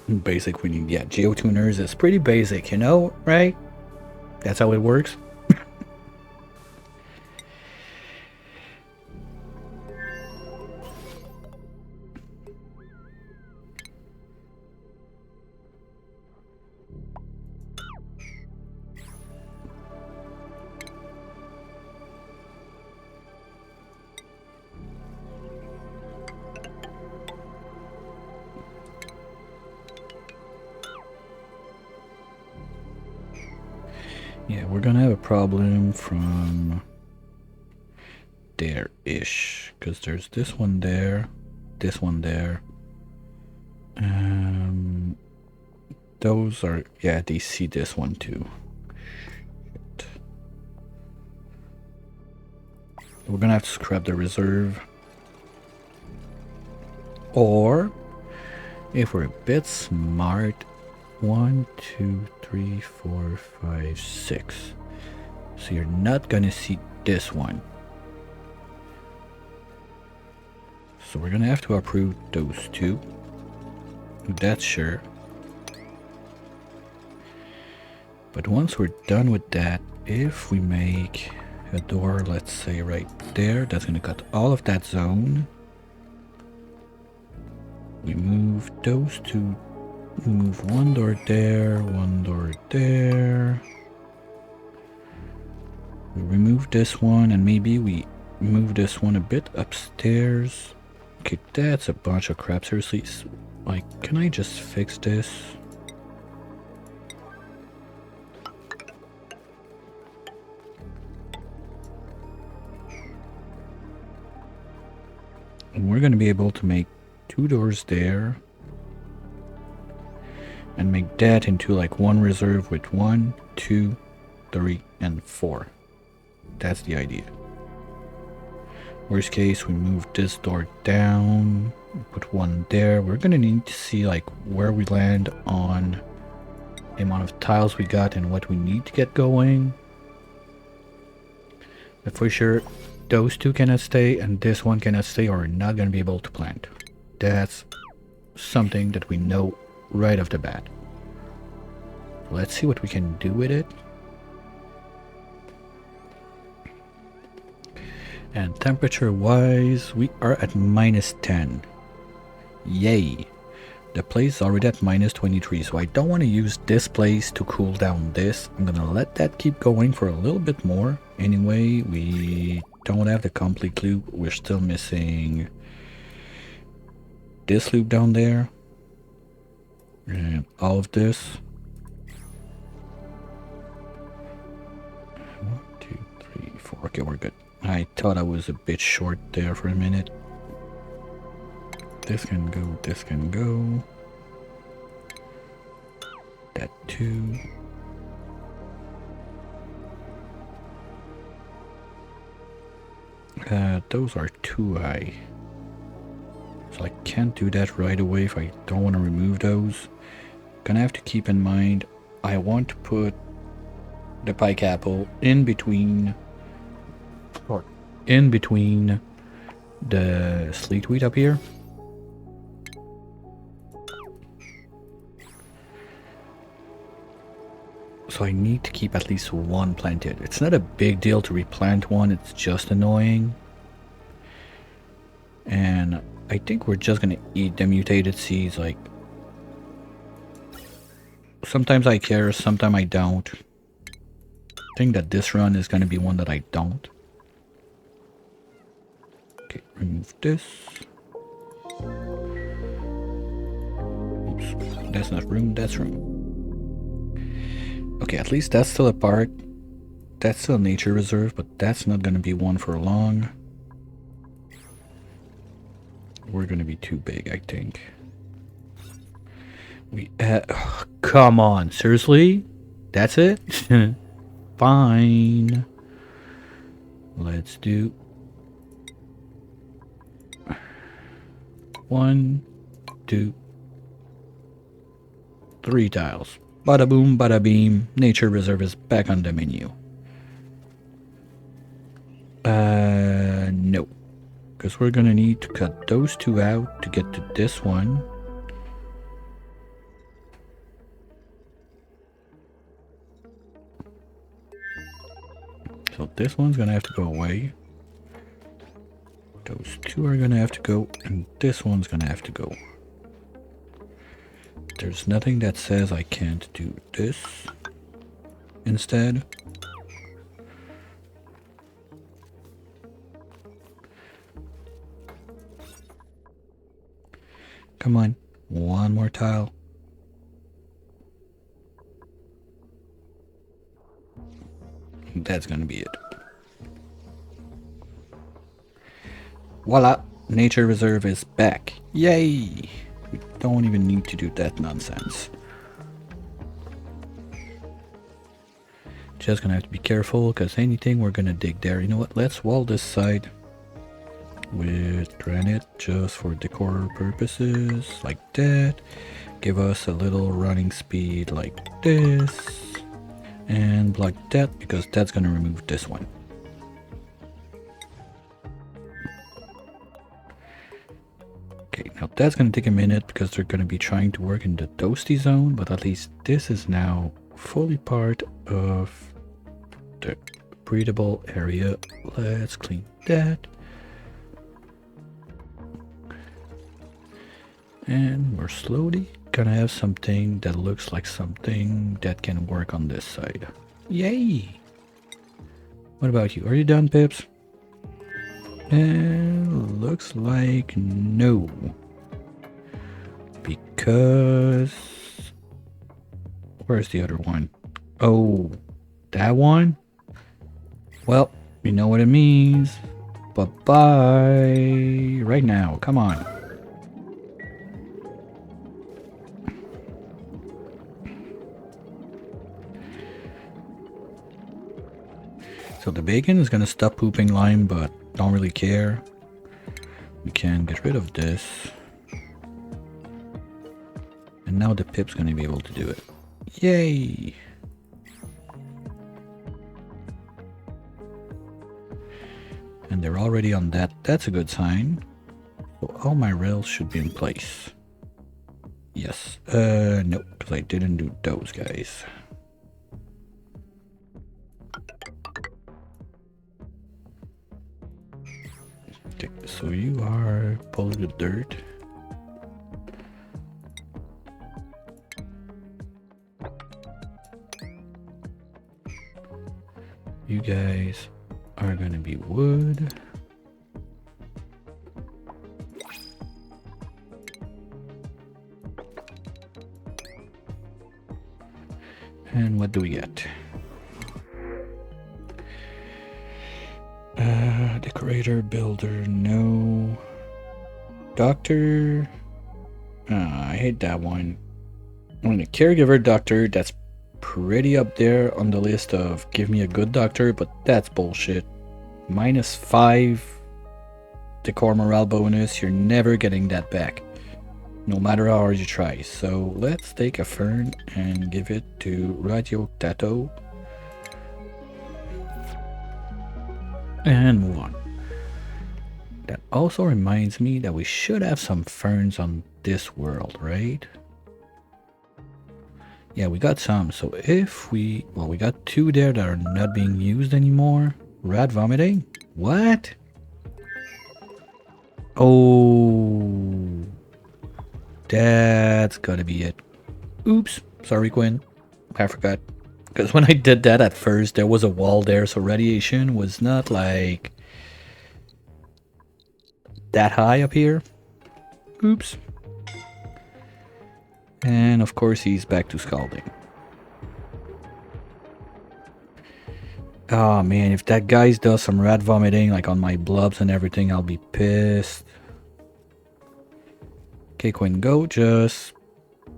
Yeah, geotuners is pretty basic, you know, right? That's how it works. Yeah, we're gonna have a problem from there-ish, because there's this one there, this one there. Those are, yeah, they see this one too. Shit. We're gonna have to scrap the reserve. Or, if we're a bit smart, 1, 2, 3, 4, 5, 6. So you're not gonna see this one. So we're gonna have to approve those two. That's sure. But once we're done with that, if we make a door, let's say right there, that's gonna cut all of that zone. We move those two. We move one door there, one door there. We remove this one, and maybe we move this one a bit upstairs. Okay, that's a bunch of crap, seriously. Like, can I just fix this? And we're gonna be able to make 2 doors there. And make that into like one reserve with 1, 2, 3, and 4. That's the idea. Worst case, we move this door down, put one there. We're gonna need to see like where we land on the amount of tiles we got and what we need to get going. But for sure, those two cannot stay and this one cannot stay, or we're not gonna be able to plant. That's something that we know right off the bat. Let's see what we can do with it. And temperature wise, we are at -10. Yay! The place is already at -23, so I don't want to use this place to cool down this. I'm gonna let that keep going for a little bit more. Anyway, we don't have the complete loop. We're still missing this loop down there. And all of this. 1, 2, 3, 4. Okay, we're good. I thought I was a bit short there for a minute. This can go, this can go. That too. Those are too high. So I can't do that right away if I don't want to remove those. Gonna have to keep in mind, I want to put the pike apple in between, or in between the sleet wheat up here. So I need to keep at least one planted. It's not a big deal to replant one, it's just annoying. And I think we're just gonna eat the mutated seeds. Like, sometimes I care, sometimes I don't. I think that this run is gonna be one that I don't. Okay, remove this. Oops, that's not room, that's room. Okay, at least that's still a park. That's still a nature reserve, but that's not gonna be one for long. We're gonna be too big, I think. Come on, seriously? That's it? Fine. Let's do 1, 2, 3 tiles. Bada boom, bada beam. Nature reserve is back on the menu. No. Because we're gonna need to cut those two out to get to this one. So this one's gonna have to go away. Those two are gonna have to go, and this one's gonna have to go. There's nothing that says I can't do this instead. Come on, one more tile. That's gonna be it. Voila! Nature reserve is back. Yay! We don't even need to do that nonsense. Just gonna have to be careful, because anything we're gonna dig there. You know what? Let's wall this side with granite just for decor purposes, like that. Give us a little running speed like this. And block that, because that's gonna remove this one. Okay, now that's gonna take a minute because they're gonna be trying to work in the toasty zone, but at least this is now fully part of the breathable area. Let's clean that. And we're slowly gonna have something that looks like something that can work on this side. Yay! What about you? Are you done, Pips? And looks like no. Because... where's the other one? Oh, that one? Well, you know what it means. Bye-bye. Right now, come on. So the bacon is gonna stop pooping lime, but don't really care. We can get rid of this. And now the pip's gonna be able to do it. Yay! And they're already on that. That's a good sign. So all my rails should be in place. Yes. No, because I didn't do those guys. Okay, so you are pulling the dirt. You guys are gonna be wood. And what do we get? Decorator, builder, no. Doctor. I hate that one. On a caregiver doctor, that's pretty up there on the list of give me a good doctor, but that's bullshit. -5 decor morale bonus, you're never getting that back. No matter how hard you try. So let's take a fern and give it to Radio Tato. And move on. That also reminds me that we should have some ferns on this world, right? Yeah, we got some. So if we... well, we got 2 there that are not being used anymore. Rat vomiting? What? Oh... that's gotta be it. Oops. Sorry, Quinn. I forgot. Because when I did that at first, there was a wall there, so radiation was not like that high up here. Oops. And of course he's back to scalding. Oh man, if that guy does some rat vomiting like on my blobs and everything, I'll be pissed. Okay, Quinn, go. Just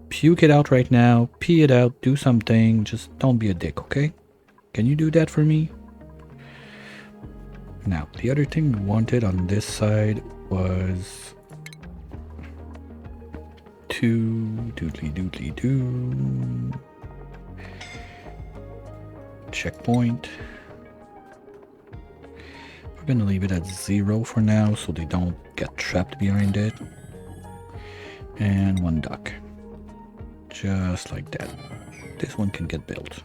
puke it out right now. Pee it out. Do something. Just don't be a dick, okay? Can you do that for me? Now, the other thing we wanted on this side was 2. Doodly doodly doo. Checkpoint. We're gonna leave it at 0 for now so they don't get trapped behind it. And 1 duck. Just like that. This one can get built.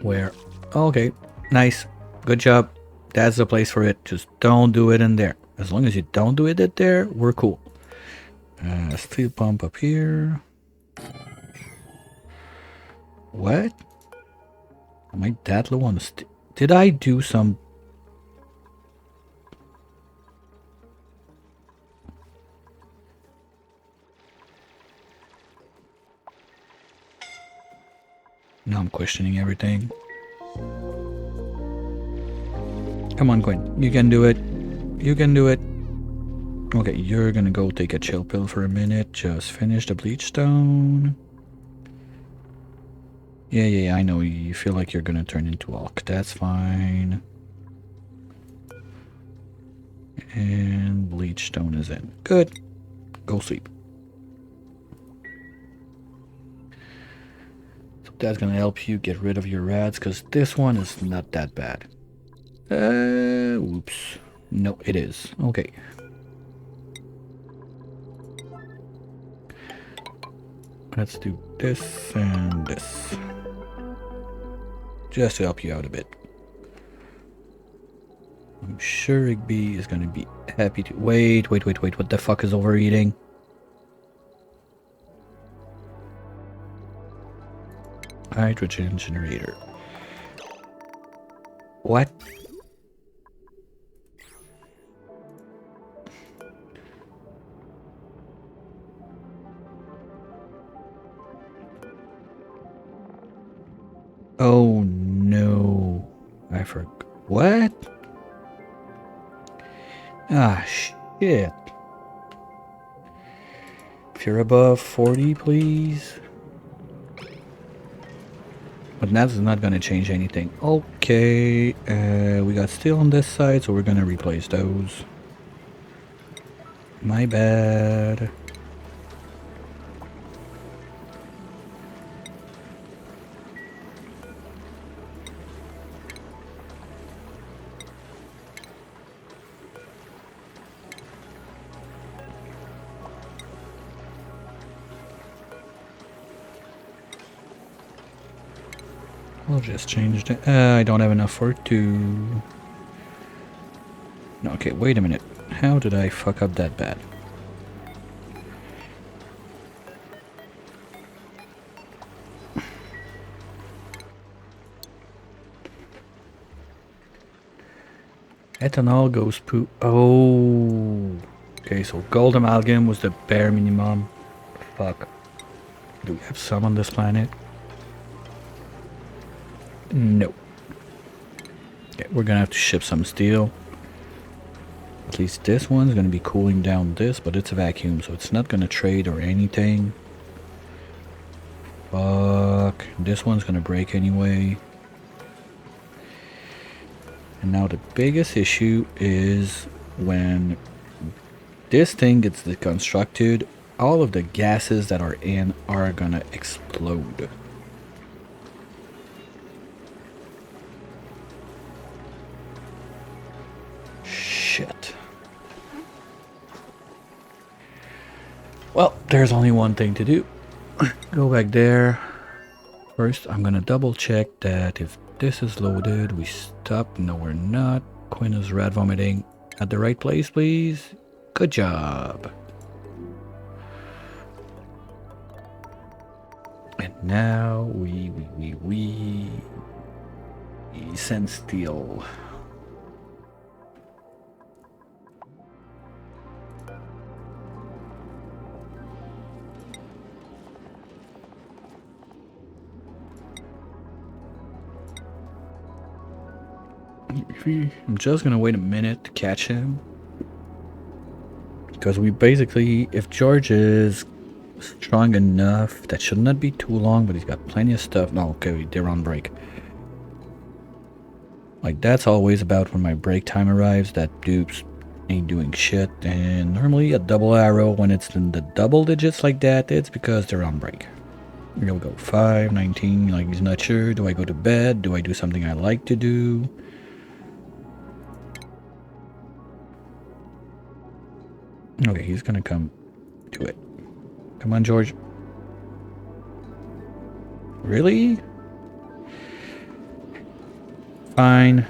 Where? Okay, nice. Good job. That's the place for it. Just don't do it in there. As long as you don't do it in there, we're cool. Steel pump up here. What? Am I that low on the did I do some... Now I'm questioning everything. Come on, Quinn. You can do it. You can do it. Okay, you're gonna go take a chill pill for a minute. Just finish the bleach stone. Yeah, I know. You feel like you're gonna turn into Hulk. That's fine. And bleach stone is in. Good. Go sleep. So that's gonna help you get rid of your rats, because this one is not that bad. Oops. No, it is. Okay. Let's do this and this. Just to help you out a bit. I'm sure Rigby is gonna be happy to... Wait. What the fuck is overeating? Hydrogen generator. What? Oh no. I forgot. What? Ah, shit. If you're above 40, please. But that's not gonna change anything. Okay, we got steel on this side, so we're gonna replace those. My bad. We'll just change the... I don't have enough for 2. No, okay, wait a minute. How did I fuck up that bad? Ethanol goes poo... Oh... Okay, so gold amalgam was the bare minimum. Fuck. Do we have some on this planet? No. Okay, we're gonna have to ship some steel. At least this one's gonna be cooling down this, but it's a vacuum, so it's not gonna trade or anything. Fuck. This one's gonna break anyway. And now the biggest issue is when this thing gets deconstructed, all of the gases that are in are gonna explode. Shit. Well, there's only one thing to do. Go back there. First, I'm gonna double check that if this is loaded, we stop. No, we're not. Quinn is rat vomiting. At the right place, please. Good job. And now we send steel. I'm just gonna wait a minute to catch him, because we basically, if George is strong enough, that should not be too long, but he's got plenty of stuff. No, okay, they're on break. Like, that's always about when my break time arrives, that dupes Ain't doing shit. And normally a double arrow, when it's in the double digits like that, it's because they're on break. Here we go. 5, 19, like he's not sure. Do I go to bed? Do I do something I like to do? Okay, he's gonna come do it. Come on, George. Really? Fine.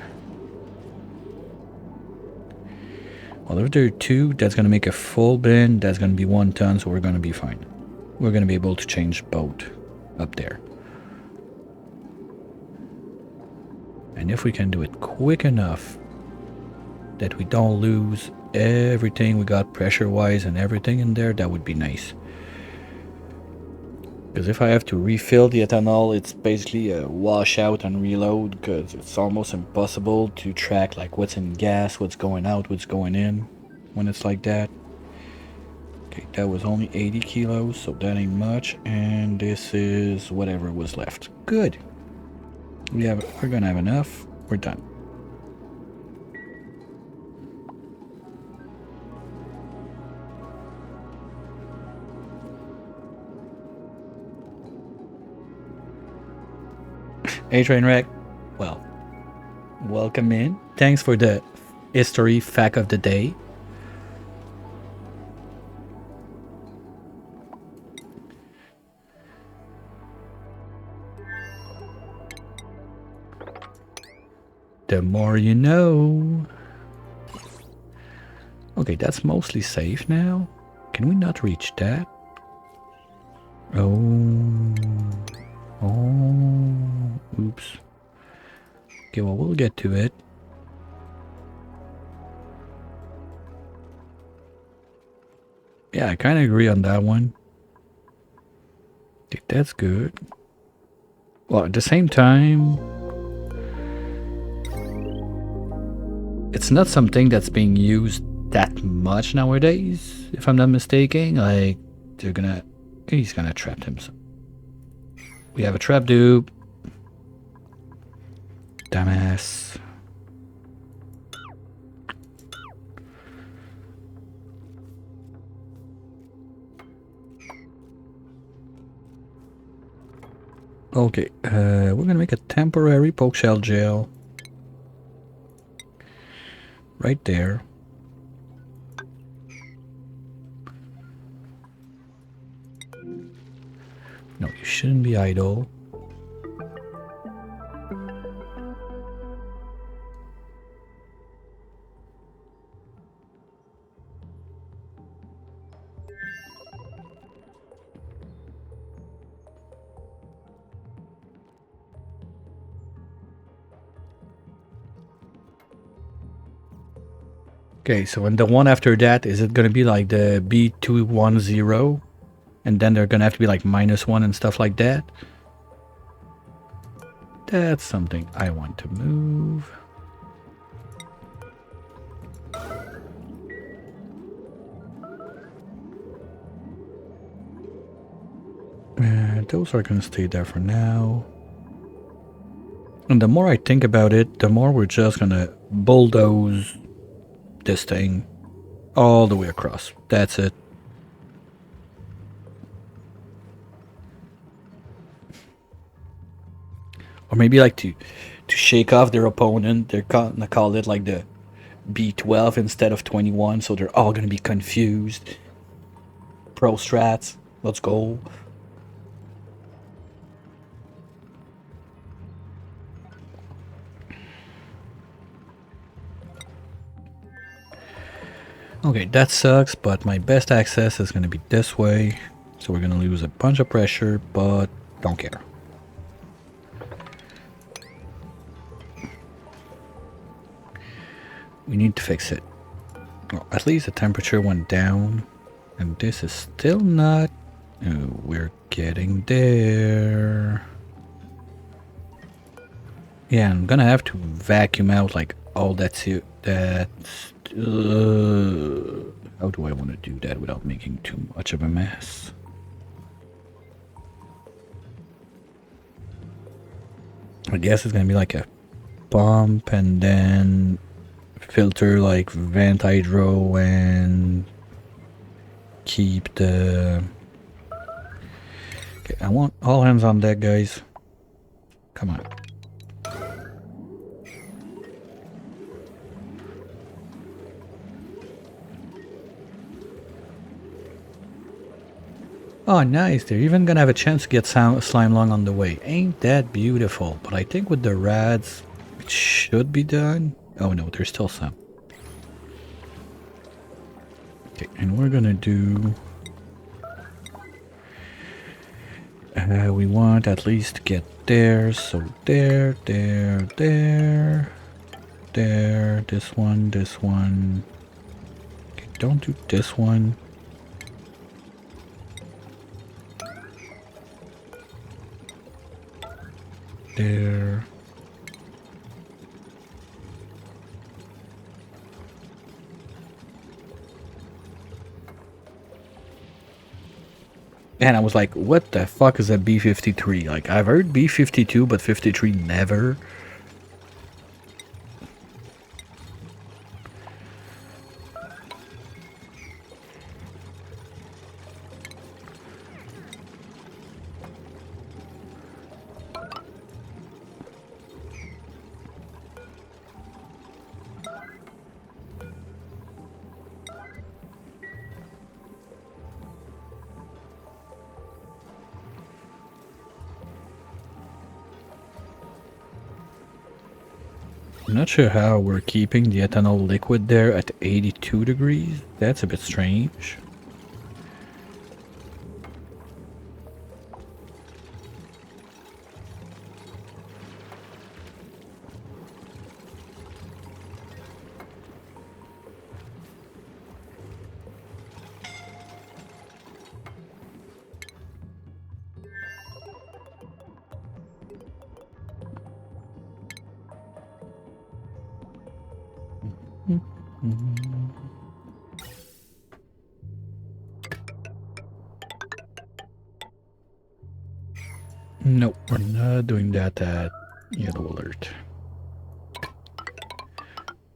Well, if there are 2, that's gonna make a full bin. That's gonna be 1 ton, so we're gonna be fine. We're gonna be able to change boat up there. And if we can do it quick enough that we don't lose everything we got pressure-wise and everything in there, that would be nice. Because if I have to refill the ethanol, it's basically a wash out and reload, because it's almost impossible to track like what's in gas, what's going out, what's going in when it's like that. Okay, that was only 80 kilos, so that ain't much. And this is whatever was left. Good. We're gonna have enough. We're done. Hey Trainwreck, well, welcome in. Thanks for the history fact of the day. The more you know. Okay, that's mostly safe now. Can we not reach that? Oh. Oops. Okay, well, we'll get to it. Yeah, I kind of agree on that one. Okay, that's good. Well, at the same time, it's not something that's being used that much nowadays, if I'm not mistaken. Like, he's gonna trap himself. We have a trap dupe. Dumbass. Okay, we're gonna make a temporary poke shell jail. Right there. No, you shouldn't be idle. Okay, so and the one after that, is it gonna be like the B210? And then they're gonna have to be like -1 and stuff like that? That's something I want to move. Those are gonna stay there for now. And the more I think about it, the more we're just gonna bulldoze this thing all the way across. That's it. Or maybe like to shake off their opponent, they're gonna call it like the B12 instead of 21, so they're all gonna be confused. Pro strats, let's go. Okay, that sucks, but my best access is gonna be this way. So we're gonna lose a bunch of pressure, but don't care. We need to fix it. Well, at least the temperature went down. And this is still not... Oh, we're getting there. Yeah, I'm gonna have to vacuum out like all that's here. That's... how do I want to do that without making too much of a mess? I guess it's gonna be like a pump and then filter like vent hydro and keep the... Okay, I want all hands on deck, guys. Come on. Oh, nice. They're even gonna have a chance to get slime lung on the way. Ain't that beautiful? But I think with the rads, it should be done. Oh no, there's still some. Okay, and we're gonna do... we want at least to get there, so there, there, this one, this one. Okay, don't do this one. There. And I was like, what the fuck is a B-53? Like, I've heard B-52, but 53 never. I'm not sure how we're keeping the ethanol liquid there at 82 degrees. That's a bit strange. Nope, we're not doing that at yellow alert.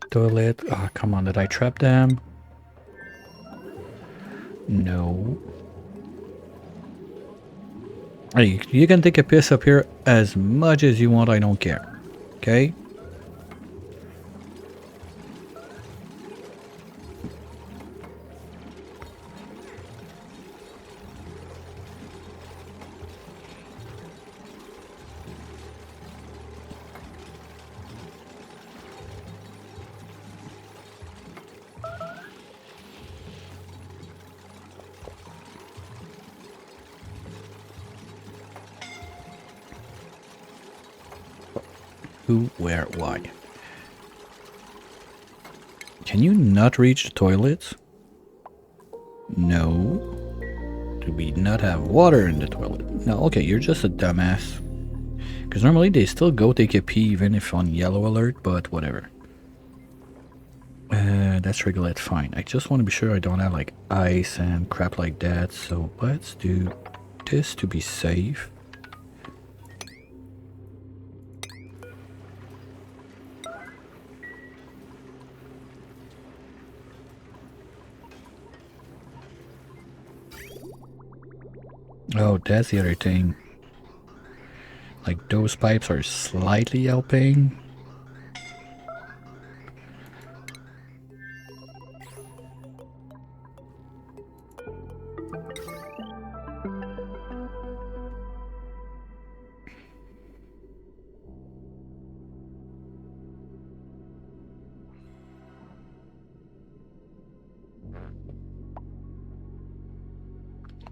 Toilet. Ah, oh, come on, did I trap them? No. Hey, you can take a piss up here as much as you want, I don't care. Okay? Who, where, why? Can you not reach the toilets? No. Do we not have water in the toilet? No, okay, you're just a dumbass. Because normally they still go take a pee even if on yellow alert, but whatever. That's regulate, fine. I just want to be sure I don't have like ice and crap like that, so let's do this to be safe. Oh, that's the other thing. Like, those pipes are slightly helping.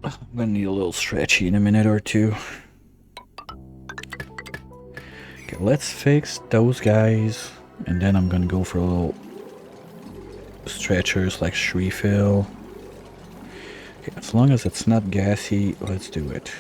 I'm gonna need a little stretchy in a minute or two. Okay, let's fix those guys, and then I'm gonna go for a little stretchers like refill. Okay, as long as it's not gassy, let's do it.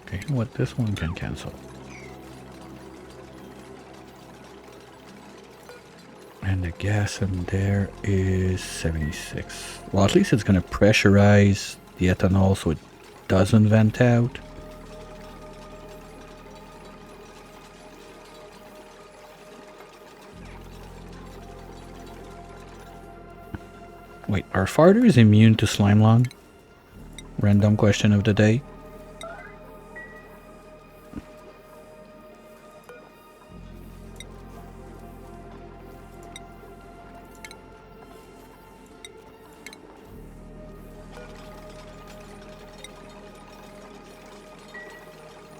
Okay, you know what? This one can cancel. And And the gas in there is 76. Well, at least it's going to pressurize the ethanol so it doesn't vent out. Wait, are farters immune to slime lung? Random question of the day.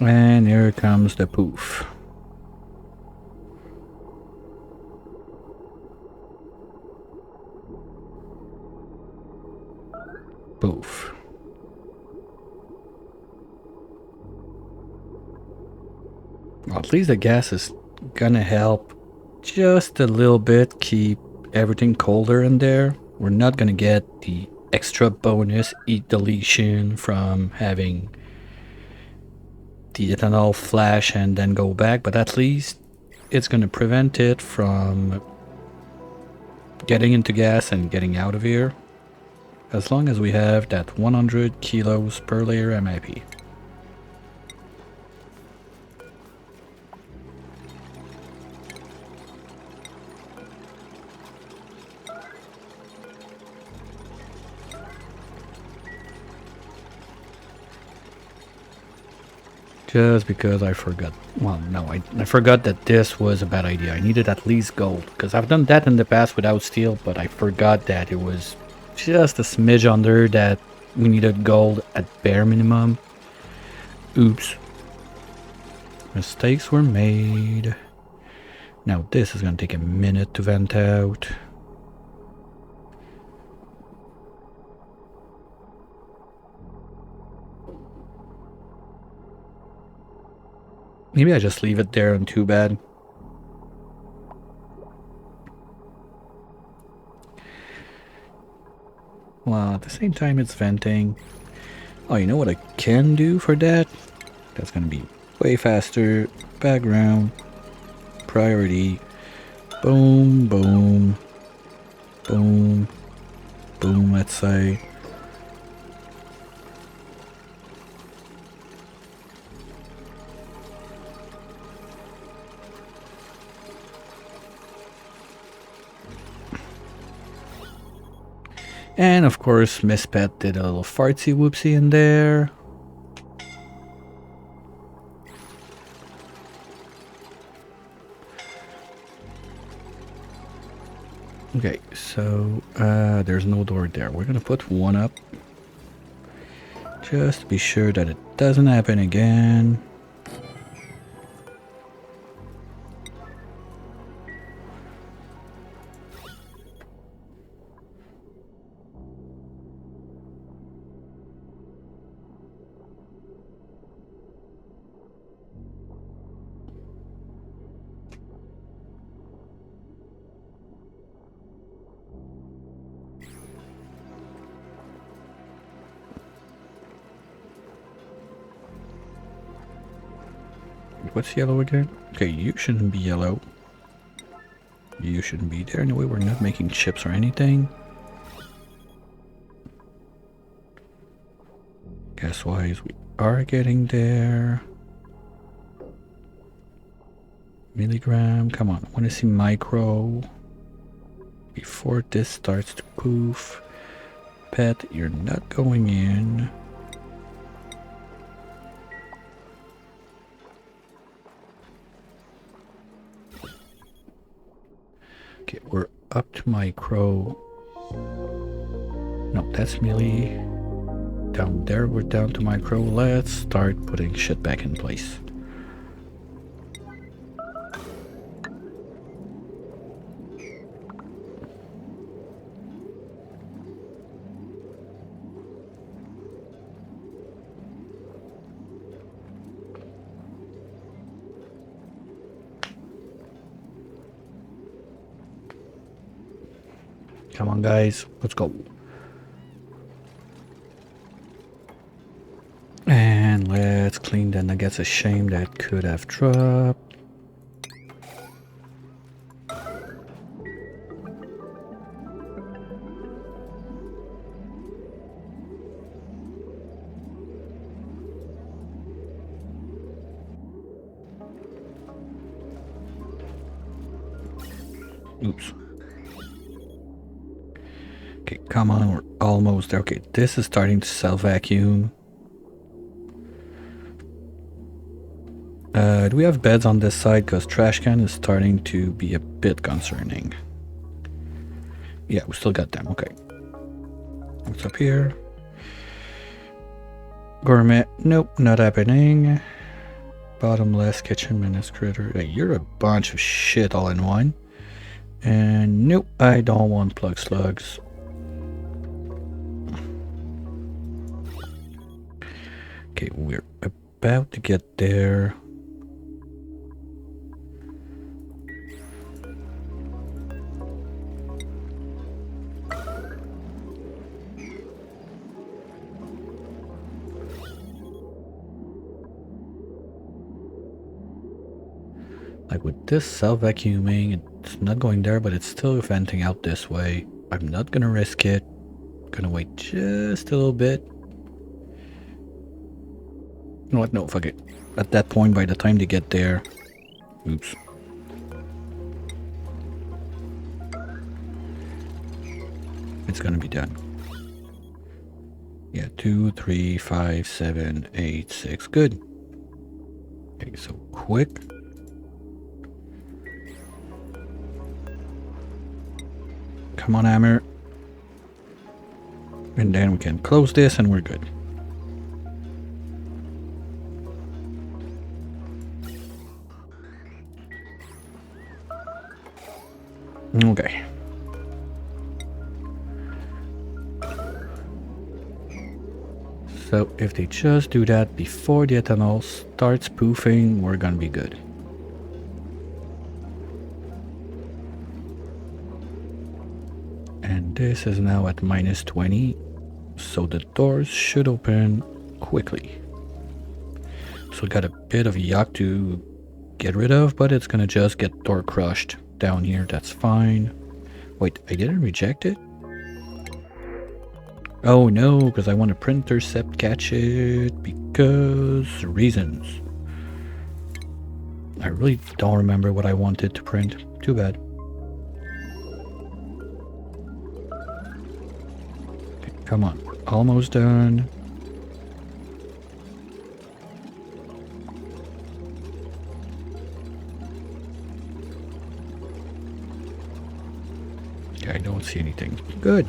And here comes the poof. Poof. Well, at least the gas is gonna help just a little bit keep everything colder in there. We're not gonna get the extra bonus heat deletion from having the ethanol flash and then go back, but at least it's gonna prevent it from getting into gas and getting out of here, as long as we have that 100 kilos per layer. I'm happy. Just because I forgot. Well, no, I forgot that this was a bad idea. I needed at least gold, because I've done that in the past without steel, but I forgot that it was just a smidge under that we needed gold at bare minimum. Oops. Mistakes were made. Now this is going to take a minute to vent out. Maybe I just leave it there and too bad. Well, at the same time it's venting. Oh, you know what I can do for that? That's gonna be way faster. Background. Priority. Boom, boom. Boom. Boom, let's say. And of course, Miss Pet did a little fartsy whoopsie in there. Okay, so there's no door there. We're gonna put one up. Just to be sure that it doesn't happen again. What's yellow again? Okay, you shouldn't be yellow. You shouldn't be there. Anyway, we're not making chips or anything. Gas-wise, we are getting there. Milligram, come on. I want to see micro. Before this starts to poof. Pet, you're not going in. Okay, we're up to micro. No, that's milli. Down there, we're down to micro. Let's start putting shit back in place. Come on, guys. Let's go. And let's clean the nuggets. A shame that could have dropped. Oops. Okay, come on, we're almost there. Okay, this is starting to self-vacuum. Do we have beds on this side? Because trash can is starting to be a bit concerning. Yeah, we still got them. Okay. What's up here? Gourmet. Nope, not happening. Bottomless kitchen menace critter. Hey, you're a bunch of shit all in one. And nope, I don't want plug slugs. Okay, we're about to get there. Like with this self-vacuuming, it's not going there, but it's still venting out this way. I'm not gonna risk it. Gonna wait just a little bit. You know what? No, fuck it. At that point, by the time they get there... Oops. It's gonna be done. Yeah, 2, 3, 5, 7, 8, 6. Good. Okay, so quick. Come on, hammer. And then we can close this and we're good. Okay. So if they just do that before the ethanol starts poofing, we're gonna be good. And this is now at minus 20, so the doors should open quickly. So we got a bit of yuck to get rid of, but it's gonna just get door crushed down here. That's fine. Wait, I didn't reject it? Oh no, because I want to printercept catch it because reasons. I really don't remember what I wanted to print. Too bad. Okay, come on, we're almost done. Okay, I don't see anything. Good.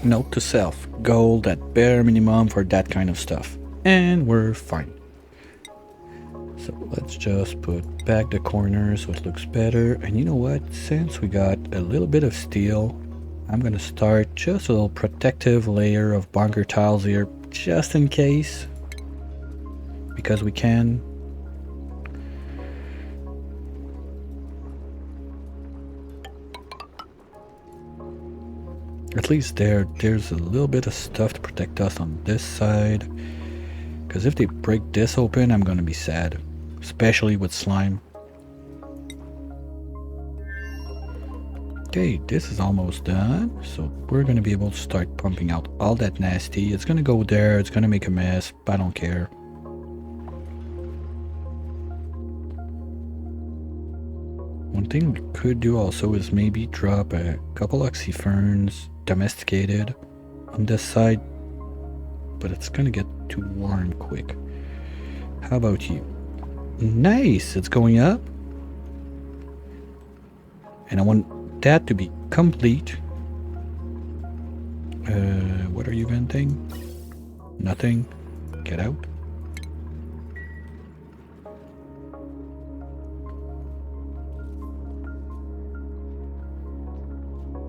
Note to self, gold at bare minimum for that kind of stuff. And we're fine. So let's just put back the corners so it looks better. And you know what? Since we got a little bit of steel, I'm gonna start just a little protective layer of bunker tiles here, just in case. Because we can. At least there's a little bit of stuff to protect us on this side. Because if they break this open, I'm gonna be sad. Especially with slime. Okay, this is almost done. So we're gonna be able to start pumping out all that nasty. It's gonna go there, it's gonna make a mess, but I don't care. One thing we could do also is maybe drop a couple oxyferns domesticated on this side, but it's gonna get too warm quick. How about you? Nice, it's going up. And I want that to be complete. What are you venting? Nothing. Get out.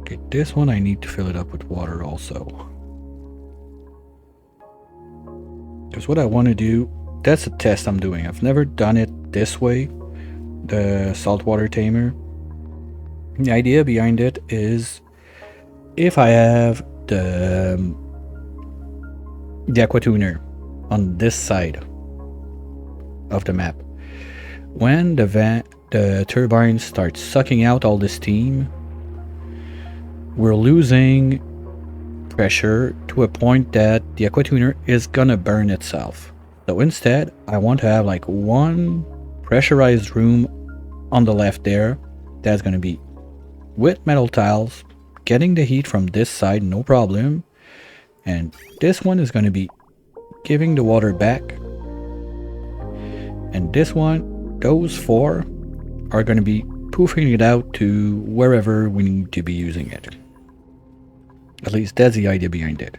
Okay, this one I need to fill it up with water also. Because what I want to do, that's a test I'm doing. I've never done it this way, the saltwater tamer. The idea behind it is if I have the aqua tuner on this side of the map, when the turbine starts sucking out all the steam, we're losing pressure to a point that the aqua tuner is gonna burn itself. So instead, I want to have like one pressurized room on the left there. That's going to be with metal tiles, getting the heat from this side, no problem. And this one is going to be giving the water back. And this one, those four are going to be poofing it out to wherever we need to be using it. At least that's the idea behind it.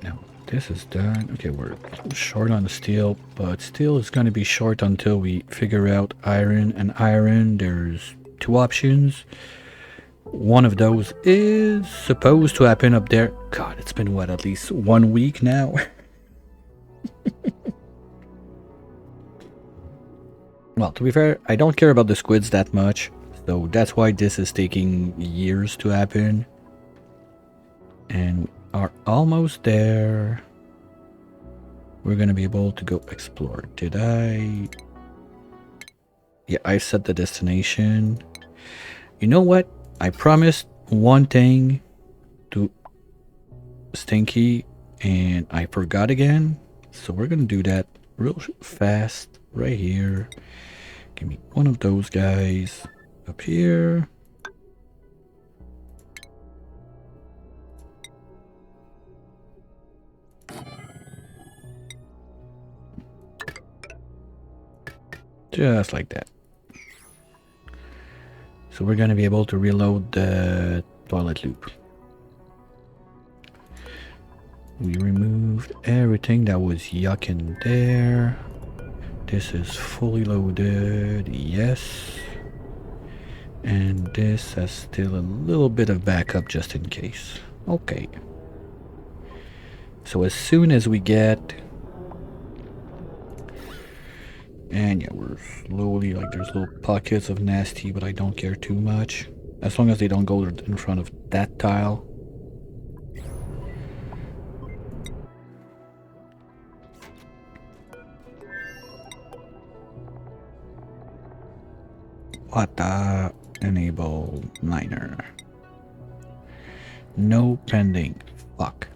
Now this is done. Okay, we're short on the steel, but steel is going to be short until we figure out iron. And iron, there's two options. One of those is supposed to happen up there. God, it's been what, at least 1 week now? Well, to be fair, I don't care about the squids that much, so that's why this is taking years to happen. And we are almost there. We're gonna be able to go explore. Did I? Yeah, I set the destination. You know what? I promised one thing to Stinky, and I forgot again. So we're gonna do that real fast right here. Give me one of those guys up here. Just like that. So we're going to be able to reload the toilet loop. We removed everything that was yuck in there. This is fully loaded, yes. And this has still a little bit of backup just in case. Okay. So as soon as we get... And yeah, we're slowly, like, there's little pockets of nasty, but I don't care too much. As long as they don't go in front of that tile. What the? Enable liner. No pending. Fuck.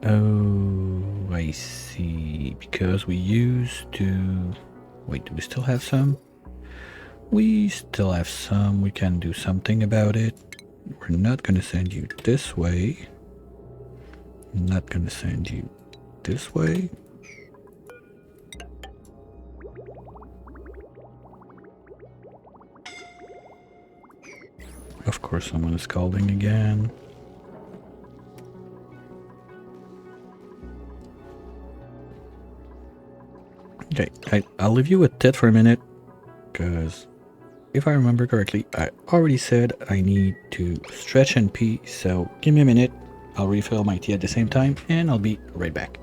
Oh, I see. Because we used to... Wait, do we still have some? We still have some. We can do something about it. We're not going to send you this way. Not going to send you this way. Of course, someone is calling again. Okay, I'll leave you with Ted for a minute, because if I remember correctly, I already said I need to stretch and pee, so give me a minute. I'll refill my tea at the same time, and I'll be right back.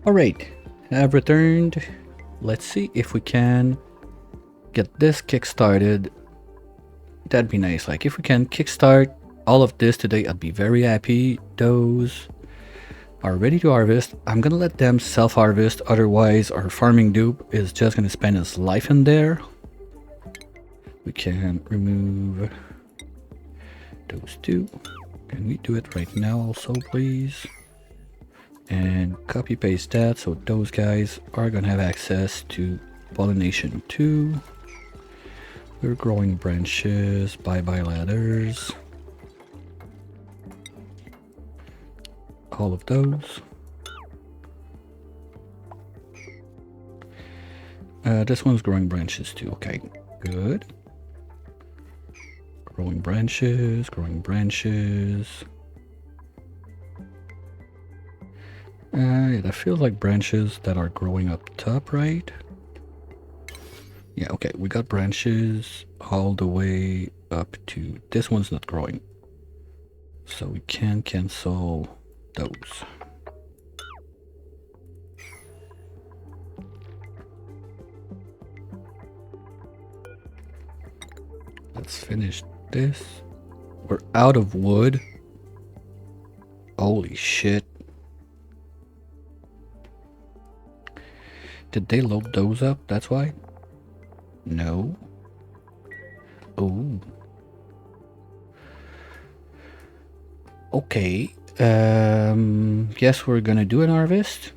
Alright, I've returned. Let's see if we can get this kick-started. That'd be nice. Like, if we can kickstart all of this today, I'd be very happy. Those are ready to harvest. I'm gonna let them self-harvest, otherwise our farming dupe is just gonna spend his life in there. We can remove those two. Can we do it right now also, please? And copy paste that so those guys are gonna have access to pollination too. We're growing branches, bye-bye ladders. All of those. This one's growing branches too. Okay, good. Growing branches, growing branches. Yeah, that feels like branches that are growing up top, right? Yeah, okay, we got branches all the way up to... This one's not growing. So we can cancel those. Let's finish this. We're out of wood. Holy shit. Did they load those up? That's why? No. Oh. Okay. Guess we're gonna do an harvest.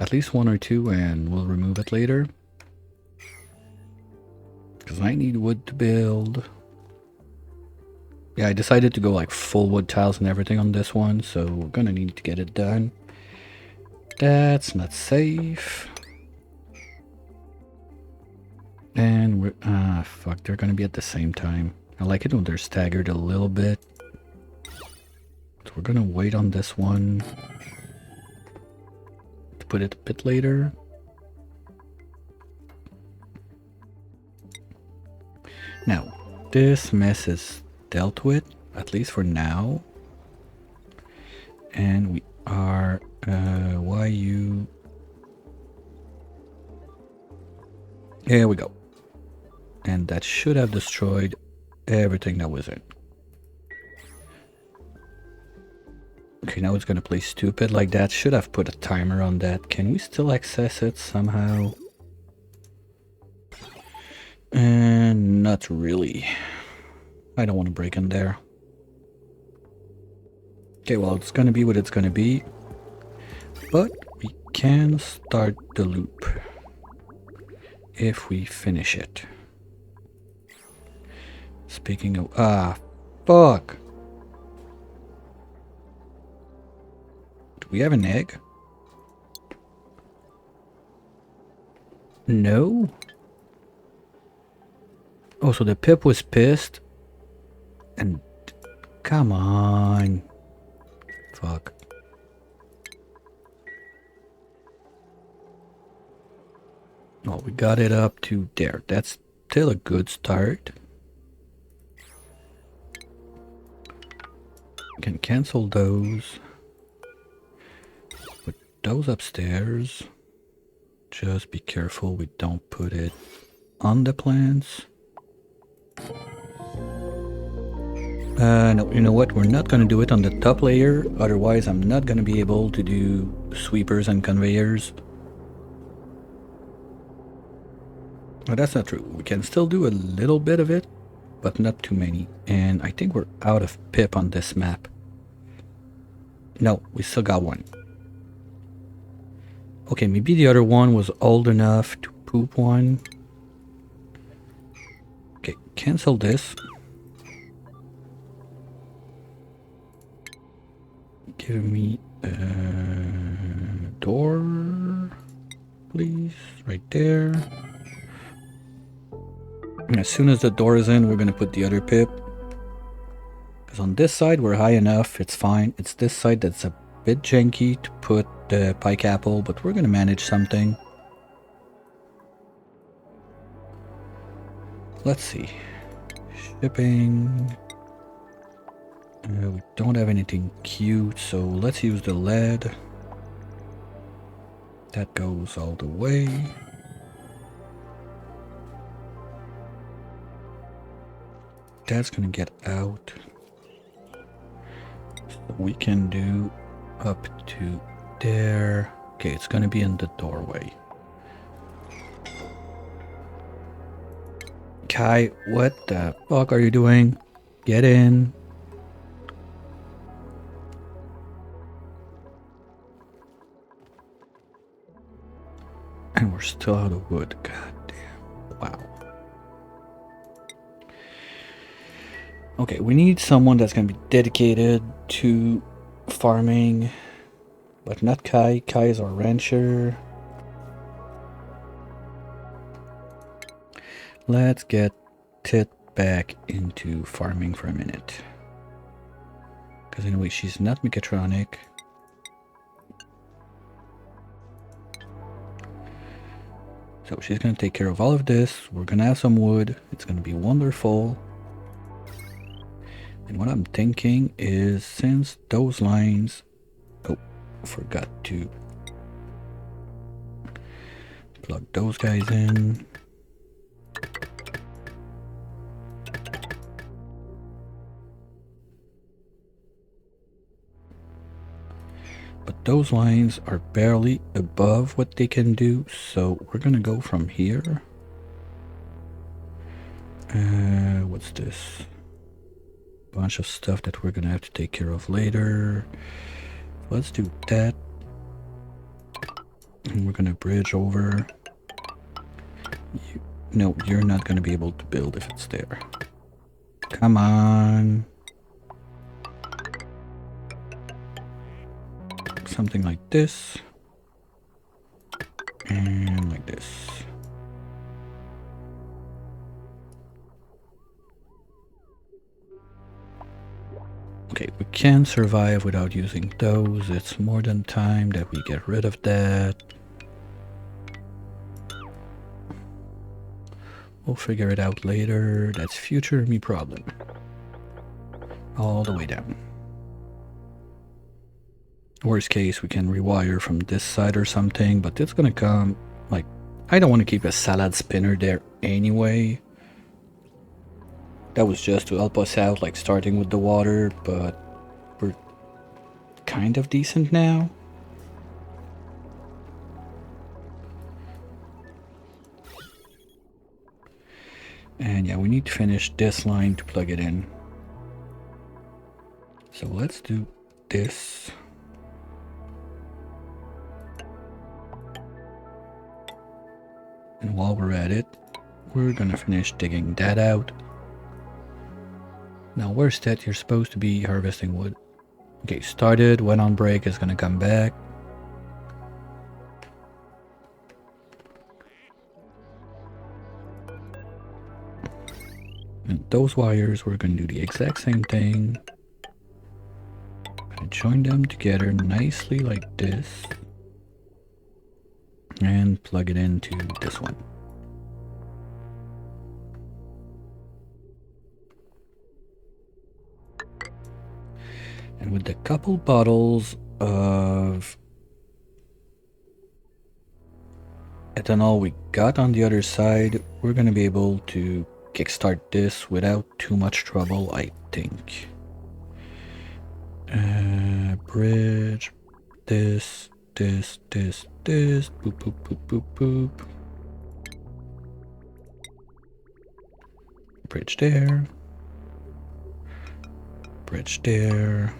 At least one or two, and we'll remove it later. Because I need wood to build. Yeah, I decided to go like full wood tiles and everything on this one, so we're gonna need to get it done. That's not safe. And we're... fuck, they're gonna be at the same time. I like it when they're staggered a little bit. So we're gonna wait on this one. To put it a bit later. Now, this mess is dealt with, at least for now. And we are... why you... Here we go. And that should have destroyed everything that was in. Okay, now it's gonna play stupid like that. Should have put a timer on that. Can we still access it somehow? And not really. I don't want to break in there. Okay, well, it's gonna be what it's gonna be. But we can start the loop if we finish it. Speaking of... fuck! Do we have an egg? No? Oh, so the pip was pissed? And... come on. Fuck. Oh, we got it up to there. That's still a good start. Can cancel those. Put those upstairs. Just be careful we don't put it on the plants. No, you know what? We're not gonna do it on the top layer. Otherwise, I'm not gonna be able to do sweepers and conveyors. Well, that's not true. We can still do a little bit of it, but not too many. And I think we're out of pip on this map. No, we still got one. Okay, maybe the other one was old enough to poop one. Okay, cancel this. Give me a door, please, right there. And as soon as the door is in, we're going to put the other pip. Because on this side, we're high enough. It's fine. It's this side that's a bit janky to put the pike apple, but we're going to manage something. Let's see. Shipping. We don't have anything cute, so let's use the lead. That goes all the way. That's gonna get out. So we can do up to there. Okay, it's gonna be in the doorway. Kai, what the fuck are you doing? Get in. And we're still out of wood. God damn. Wow. Okay, we need someone that's going to be dedicated to farming. But not Kai. Kai is our rancher. Let's get Tit back into farming for a minute. Because anyway, she's not mechatronic. So she's going to take care of all of this. We're going to have some wood. It's going to be wonderful. And what I'm thinking is, since those lines... Oh, forgot to plug those guys in. But those lines are barely above what they can do, so we're gonna go from here. What's this? Bunch of stuff that we're gonna have to take care of later. Let's do that. And we're gonna bridge over. No, you're not gonna be able to build if it's there. Come on. Something like this. And like this. Okay, we can survive without using those. It's more than time that we get rid of that. We'll figure it out later. That's future me problem. All the way down. Worst case, we can rewire from this side or something, but it's gonna come, like, I don't want to keep a salad spinner there anyway. That was just to help us out, like starting with the water, but we're kind of decent now. And yeah, we need to finish this line to plug it in. So let's do this. And while we're at it, we're gonna finish digging that out. Now where's that? You're supposed to be harvesting wood. Okay, started, went on break, is gonna come back. And those wires, we're gonna do the exact same thing. Gonna join them together nicely like this. And plug it into this one. And with the couple bottles of ethanol we got on the other side, we're gonna be able to kickstart this without too much trouble, I think. Bridge, this, boop, boop, boop, boop, boop. Bridge there. Bridge there.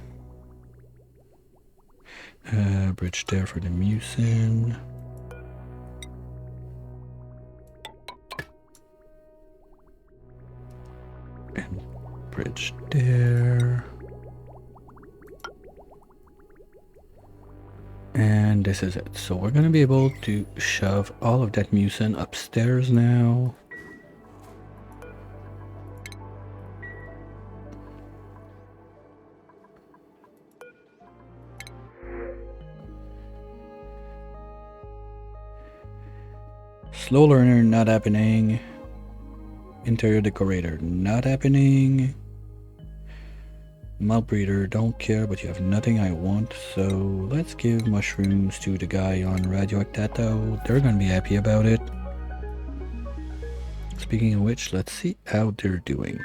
Bridge there for the mucin. And bridge there. And this is it. So we're gonna be able to shove all of that mucin upstairs now. Slow learner, not happening. Interior decorator, not happening. Mouth breeder, don't care, but you have nothing I want, so let's give mushrooms to the guy on Radioactato. They're gonna be happy about it. Speaking of which, let's see how they're doing.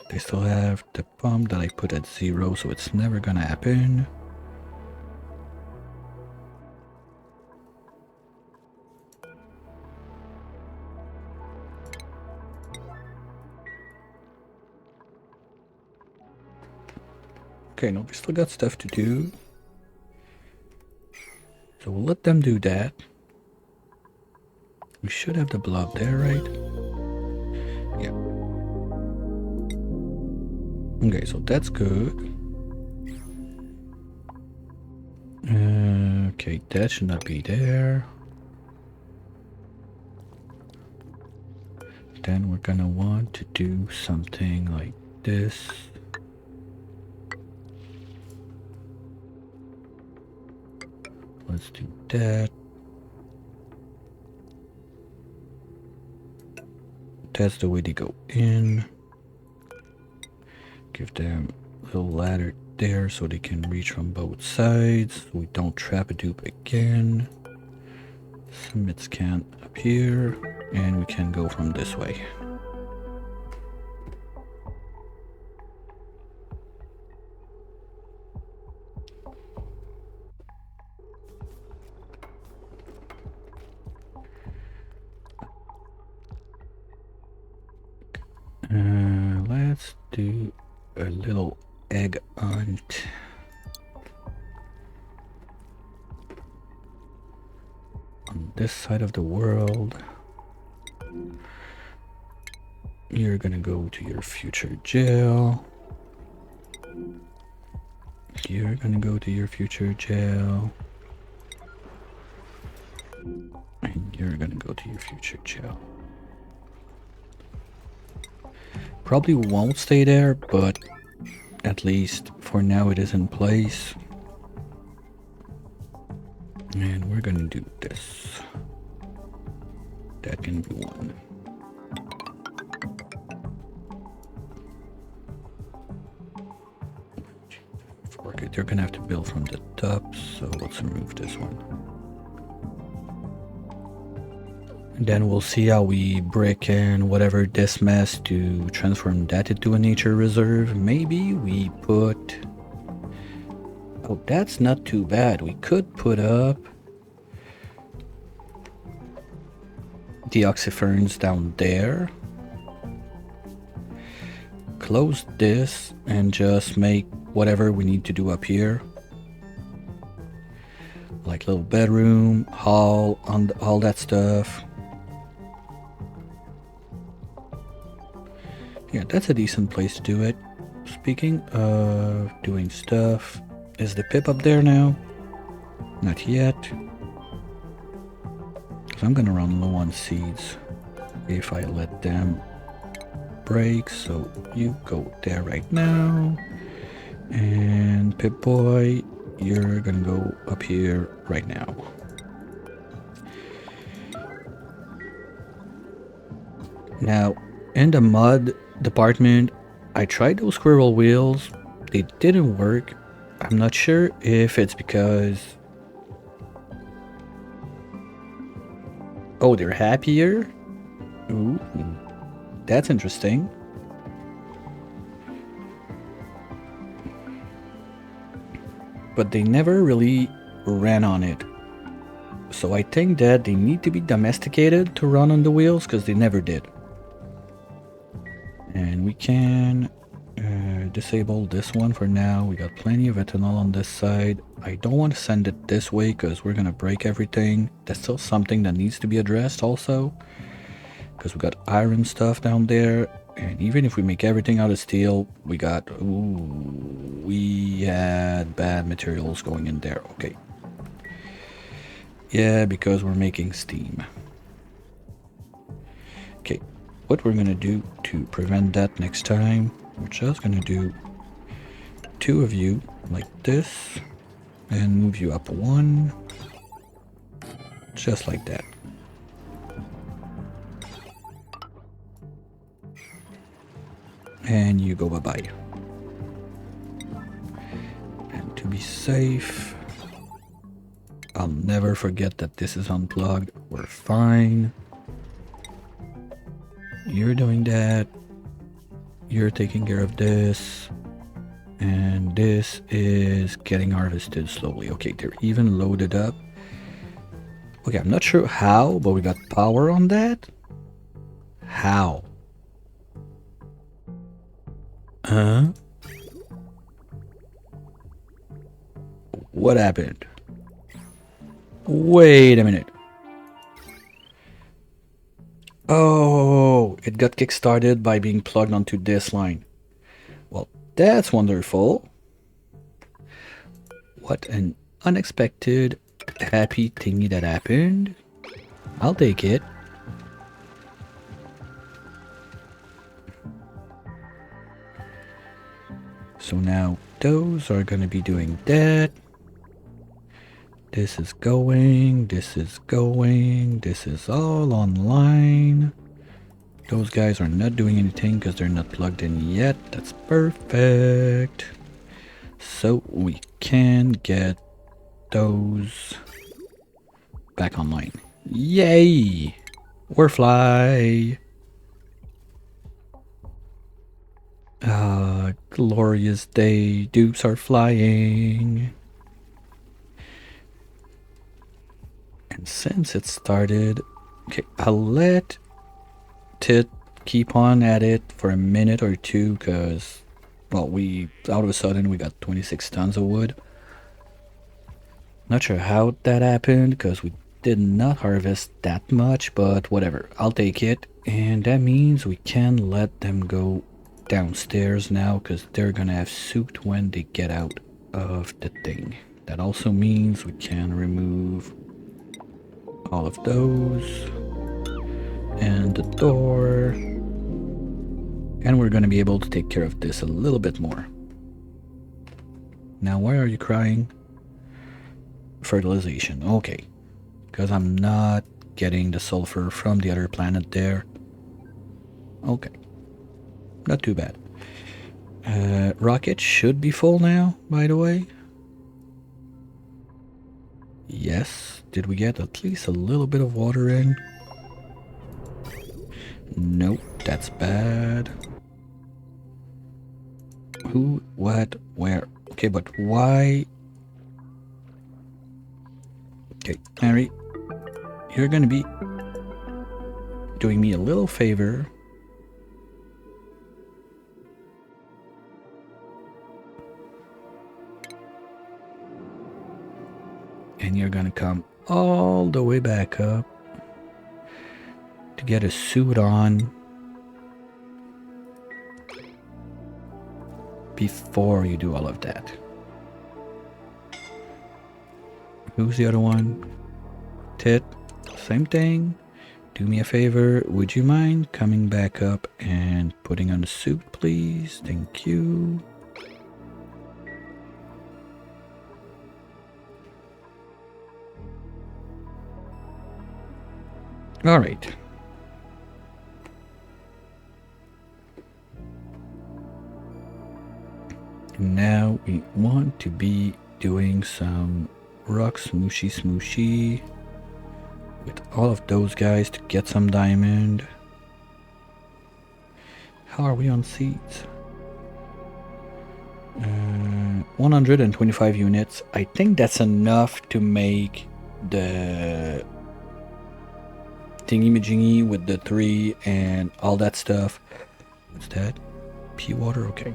They still have the pump that I put at 0, so it's never gonna happen. Okay, no, we still got stuff to do. So we'll let them do that. We should have the blob there, right? Yeah. Okay, so that's good. Okay, that should not be there. Then we're gonna want to do something like this. Let's do that. That's the way they go in. Give them a little ladder there so they can reach from both sides. We don't trap a dupe again. Smith's can up here, and we can go from this way. Let's do a little egg hunt. On this side of the world. You're gonna go to your future jail. You're gonna go to your future jail. And you're gonna go to your future jail. Probably won't stay there, but at least for now it is in place. And we're gonna do this. That can be one. Okay, they're gonna have to build from the top, so let's remove this one. And then we'll see how we break in whatever this mess to transform that into a nature reserve. Maybe we put... Oh, that's not too bad. We could put up the oxyferns down there. Close this and just make whatever we need to do up here. Like little bedroom, hall, all that stuff. Yeah, that's a decent place to do it. Speaking of doing stuff, is the pip up there now? Not yet. So I'm gonna run low on seeds if I let them break. So you go there right now. And Pip Boy, you're gonna go up here right now. Now, in the mud department, I tried those squirrel wheels. They didn't work. I'm not sure if it's because... Oh, they're happier? Ooh, that's interesting. But they never really ran on it. So I think that they need to be domesticated to run on the wheels, because they never did. And we can disable this one for now. We got plenty of ethanol on this side. I don't want to send it this way because we're gonna break everything. That's still something that needs to be addressed also, because we got iron stuff down there. And even if we make everything out of steel, we got... Ooh, we had bad materials going in there. Okay. Yeah, because we're making steam. Okay, what we're gonna do to prevent that next time, we're just gonna do 2 of you like this and move you up 1, just like that. And you go bye-bye. be safe. I'll never forget that this is unplugged. We're fine. You're doing that. You're taking care of this. And this is getting harvested slowly. Okay, they're even loaded up. Okay, I'm not sure how, but we got power on that. How? Huh? What happened? Wait a minute. Oh, it got kickstarted by being plugged onto this line. Well, that's wonderful. What an unexpected happy thingy that happened. I'll take it. So now those are gonna be doing that. This is going, this is going, this is all online. Those guys are not doing anything because they're not plugged in yet. That's perfect. So we can get those back online. Yay! We're fly! Ah, glorious day. Dupes are flying. And since it started, okay, I'll let it keep on at it for a minute or two because, well, all of a sudden we got 26 tons of wood. Not sure how that happened because we did not harvest that much, but whatever, I'll take it. And that means we can let them go downstairs now because they're gonna have soot when they get out of the thing. That also means we can remove all of those and the door, and we're gonna be able to take care of this a little bit more. Now, why are you crying? Fertilization. Okay, because I'm not getting the sulfur from the other planet there. Okay, not too bad. Rocket should be full now, by the way. Yes. Did we get at least a little bit of water in? Nope, that's bad. Who, what, where? Okay, but why? Okay, Mary, you're gonna be doing me a little favor. And you're gonna come all the way back up to get a suit on before you do all of that. Who's the other one? Tit, same thing. Do me a favor, would you mind coming back up and putting on the suit, please? Thank you. All right. Now we want to be doing some rock smooshy with all of those guys to get some diamond. How are we on seeds? 125 units. I think that's enough to make the thingy-majingy with the 3 and all that stuff. What's that? Pea water? Okay.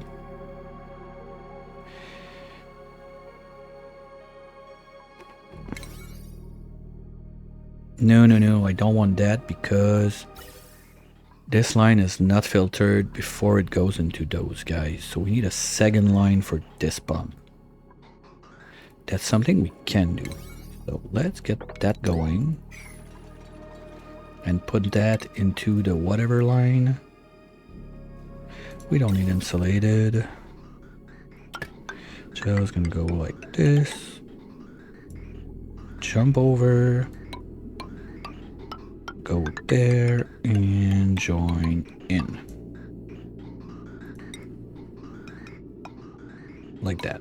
No, I don't want that because this line is not filtered before it goes into those guys. So we need a second line for this pump. That's something we can do. So let's get that going. And put that into the whatever line. We don't need insulated. Just gonna go like this. Jump over. Go there and join in. Like that.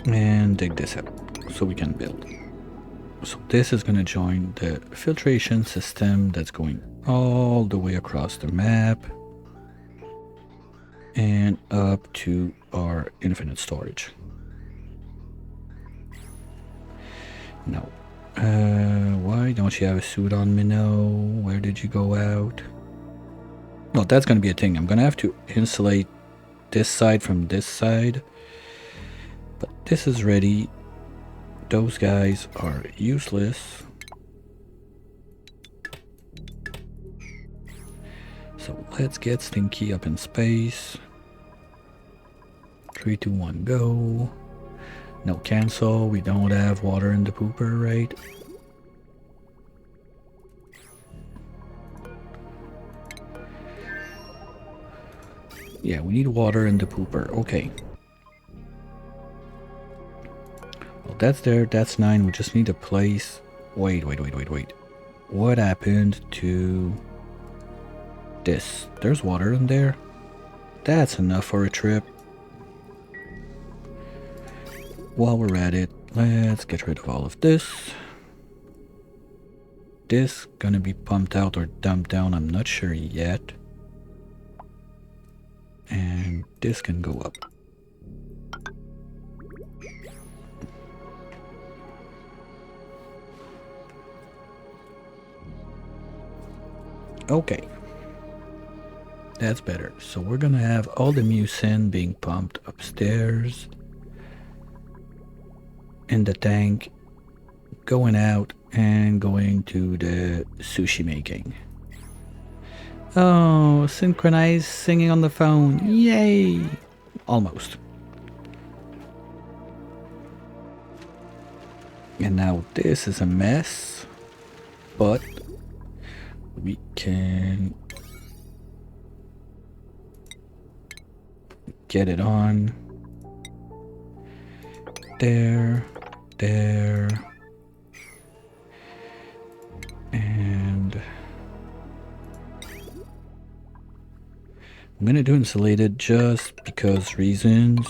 And dig this out so we can build. So this is going to join the filtration system that's going all the way across the map and up to our infinite storage. No. Why don't you have a suit on, Minnow? Where did you go out? Well, that's going to be a thing. I'm going to have to insulate this side from this side. But this is ready. Those guys are useless. So let's get Stinky up in space. 3, 2, 1, go. No, cancel. We don't have water in the pooper, right? Yeah, we need water in the pooper. Okay. Well, that's there. That's 9. We just need a place. Wait. What happened to this? There's water in there. That's enough for a trip. While we're at it, let's get rid of all of this. This gonna be pumped out or dumped down, I'm not sure yet. And this can go up. Okay. That's better. So we're gonna have all the mucin being pumped upstairs in the tank, going out and going to the sushi making. Oh, synchronized singing on the phone. Yay! Almost. And now this is a mess, but we can get it on. There. And I'm gonna do insulated just because reasons.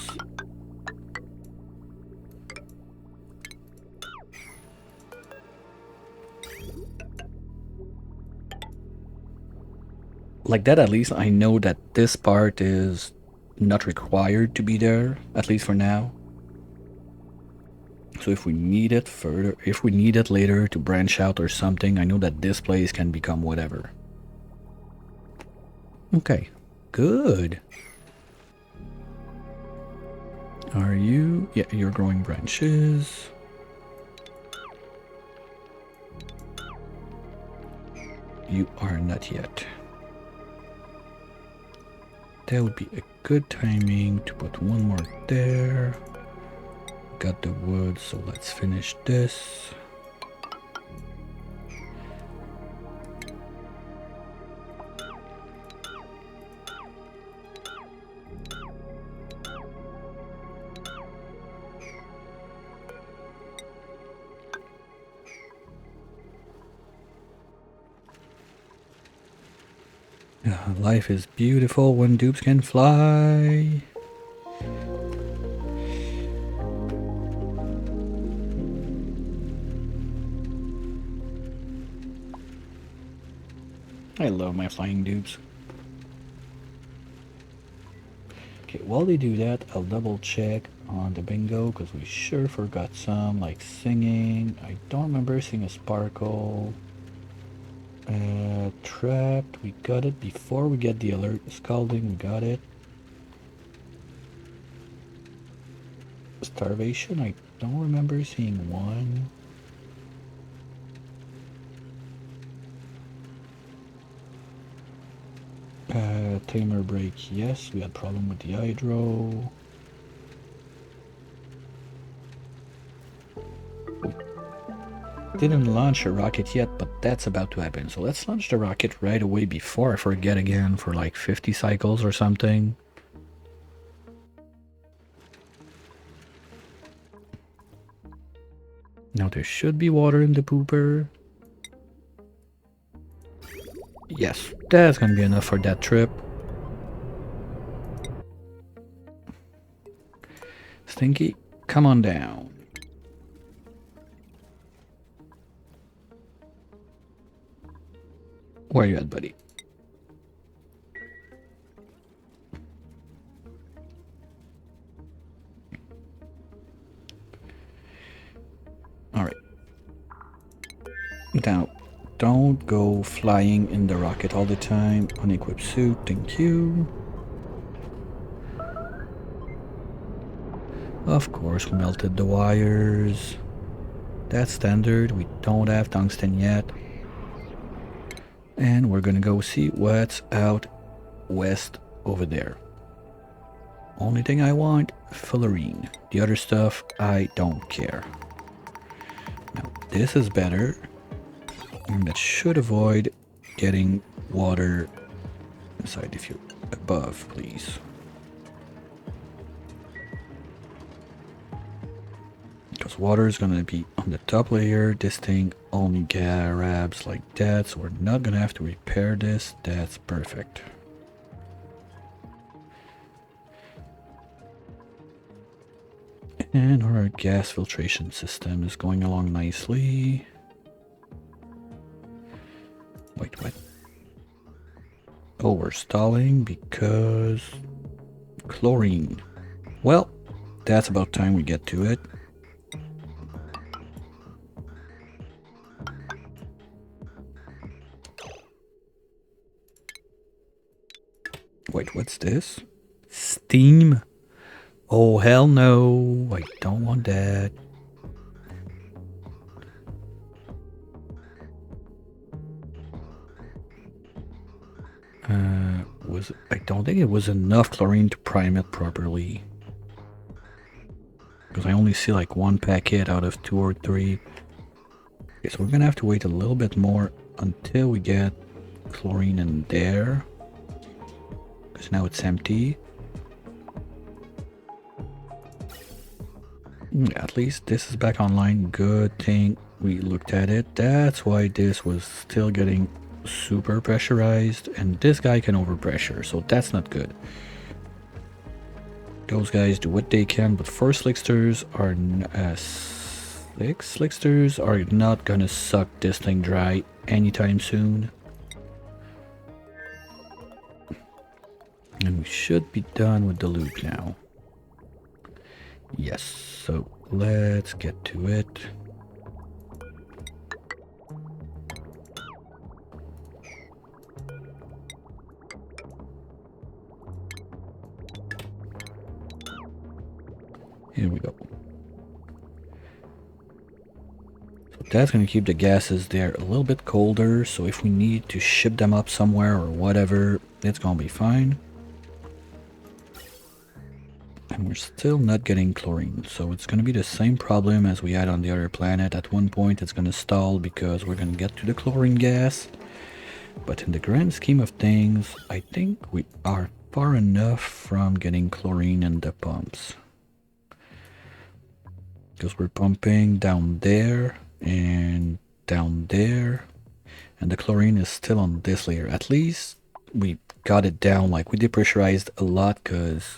Like that, at least I know that this part is not required to be there, at least for now. So if we need it further, if we need it later to branch out or something, I know that this place can become whatever. Okay, good. Are you? Yeah, you're growing branches. You are not yet. That would be a good timing to put one more there. Got the wood, so let's finish this. Life is beautiful when dupes can fly. I love my flying dupes. Okay, while they do that, I'll double check on the bingo because we sure forgot some, like singing. I don't remember seeing a sparkle. Trapped, we got it before we get the alert. Scalding, we got it. Starvation, I don't remember seeing one. Tamer break, yes, we had problem with the hydro. Didn't launch a rocket yet, but that's about to happen. So let's launch the rocket right away before I forget again for like 50 cycles or something. Now there should be water in the pooper. Yes, that's gonna be enough for that trip. Stinky, come on down. Where you at, buddy? Alright. Now, don't go flying in the rocket all the time. Unequipped suit, thank you. Of course, we melted the wires. That's standard. We don't have tungsten yet. And we're gonna go see what's out west over there. Only thing I want, fullerene. The other stuff, I don't care. Now, this is better. And that should avoid getting water inside if you're above, please. Because water is going to be on the top layer. This thing only grabs like that, so we're not going to have to repair this. That's perfect. And our gas filtration system is going along nicely. Wait, what? Oh, we're stalling because chlorine. Well, that's about time we get to it. Wait, what's this? Steam? Oh, hell no. I don't want that. I don't think it was enough chlorine to prime it properly. Because I only see like one packet out of 2 or 3. Okay, so we're gonna have to wait a little bit more until we get chlorine in there. Because now it's empty. At least this is back online. Good thing we looked at it. That's why this was still getting super pressurized, and this guy can overpressure, so that's not good. Those guys do what they can, but 4 slicksters are slicksters are not gonna suck this thing dry anytime soon. And we should be done with the loop now. Yes, so let's get to it. Here we go. So that's going to keep the gases there a little bit colder, so if we need to ship them up somewhere or whatever, it's going to be fine. And we're still not getting chlorine, so it's going to be the same problem as we had on the other planet. At one point it's going to stall because we're going to get to the chlorine gas. But in the grand scheme of things, I think we are far enough from getting chlorine in the pumps. Because we're pumping down there and down there, and the chlorine is still on this layer. At least we got it down, like we depressurized a lot, because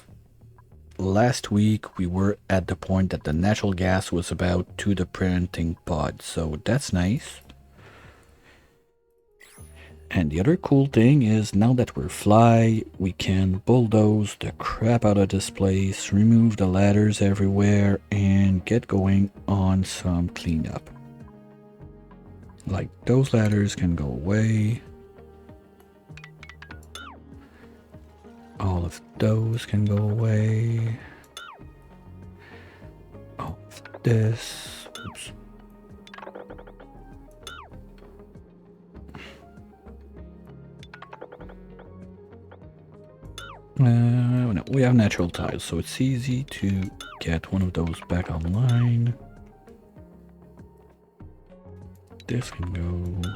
last week we were at the point that the natural gas was about to the printing pod, so that's nice. And the other cool thing is, now that we're fly, we can bulldoze the crap out of this place, remove the ladders everywhere, and get going on some cleanup. Like, those ladders can go away. All of those can go away. All of this. Oops. No, we have natural tiles, so it's easy to get one of those back online. This can go.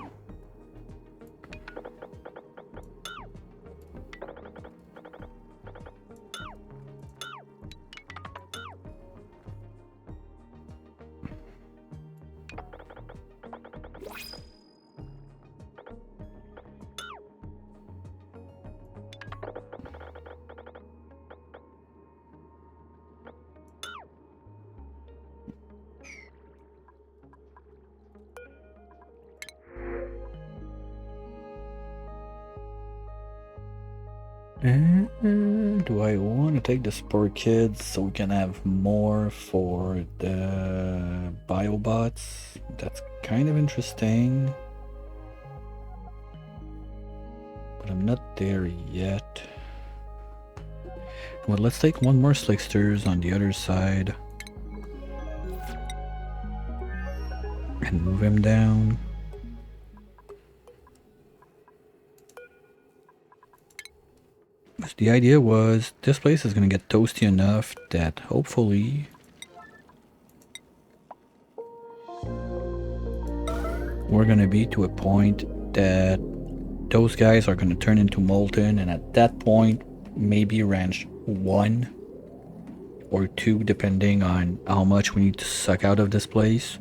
And do I want to take the Spore Kids so we can have more for the Biobots? That's kind of interesting. But I'm not there yet. Well, let's take one more Slicksters on the other side. And move him down. The idea was this place is going to get toasty enough that hopefully we're going to be to a point that those guys are going to turn into molten, and at that point maybe ranch 1 or 2 depending on how much we need to suck out of this place.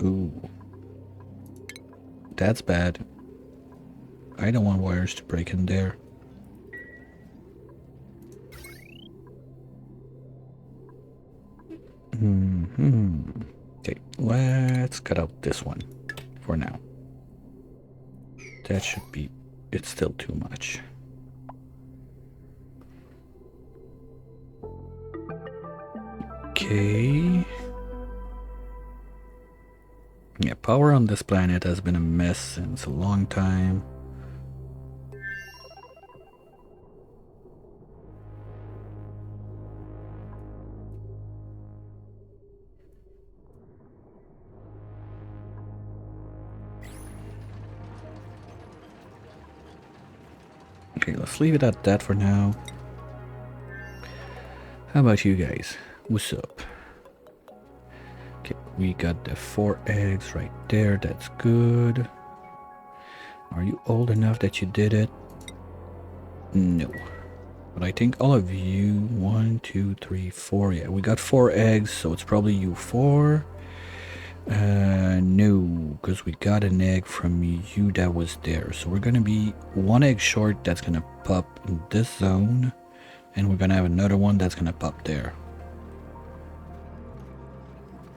Ooh. That's bad. I don't want wires to break in there. Okay, let's cut out this one for now. That should be... it's still too much. Okay. Yeah, power on this planet has been a mess since a long time. Okay, let's leave it at that for now. How about you guys? What's up? Okay, we got the 4 eggs right there. That's good. Are you old enough that you did it? No. But I think all of you, 1, 2, 3, 4. Yeah, we got 4 eggs, so it's probably you 4. No, because we got an egg from you that was there. So we're gonna be 1 egg short that's gonna pop in this zone. And we're gonna have another one that's gonna pop there.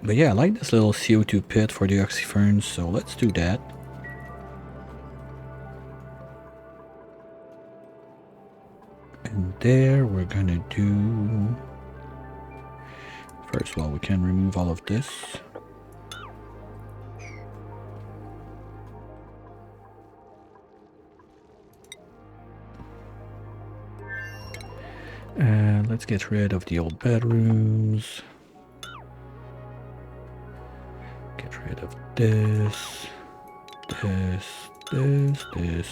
But yeah, I like this little CO2 pit for the oxyferns, so let's do that. And there we're gonna do... first of all, we can remove all of this. And let's get rid of the old bedrooms. Get rid of this, this.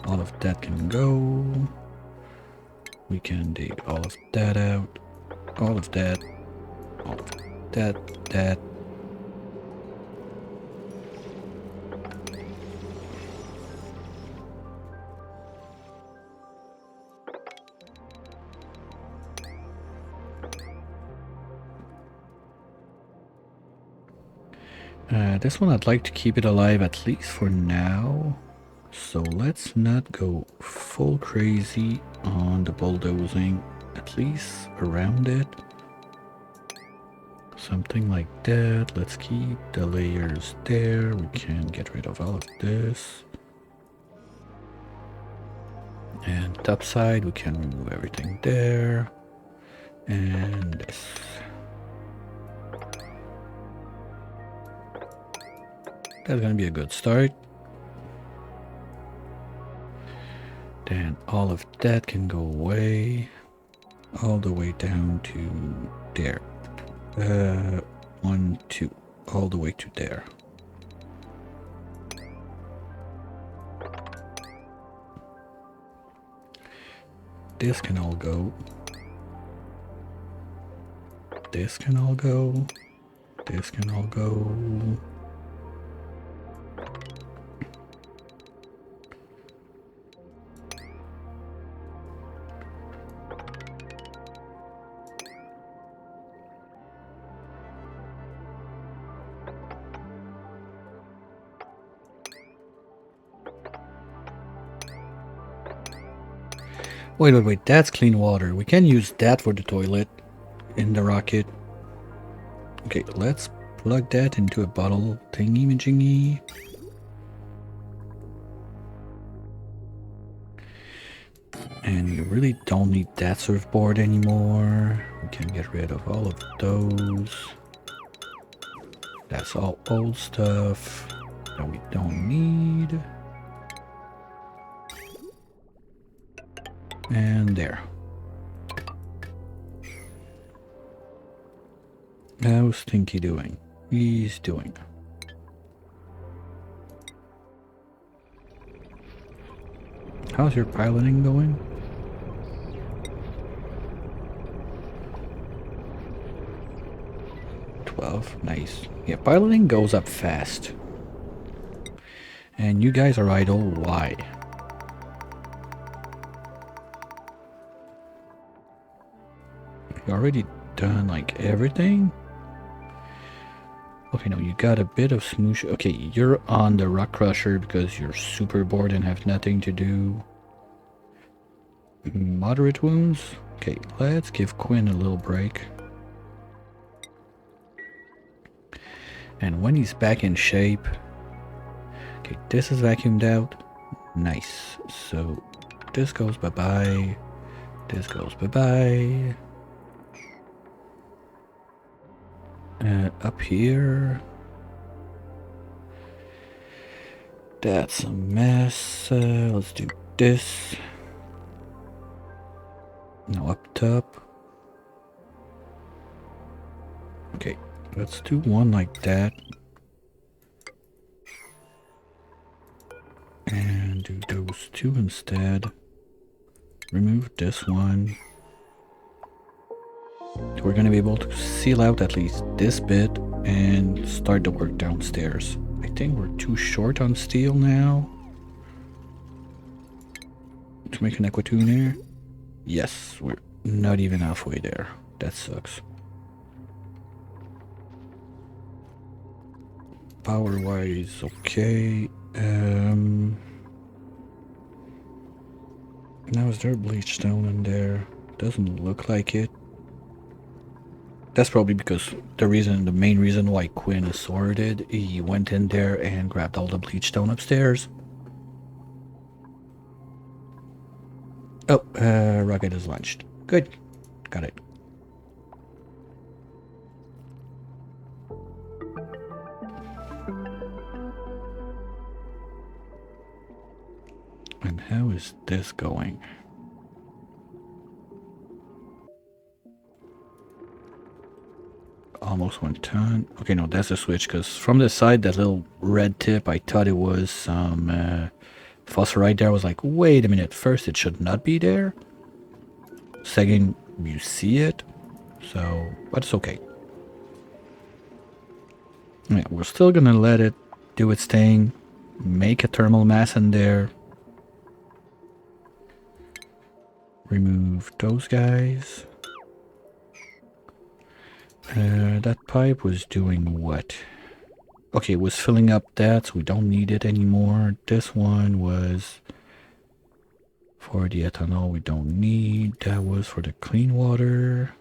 All of that can go. We can dig all of that out. All of that. All of that. This one I'd like to keep it alive at least for now. So let's not go full crazy on the bulldozing, at least around it. Something like that. Let's keep the layers there. We can get rid of all of this. And top side, we can remove everything there. And this. That's gonna be a good start. Then all of that can go away. All the way down to there. 1, 2. All the way to there. This can all go. This can all go. This can all go. Wait, that's clean water. We can use that for the toilet in the rocket. Okay, let's plug that into a bottle thingy-majingy. And you really don't need that surfboard anymore. We can get rid of all of those. That's all old stuff that we don't need. And there. How's Stinky doing? He's doing. How's your piloting going? Nice. Yeah, piloting goes up fast. And you guys are idle. Why? You already done like everything? Okay, no, you got a bit of smoosh. Okay, you're on the rock crusher because you're super bored and have nothing to do. Moderate wounds? Okay, let's give Quinn a little break. And when he's back in shape... Okay, this is vacuumed out. Nice. So, this goes bye-bye. This goes bye-bye. Up here... That's a mess. Let's do this. Now up top. Okay, let's do one like that. And do those two instead. Remove this one. We're going to be able to seal out at least this bit and start the work downstairs. I think we're too short on steel now to make an aquatuner. Yes, we're not even halfway there. That sucks. Power-wise, okay. Now is there bleach stone in there? Doesn't look like it. That's probably because the main reason why Quinn is sorted, he went in there and grabbed all the bleach stone upstairs. Oh, rocket is launched. Good. Got it. And how is this going? Almost 1 ton. Okay, no, that's a switch, because from the side, that little red tip, I thought it was some phosphorite there. I was like, wait a minute, first it should not be there. Second, you see it. So, but it's okay. Yeah, we're still gonna let it do its thing. Make a thermal mass in there. Remove those guys. That pipe was doing what? Okay, it was filling up that, so we don't need it anymore. This one was for the ethanol we don't need. That was for the clean water.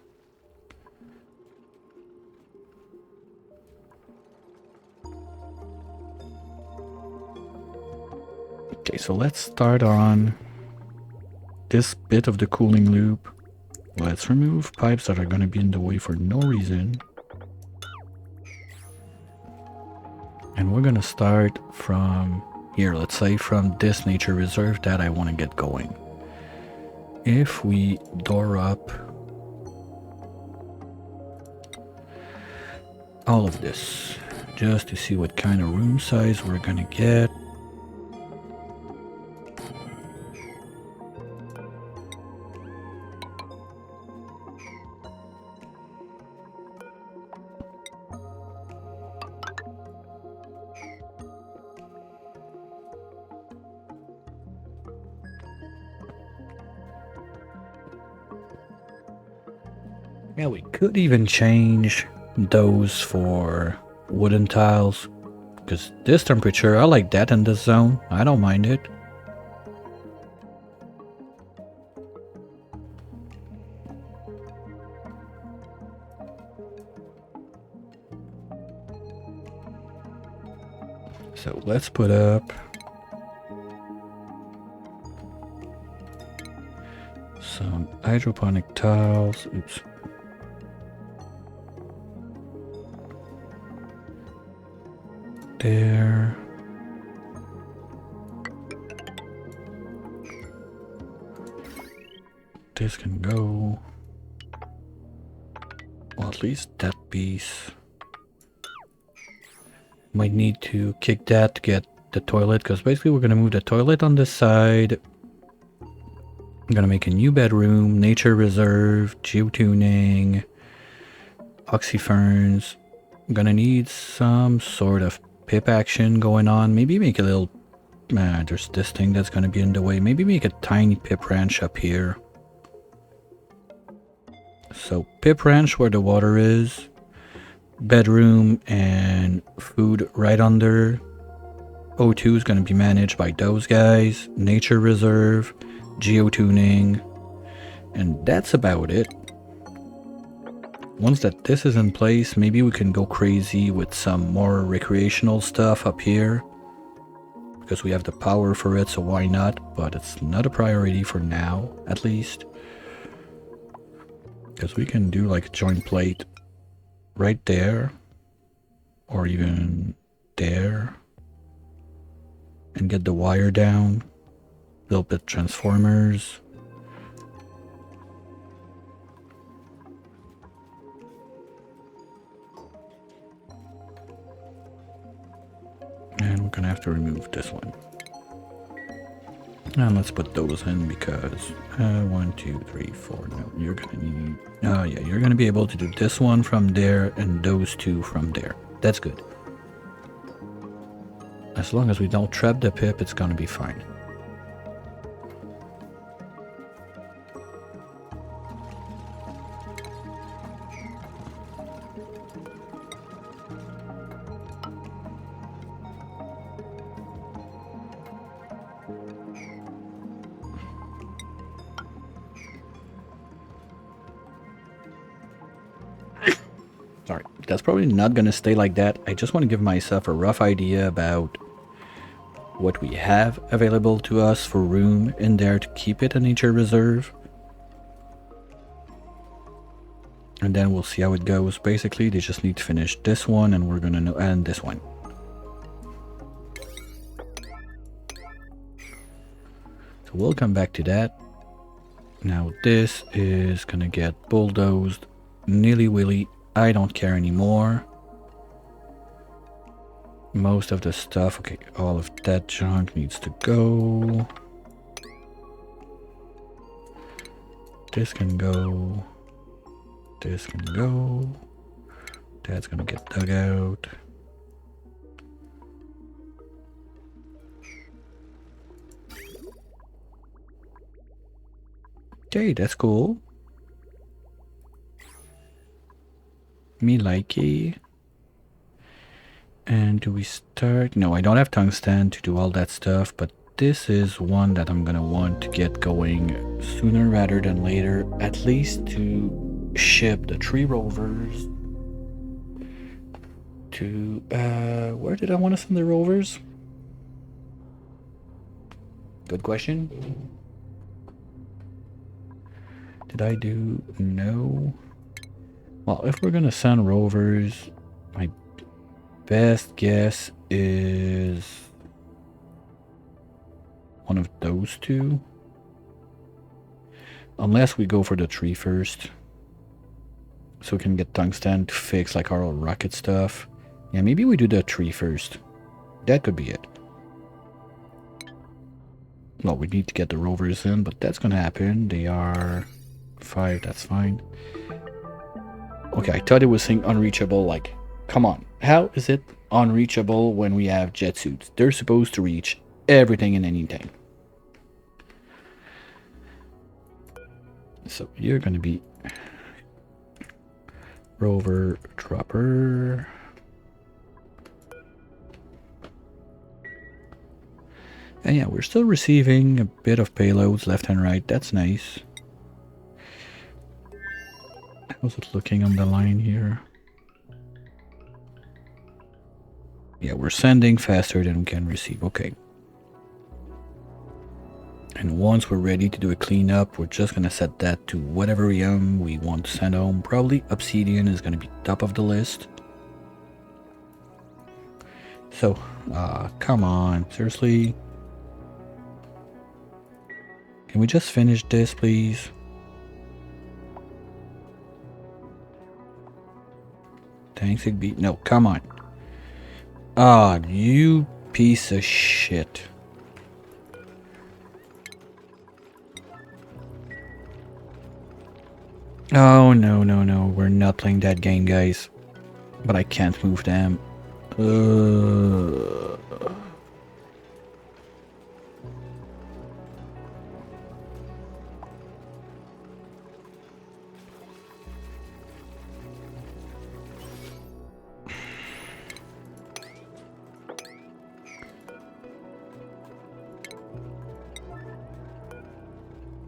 Okay, so let's start on this bit of the cooling loop. Let's remove pipes that are going to be in the way for no reason. And we're going to start from here, let's say from this nature reserve that I want to get going. If we door up all of this, just to see what kind of room size we're going to get. Yeah, we could even change those for wooden tiles, because this temperature, I like that in this zone. I don't mind it. So let's put up some hydroponic tiles. Oops. There. This can go. Well, at least that piece. Might need to kick that to get the toilet, because basically we're going to move the toilet on this side. I'm going to make a new bedroom, nature reserve, geotuning, oxyferns. I'm going to need some sort of pip action going on. Maybe make a little... there's this thing that's going to be in the way. Maybe make a tiny pip ranch up here. So pip ranch where the water is. Bedroom and food right under. O2 is going to be managed by those guys. Nature reserve, geotuning, and that's about it. Once that this is in place, maybe we can go crazy with some more recreational stuff up here, because we have the power for it, so why not? But it's not a priority for now, at least, because we can do like a joint plate right there, or even there, and get the wire down, little bit transformers. And we're gonna have to remove this one. And let's put those in because 1, 2, 3, 4. No, you're gonna need. Oh yeah, you're gonna be able to do this one from there and those two from there. That's good. As long as we don't trap the pip, it's gonna be fine. Sorry, that's probably not gonna stay like that. I just want to give myself a rough idea about what we have available to us for room in there to keep it a nature reserve. And then we'll see how it goes. Basically, they just need to finish this one and we're gonna know, and this one. So we'll come back to that. Now this is gonna get bulldozed nilly-willy. I don't care anymore. Most of the stuff, okay, all of that junk needs to go. This can go. This can go. That's gonna get dug out. Okay, that's cool. Me likey. And do we start? No, I don't have tungsten to do all that stuff, but this is one that I'm gonna want to get going sooner rather than later, at least to ship the 3 rovers to where did I want to send the rovers? Good question. Did I do? No. Well, if we're gonna send rovers, my best guess is one of those two. Unless we go for the 3 first. So we can get tungsten to fix like our rocket stuff. Yeah, maybe we do the 3 first. That could be it. Well, we need to get the rovers in, but that's gonna happen. They are 5, that's fine. Okay, I thought it was saying unreachable, like, come on. How is it unreachable when we have jet suits? They're supposed to reach everything and anything. So you're gonna be rover dropper. And yeah, we're still receiving a bit of payloads left and right. That's nice. How's it looking on the line here? Yeah, we're sending faster than we can receive. Okay. And once we're ready to do a cleanup, we're just gonna set that to whatever we want to send home. Probably obsidian is gonna be top of the list. So, come on, seriously? Can we just finish this, please? Thanks, Igby. No, come on. Ah, you piece of shit. Oh, no, no, no. We're not playing that game, guys. But I can't move them.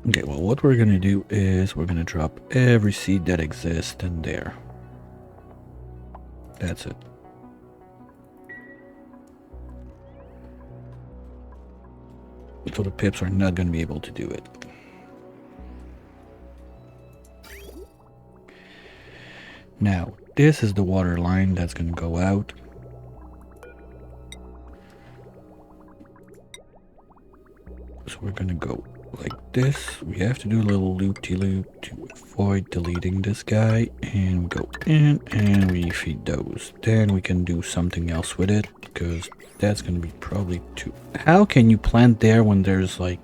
Okay, well, what we're gonna do is we're gonna drop every seed that exists in there. That's it. So the pips are not gonna be able to do it. Now, this is the water line that's gonna go out. So we're gonna go like this. We have to do a little loop-de-loop to avoid deleting this guy, and we go in and we feed those. Then we can do something else with it, because that's gonna be probably too... How can you plant there when there's like...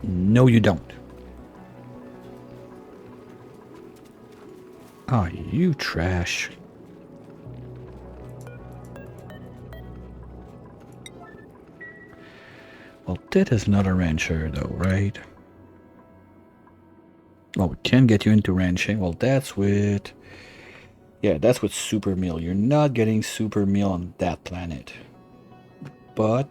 No, you don't. Oh, you trash. Well, that is not a rancher though, right? Well, we can get you into ranching. Well, that's with... Yeah, that's with super meal. You're not getting super meal on that planet. But...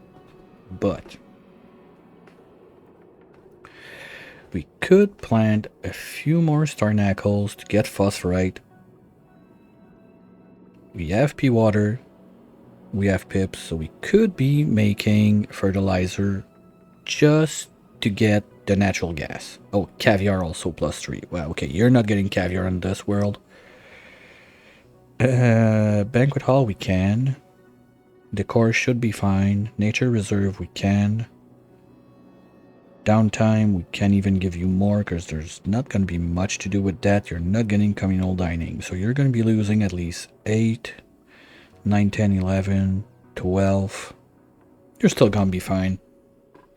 We could plant a few more starnacles to get phosphorite. We have pea water. We have pips, so we could be making fertilizer just to get the natural gas. Oh, caviar also +3. Wow, okay, you're not getting caviar in this world. Banquet hall we can. Decor should be fine. Nature reserve we can. Downtime, we can't even give you more because there's not going to be much to do with that. You're not getting communal dining. So you're going to be losing at least 8, 9, 10, 11, 12. You're still going to be fine.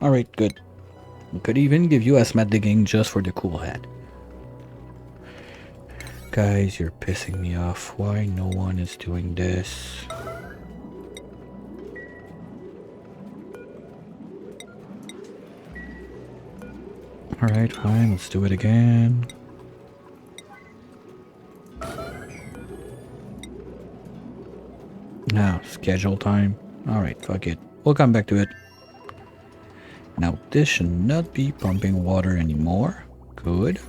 Alright, good. We could even give you asthma digging just for the cool hat. Guys, you're pissing me off. Why no one is doing this? Alright, fine, let's do it again. Now, schedule time. Alright, fuck it. We'll come back to it. Now, this should not be pumping water anymore. Good.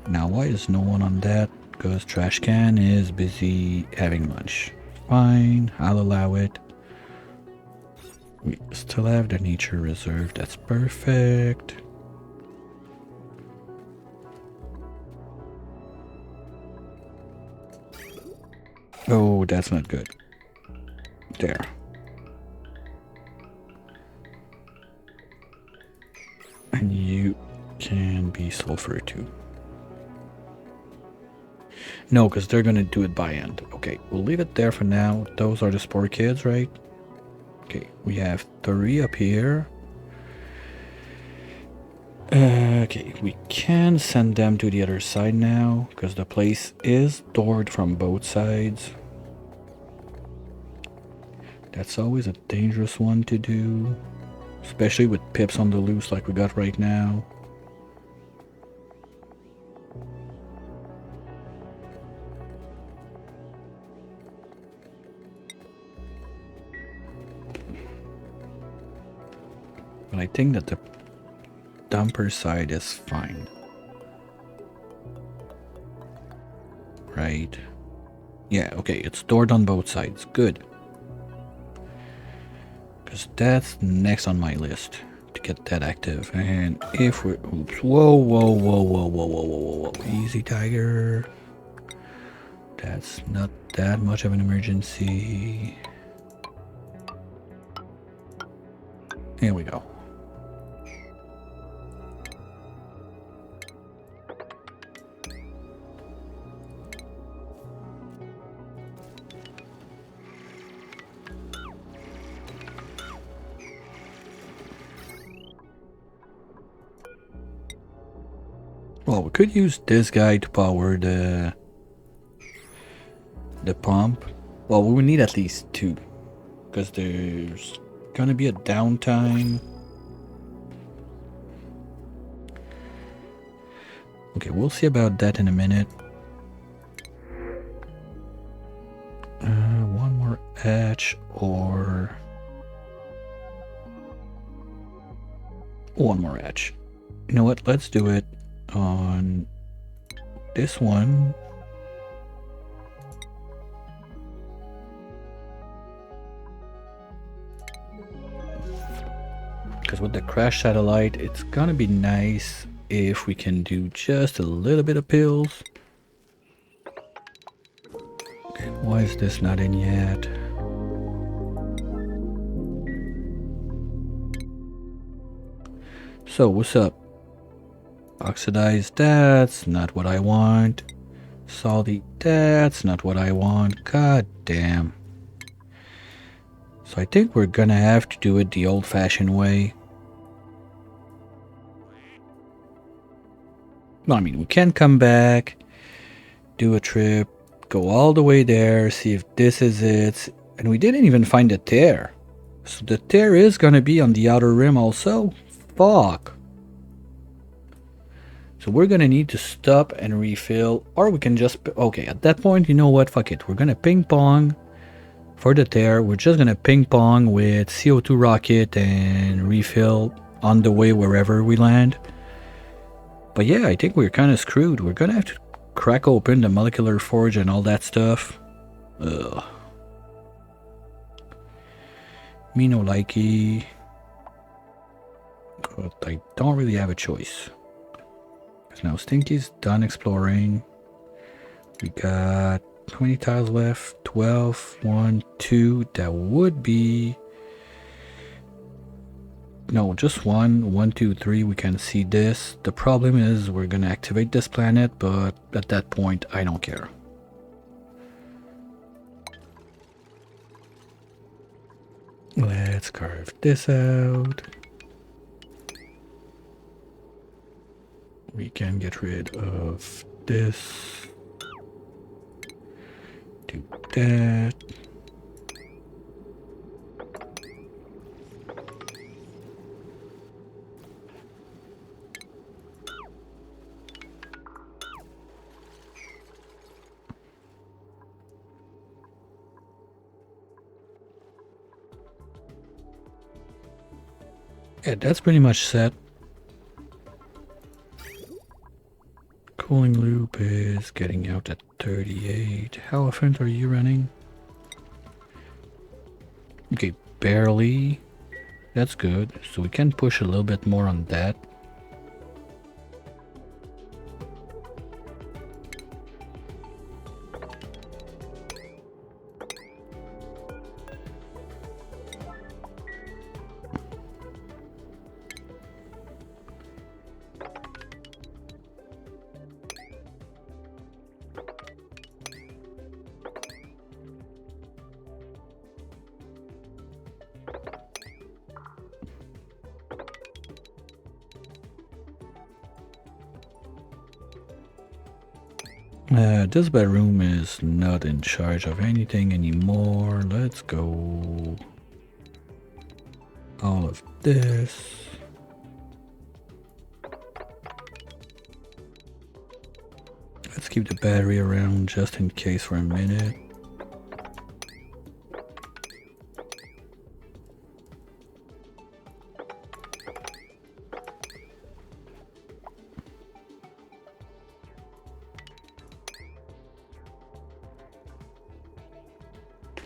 Now, why is no one on that? Because trash can is busy having lunch. Fine, I'll allow it. We still have the nature reserve. That's perfect. Oh, that's not good. There. And you can be sulfur too. No, because they're going to do it by end. Okay, we'll leave it there for now. Those are the spore kids, right? Okay, we have 3 up here. Okay, we can send them to the other side now, because the place is doored from both sides. That's always a dangerous one to do, especially with pips on the loose like we got right now. But I think that the dumper side is fine. Right? Yeah, okay, it's stored on both sides. Good. Because that's next on my list to get that active. And if we're... Oops. Whoa, whoa, whoa, whoa, whoa, whoa, whoa, whoa. Easy, tiger. That's not that much of an emergency. Here we go. Well, we could use this guy to power the pump. Well, we would need at least two, because there's gonna be a downtime. Okay, we'll see about that in a minute. One more hatch or one more hatch. You know what? Let's do it on this one. Because with the crash satellite, it's gonna be nice if we can do just a little bit of pills. Okay, why is this not in yet? So, what's up? Oxidized, that's not what I want. Salty, that's not what I want. God damn. So I think we're gonna have to do it the old-fashioned way. Well, I mean, we can come back, do a trip, go all the way there, see if this is it. And we didn't even find the tear. So the tear is gonna be on the outer rim also? Fuck. So we're gonna need to stop and refill, or we can just... Okay, at that point, you know what? Fuck it. We're gonna ping pong for the tear. We're just gonna ping pong with CO2 rocket and refill on the way wherever we land. But yeah, I think we're kind of screwed. We're gonna have to crack open the molecular forge and all that stuff. Ugh. Me no likey. But I don't really have a choice. Because now Stinky's done exploring. We got 20 tiles left. 12, 1, 2. That would be... No, just 1, 1, 2, 3. We can see this. The problem is we're gonna activate this planet, but at that point, I don't care. Let's carve this out. We can get rid of this. Do that. Yeah, that's pretty much set. Cooling loop is getting out at 38. How often are you running? Okay, barely. That's good. So we can push a little bit more on that. This bedroom is not in charge of anything anymore. Let's go. All of this. Let's keep the battery around just in case for a minute.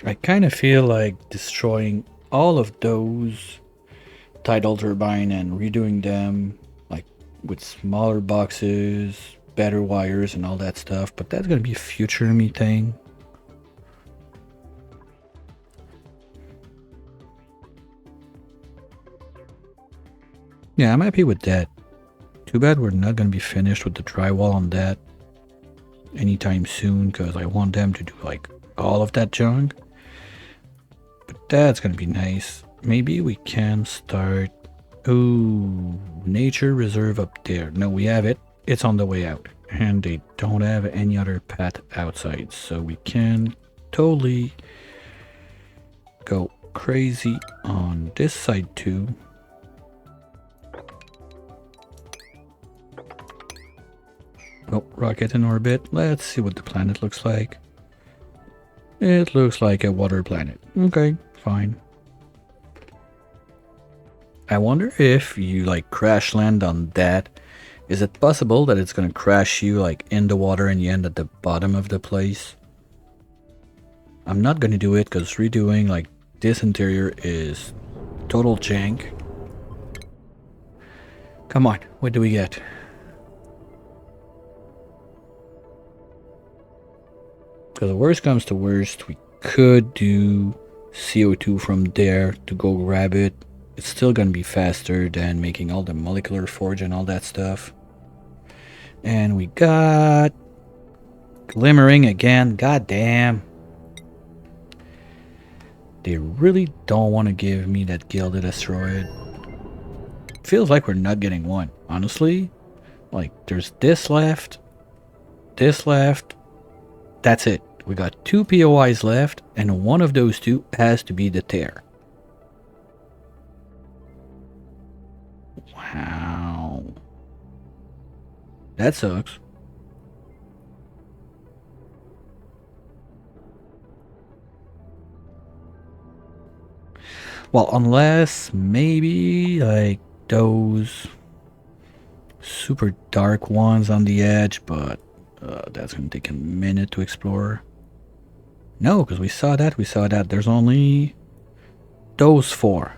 I kind of feel like destroying all of those tidal turbine and redoing them like with smaller boxes, better wires and all that stuff, but that's gonna be a future me thing. Yeah, I'm happy with that. Too bad we're not gonna be finished with the drywall on that anytime soon, because I want them to do like all of that junk. But that's gonna be nice. Maybe we can start. Ooh, nature reserve up there. No, we have it. It's on the way out. And they don't have any other path outside. So we can totally go crazy on this side too. Oh, rocket in orbit. Let's see what the planet looks like. It looks like a water planet. Okay, fine. I wonder if you like crash land on that. Is it possible that it's gonna crash you like in the water and you end at the bottom of the place? I'm not gonna do it because redoing like this interior is total jank. Come on, what do we get? Because the worst comes to worst, we could do CO2 from there to go grab it. It's still gonna be faster than making all the molecular forge and all that stuff. And we got glimmering again. God damn. They really don't want to give me that gilded asteroid. Feels like we're not getting one, honestly. Like there's this left, that's it. We got 2 POIs left, and one of those 2 has to be the tear. Wow. That sucks. Well, unless maybe like those super dark ones on the edge, but that's gonna take a minute to explore. No, because we saw that. There's only those 4.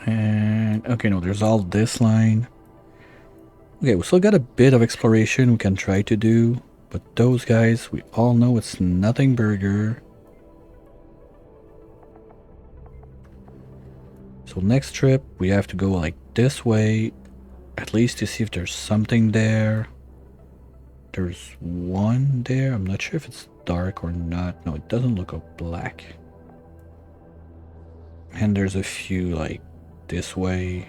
And okay, no, there's all this line. Okay, we still got a bit of exploration we can try to do, but those guys, we all know it's nothing burger. So next trip, we have to go like this way, at least to see if there's something there. There's one there. I'm not sure if it's dark or not. No, it doesn't look black. And there's a few like this way.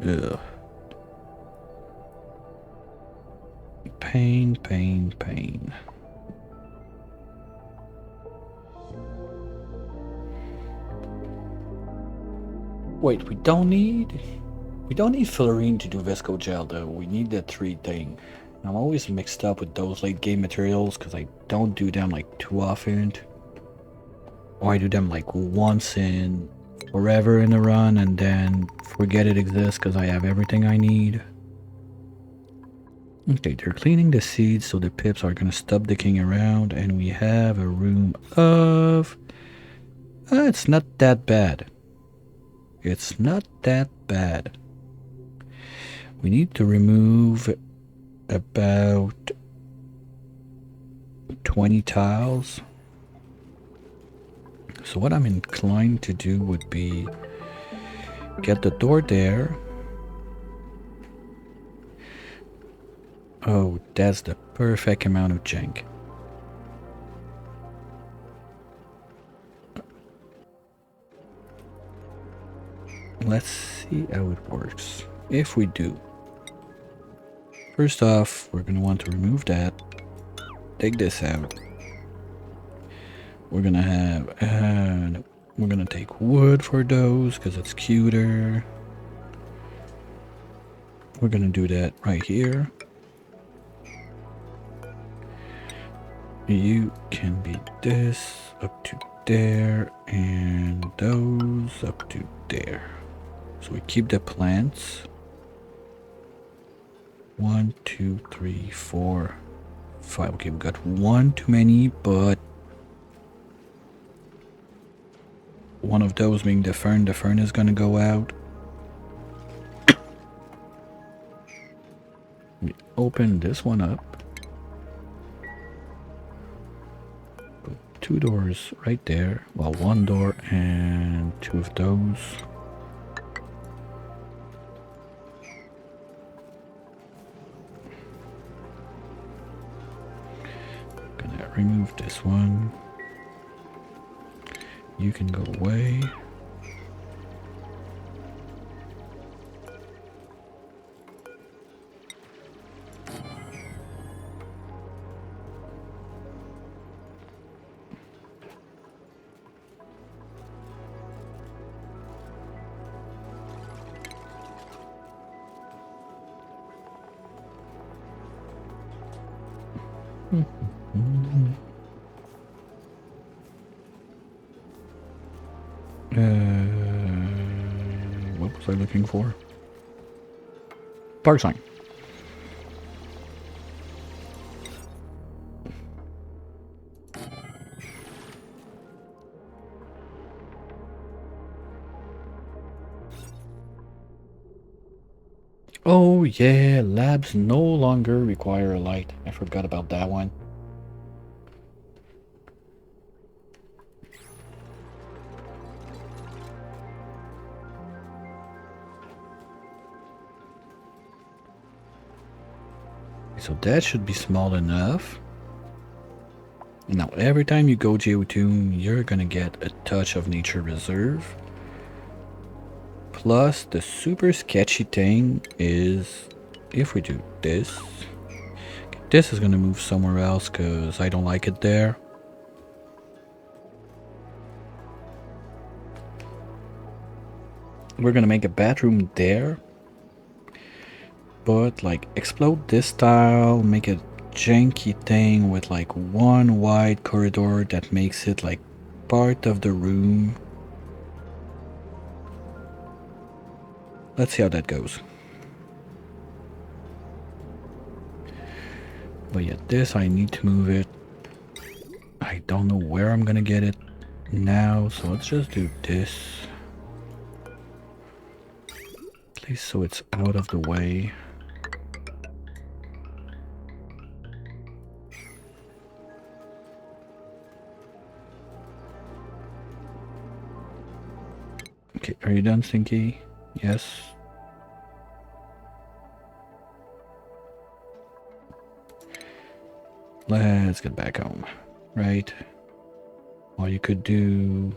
Ugh. Pain, pain, pain. Wait, we don't need fullerene to do visco gel though. We need that 3 thing. I'm always mixed up with those late game materials because I don't do them like too often. Or I do them like once in forever in a run and then forget it exists because I have everything I need. Okay, they're cleaning the seeds so the pips are gonna stop dicking around, and we have a room of... it's not that bad. It's not that bad. We need to remove about 20 tiles. So what I'm inclined to do would be get the door there. Oh, that's the perfect amount of jank. Let's see how it works. If we do, first off, we're gonna want to remove that. Take this out. We're gonna have, we're gonna take wood for those because it's cuter. We're gonna do that right here. You can be this up to there and those up to there. So we keep the plants. 1, 2, 3, 4, 5. Okay, we got one too many, but one of those being the fern is gonna go out. We open this one up. Put 2 doors right there. Well, 1 door and 2 of those. Gonna remove this one. You can go away. What was I looking for? Park sign. Oh yeah, labs no longer require a light. I forgot about that one. So that should be small enough. Now every time you go geotune, you're gonna get a touch of nature reserve. Plus the super sketchy thing is if we do this, this is gonna move somewhere else because I don't like it there. We're gonna make a bathroom there, but like explode this tile, make a janky thing with like one wide corridor that makes it like part of the room. Let's see how that goes. But yeah, this I need to move it. I don't know where I'm gonna get it now, so let's just do this. At least so it's out of the way. Okay, are you done, Stinky? Yes. Let's get back home, right? Well, you could do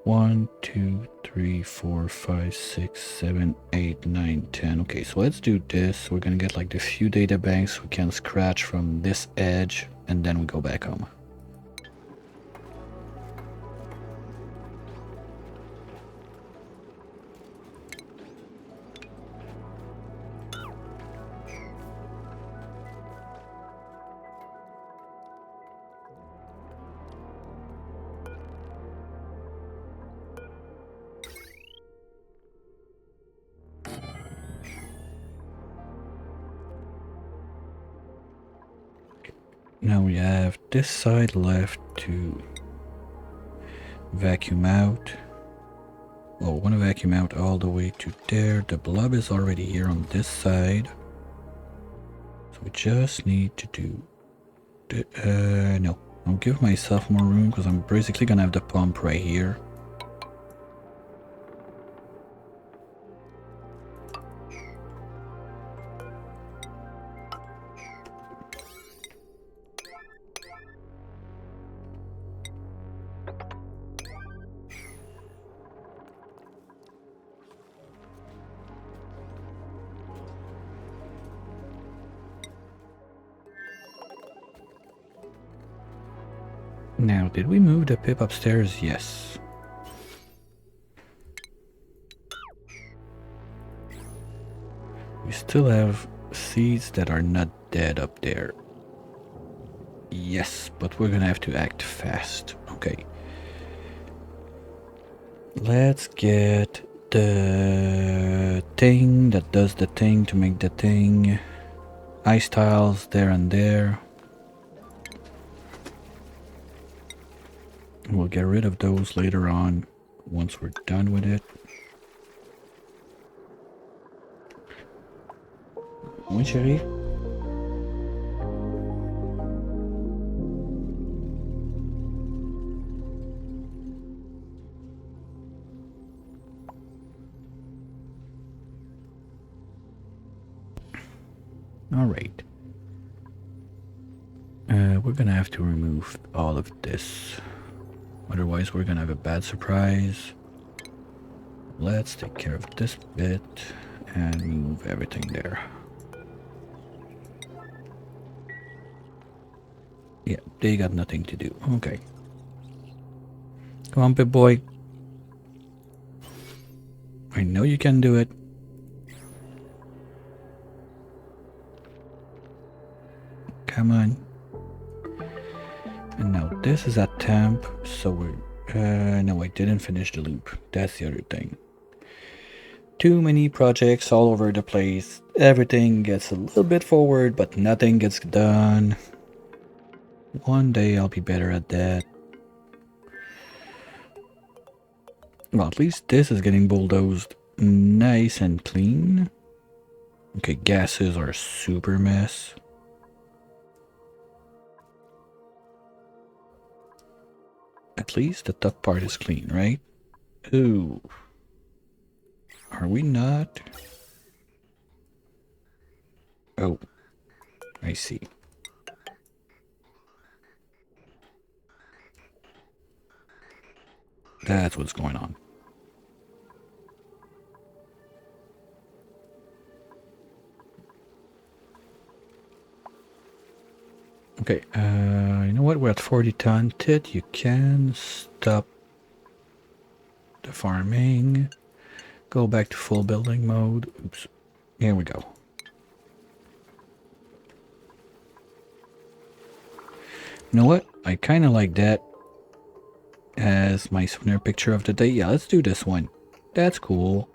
1, 2, 3, 4, 5, 6, 7, 8, 9, 10. Okay, so let's do this. We're gonna get like the few data banks we can scratch from this edge, and then we go back home. Now we have this side left to vacuum out. Well, we want to vacuum out all the way to there. The blob is already here on this side. So we just need to do... no. I'll give myself more room because I'm basically going to have the pump right here. Now, did we move the pip upstairs? Yes. We still have seeds that are not dead up there. Yes, but we're gonna have to act fast. Okay. Let's get the thing that does the thing to make the thing. ice tiles there and there. We'll get rid of those later on once we're done with it. Oui, chérie? All right. We're gonna have to remove all of this. Otherwise, we're gonna have a bad surprise. Let's take care of this bit and move everything there. Yeah, they got nothing to do. Okay. Come on, big boy. I know you can do it. Come on. And now this is at temp, so we're... no, I didn't finish the loop. That's the other thing. Too many projects all over the place. Everything gets a little bit forward, but nothing gets done. One day I'll be better at that. Well, at least this is getting bulldozed nice and clean. Okay, gases are a super mess. At least the top part is clean, right? Ooh. Are we not? Oh, I see. That's what's going on. Okay, you know what? We're at 40 ton. Tit, you can stop the farming. Go back to full building mode. Oops. Here we go. You know what? I kind of like that as my souvenir picture of the day. Yeah, let's do this one. That's cool.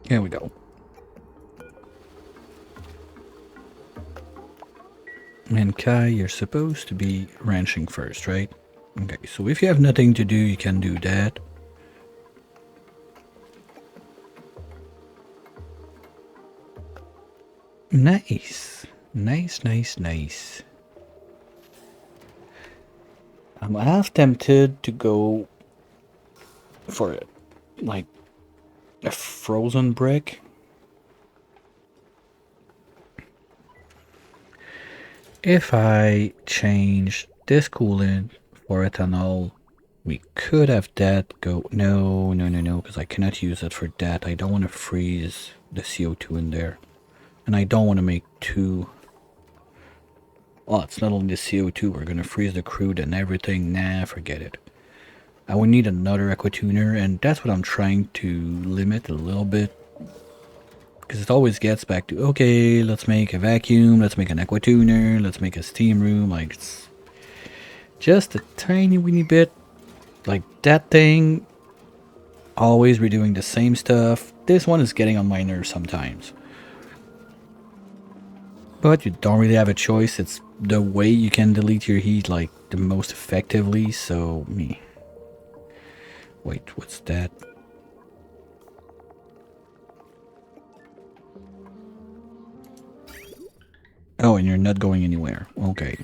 Here we go. And Kai, you're supposed to be ranching first, right? Okay, so if you have nothing to do, you can do that. Nice. Nice, nice, nice. I'm half tempted to go for it, like a frozen brick. If I change this coolant for ethanol, we could have that go... No, no, no, no, because I cannot use it for that. I don't want to freeze the CO2 in there. And I don't want to make two... Oh, it's not only the CO2, we're going to freeze the crude and everything. Nah, forget it. I would need another aqua tuner, and that's what I'm trying to limit a little bit. Because it always gets back to, okay, let's make a vacuum, let's make an aqua tuner, let's make a steam room. Like, it's just a tiny weeny bit. Like, that thing, always redoing the same stuff. This one is getting on my nerves sometimes. But you don't really have a choice. It's the way you can delete your heat, like, the most effectively, so me. Wait, what's that? Oh, and you're not going anywhere. Okay.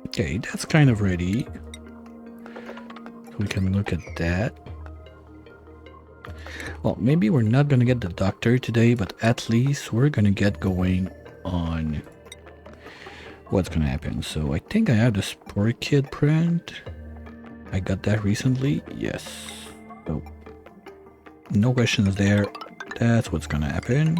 Okay, that's kind of ready. So we can look at that. Well, maybe we're not gonna get the doctor today, but at least we're gonna get going on what's gonna happen. So I think I have the Spore Kid print. I got that recently. Yes. So no questions there. That's what's gonna happen.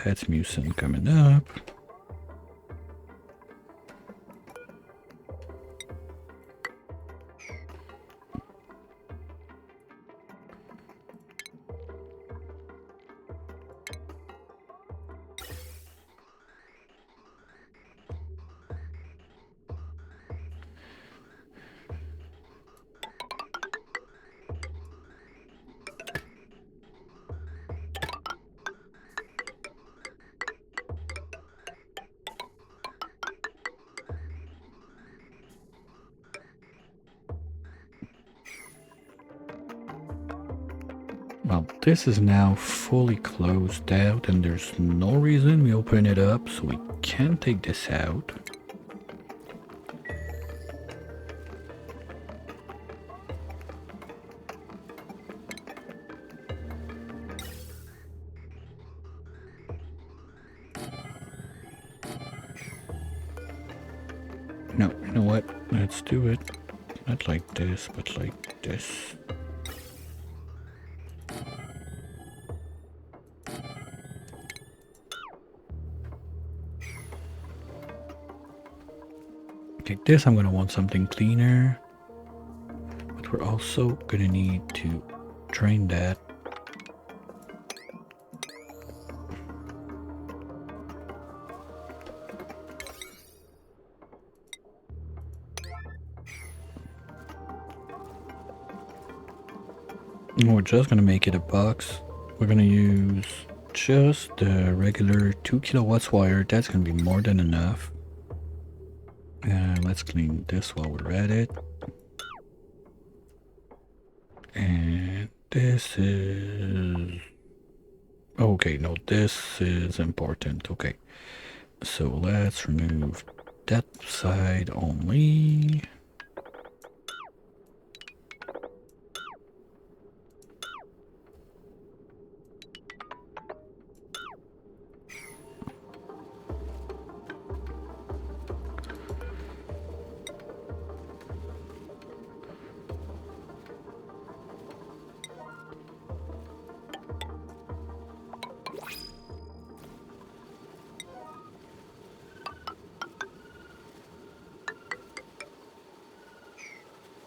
That's mucin coming up. This is now fully closed out and there's no reason we open it up, so we can take this out. No, you know what? Let's do it. Not like this, but like this. Okay, this I'm gonna want something cleaner. But we're also gonna need to drain that. And we're just gonna make it a box. We're gonna use just the regular 2 kilowatts wire. That's gonna be more than enough. Let's clean this while we're at it. And this is... Okay, no, this is important. Okay, so let's remove that side only.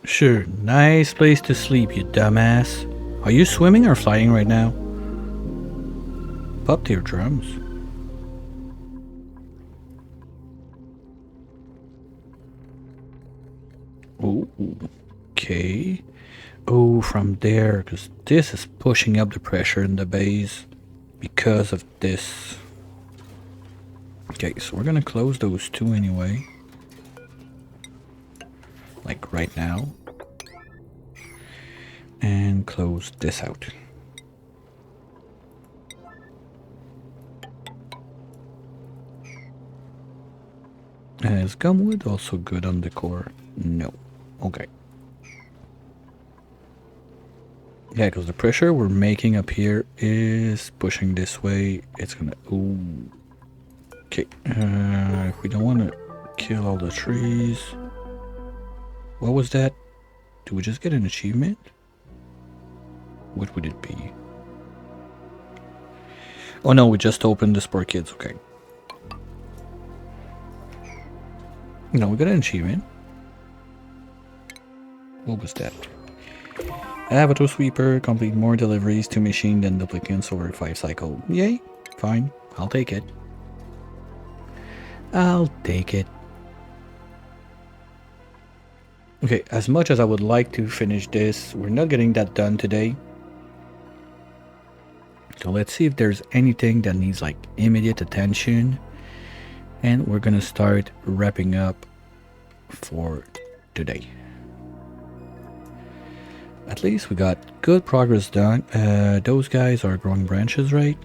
Sure, nice place to sleep, you dumbass. Are you swimming or flying right now? Pop your drums. Oh, okay. Oh, from there, because this is pushing up the pressure in the base because of this. Okay, so we're gonna close those two anyway. Like right now. And close this out. Is gumwood also good on the core? No. Okay. Yeah, because the pressure we're making up here is pushing this way. It's gonna... Ooh. Okay. If we don't want to kill all the trees... What was that? Did we just get an achievement? What would it be? Oh no, we just opened this for kids. Okay. No, we got an achievement. What was that? Avatar Sweeper, complete more deliveries to machine than duplicates over 5 cycle. Yay, fine, I'll take it. I'll take it. Okay, as much as I would like to finish this, we're not getting that done today. So let's see if there's anything that needs like immediate attention. And we're gonna start wrapping up for today. At least we got good progress done. Those guys are growing branches, right?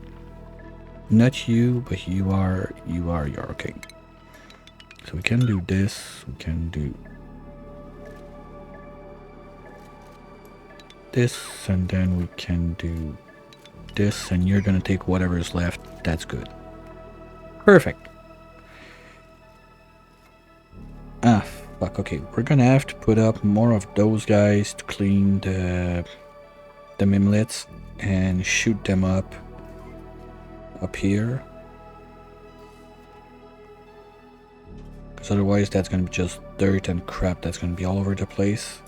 Not you, but you're okay. So we can do this, we can do this, and then we can do this, and you're gonna take whatever's left. That's good. Perfect. Ah, fuck, okay. We're gonna have to put up more of those guys to clean the mimlets and shoot them up here. Because otherwise that's gonna be just dirt and crap that's gonna be all over the place.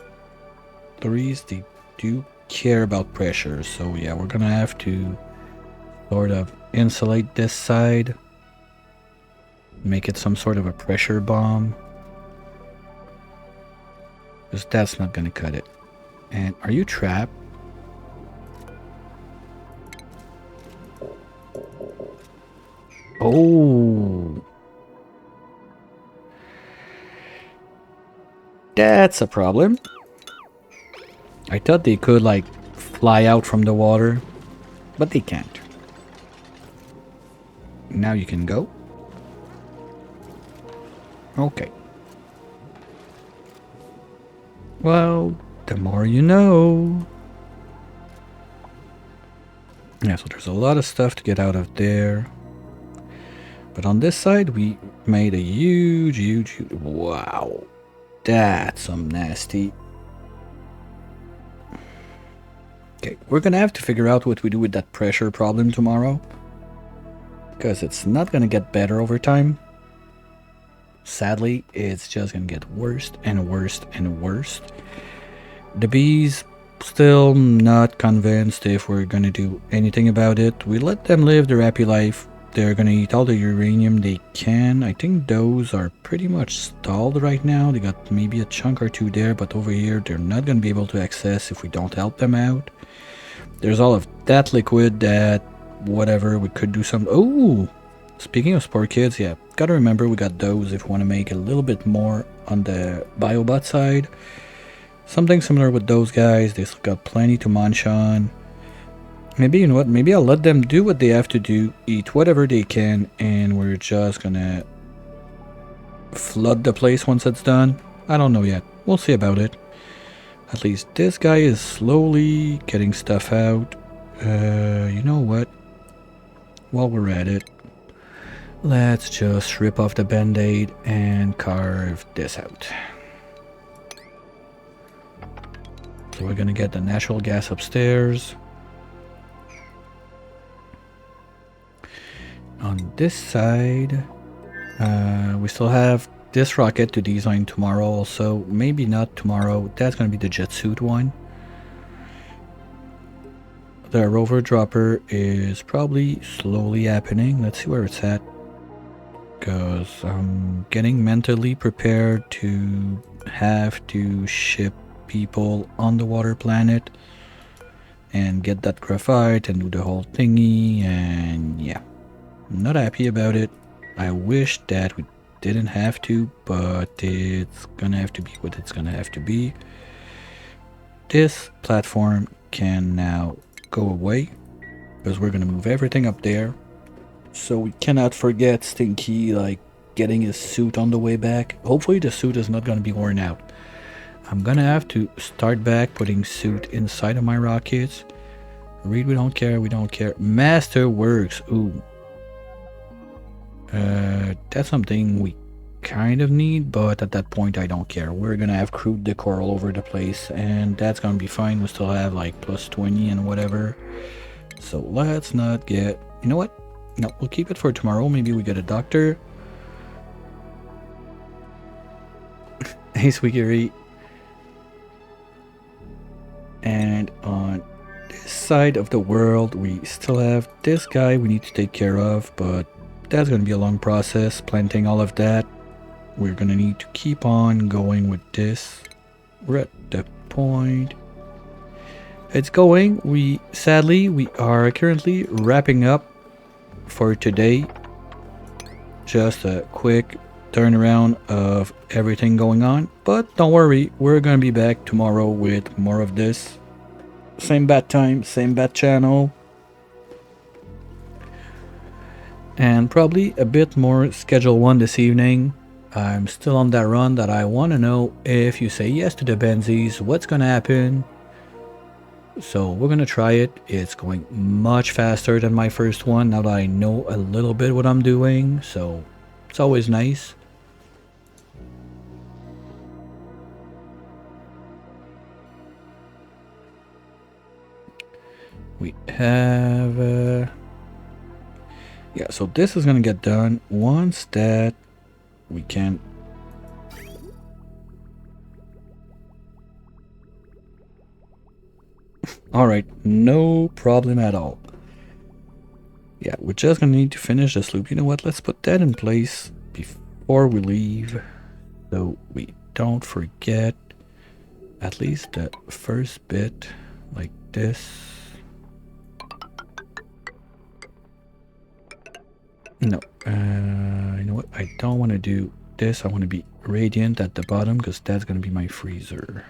Lorries, they do care about pressure, so yeah, we're gonna have to sort of insulate this side. Make it some sort of a pressure bomb. Because that's not gonna cut it. And are you trapped? Oh, that's a problem. I thought they could like fly out from the water. but they can't. Now you can go. Okay. Well, the more you know. Yeah, so there's a lot of stuff to get out of there. But on this side, we made a huge... Wow. That's some nasty. Okay, we're gonna have to figure out what we do with that pressure problem tomorrow. Because it's not gonna get better over time. Sadly, it's just gonna get worse and worse and worse. The bees, still not convinced if we're gonna do anything about it. We let them live their happy life. They're gonna eat all the uranium they can. I think those are pretty much stalled right now. They got maybe a chunk or two there, but over here they're not gonna be able to access if we don't help them out. There's all of that liquid that whatever we could do some. Oh, speaking of spore kids, yeah, gotta remember we got those if we want to make a little bit more on the biobot side. Something similar with those guys. They still got plenty to munch on. Maybe, you know what, maybe I'll let them do what they have to do, eat whatever they can, and we're just gonna flood the place once it's done. I don't know yet. We'll see about it. At least this guy is slowly getting stuff out. You know what? While we're at it, let's just rip off the band-aid and carve this out. So we're gonna get the natural gas upstairs. On this side, we still have this rocket to design tomorrow also. Maybe not tomorrow. That's going to be the jet suit one. The rover dropper is probably slowly happening. Let's see where it's at. Because I'm getting mentally prepared to have to ship people on the water planet. And get that graphite and do the whole thingy. And yeah. I'm not happy about it. I wish that we didn't have to, but it's gonna have to be what it's gonna have to be. This platform can now go away because we're gonna move everything up there. So we cannot forget Stinky like getting his suit on the way back. Hopefully the suit is not gonna be worn out. I'm gonna have to start back putting suit inside of my rockets. Read, we don't care, we don't care. Master works, ooh. That's something we kind of need, but at that point I don't care. We're gonna have crude decor all over the place, and that's gonna be fine. We still have like plus 20 and whatever. So let's not get... You know what? No, we'll keep it for tomorrow. Maybe we get a doctor. Hey, Squeakery. And on this side of the world, we still have this guy we need to take care of, but that's going to be a long process, planting all of that. We're going to need to keep on going with this. We're at the point it's going. Sadly, we are currently wrapping up for today. Just a quick turnaround of everything going on. But don't worry, we're going to be back tomorrow with more of this. Same bat time, same bat channel. And probably a bit more schedule one this evening. I'm still on that run that I want to know if you say yes to the Benzies, what's going to happen. So we're going to try it. It's going much faster than my first one now that I know a little bit what I'm doing. So it's always nice. We have... yeah, so this is gonna get done once that we can... Alright, no problem at all. Yeah, we're just gonna need to finish this loop. You know what, let's put that in place before we leave, so we don't forget at least the first bit, like this. No, you know what? I don't want to do this. I want to be radiant at the bottom because that's going to be my freezer.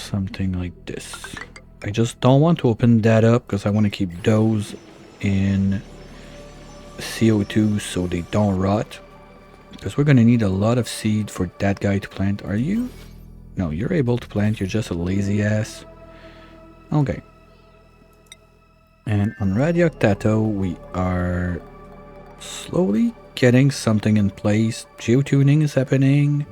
something like this. I just don't want to open that up because I want to keep those in CO2 so they don't rot. Because we're going to need a lot of seed for that guy to plant. Are you? No, you're able to plant. You're just a lazy ass. Okay. And on Radioactato, we are slowly getting something in place. Geotuning is happening.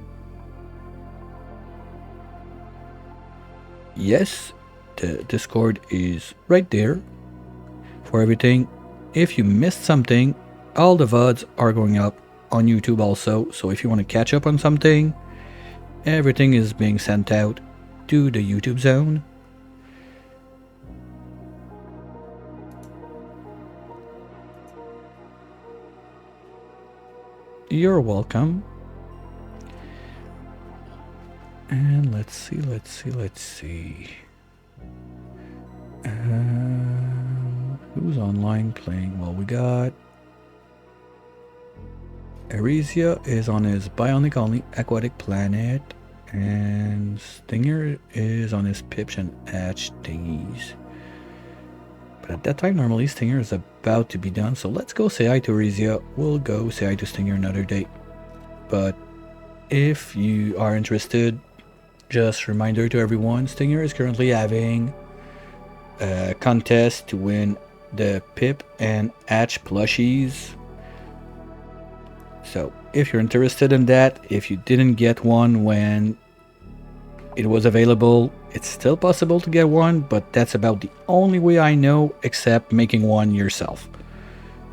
Yes, the Discord is right there for everything. If you missed something, all the VODs are going up on YouTube also. So if you want to catch up on something, everything is being sent out to the YouTube zone. You're welcome. And let's see. Who's online playing? Well, we got Arisia is on his Bionic only Aquatic Planet, and Stinger is on his Pips and Hatch thingies. But at that time, normally Stinger is about to be done, so let's go say hi to Arisia. We'll go say hi to Stinger another day. But if you are interested, just reminder to everyone, Stinger is currently having a contest to win the Pip and Hatch plushies. So if you're interested in that, if you didn't get one when it was available, it's still possible to get one, but that's about the only way I know, except making one yourself.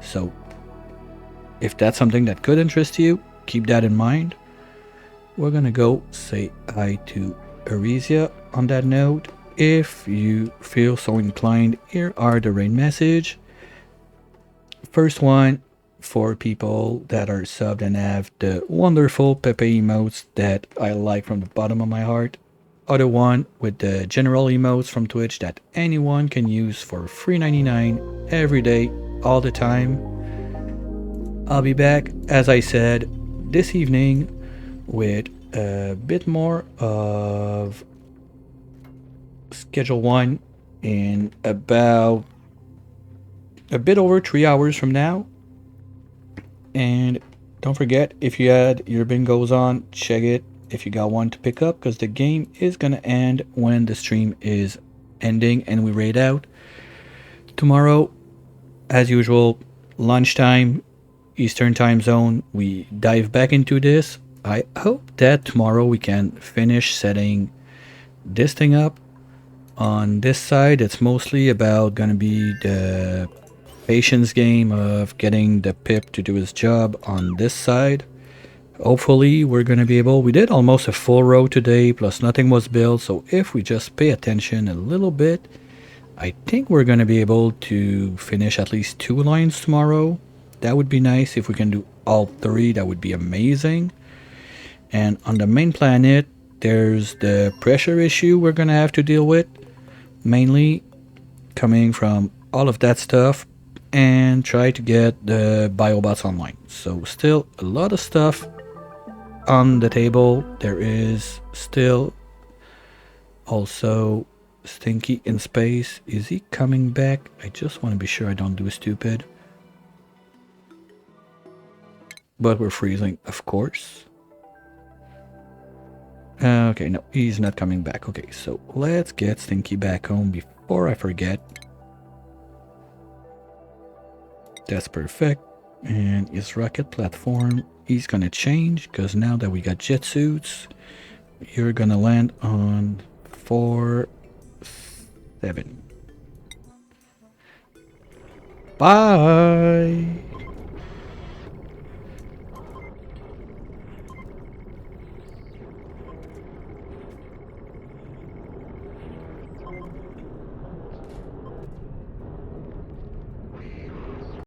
So if that's something that could interest you, keep that in mind. We're gonna go say hi to Arisia on that note. If you feel so inclined, here are the raid message. First one for people that are subbed and have the wonderful Pepe emotes that I like from the bottom of my heart. Other one with the general emotes from Twitch that anyone can use for $3.99 every day, all the time. I'll be back, as I said, this evening with a bit more of Schedule 1 in about a bit over 3 hours from now. And don't forget, if you had your bingos on, check it if you got one to pick up, because the game is gonna end when the stream is ending and we raid out. Tomorrow, as usual, lunchtime, Eastern time zone, we dive back into this. I hope that tomorrow we can finish setting this thing up. On this side, it's mostly about gonna be the patience game of getting the Pip to do his job on this side. Hopefully we're gonna be able, we did almost a full row today, plus nothing was built, so if we just pay attention a little bit, I think we're gonna be able to finish at least 2 lines tomorrow. That would be nice. If we can do all 3, that would be amazing. And on the main planet, there's the pressure issue we're gonna have to deal with, mainly coming from all of that stuff, and try to get the biobots online. So still a lot of stuff on the table. There is still also Stinky in space. Is he coming back? I just want to be sure I don't do stupid. But we're freezing, of course. Okay, no, he's not coming back. Okay, so let's get Stinky back home before I forget. That's perfect. And his rocket platform, he's gonna change, because now that we got jet suits, you're gonna land on 4-7. Bye!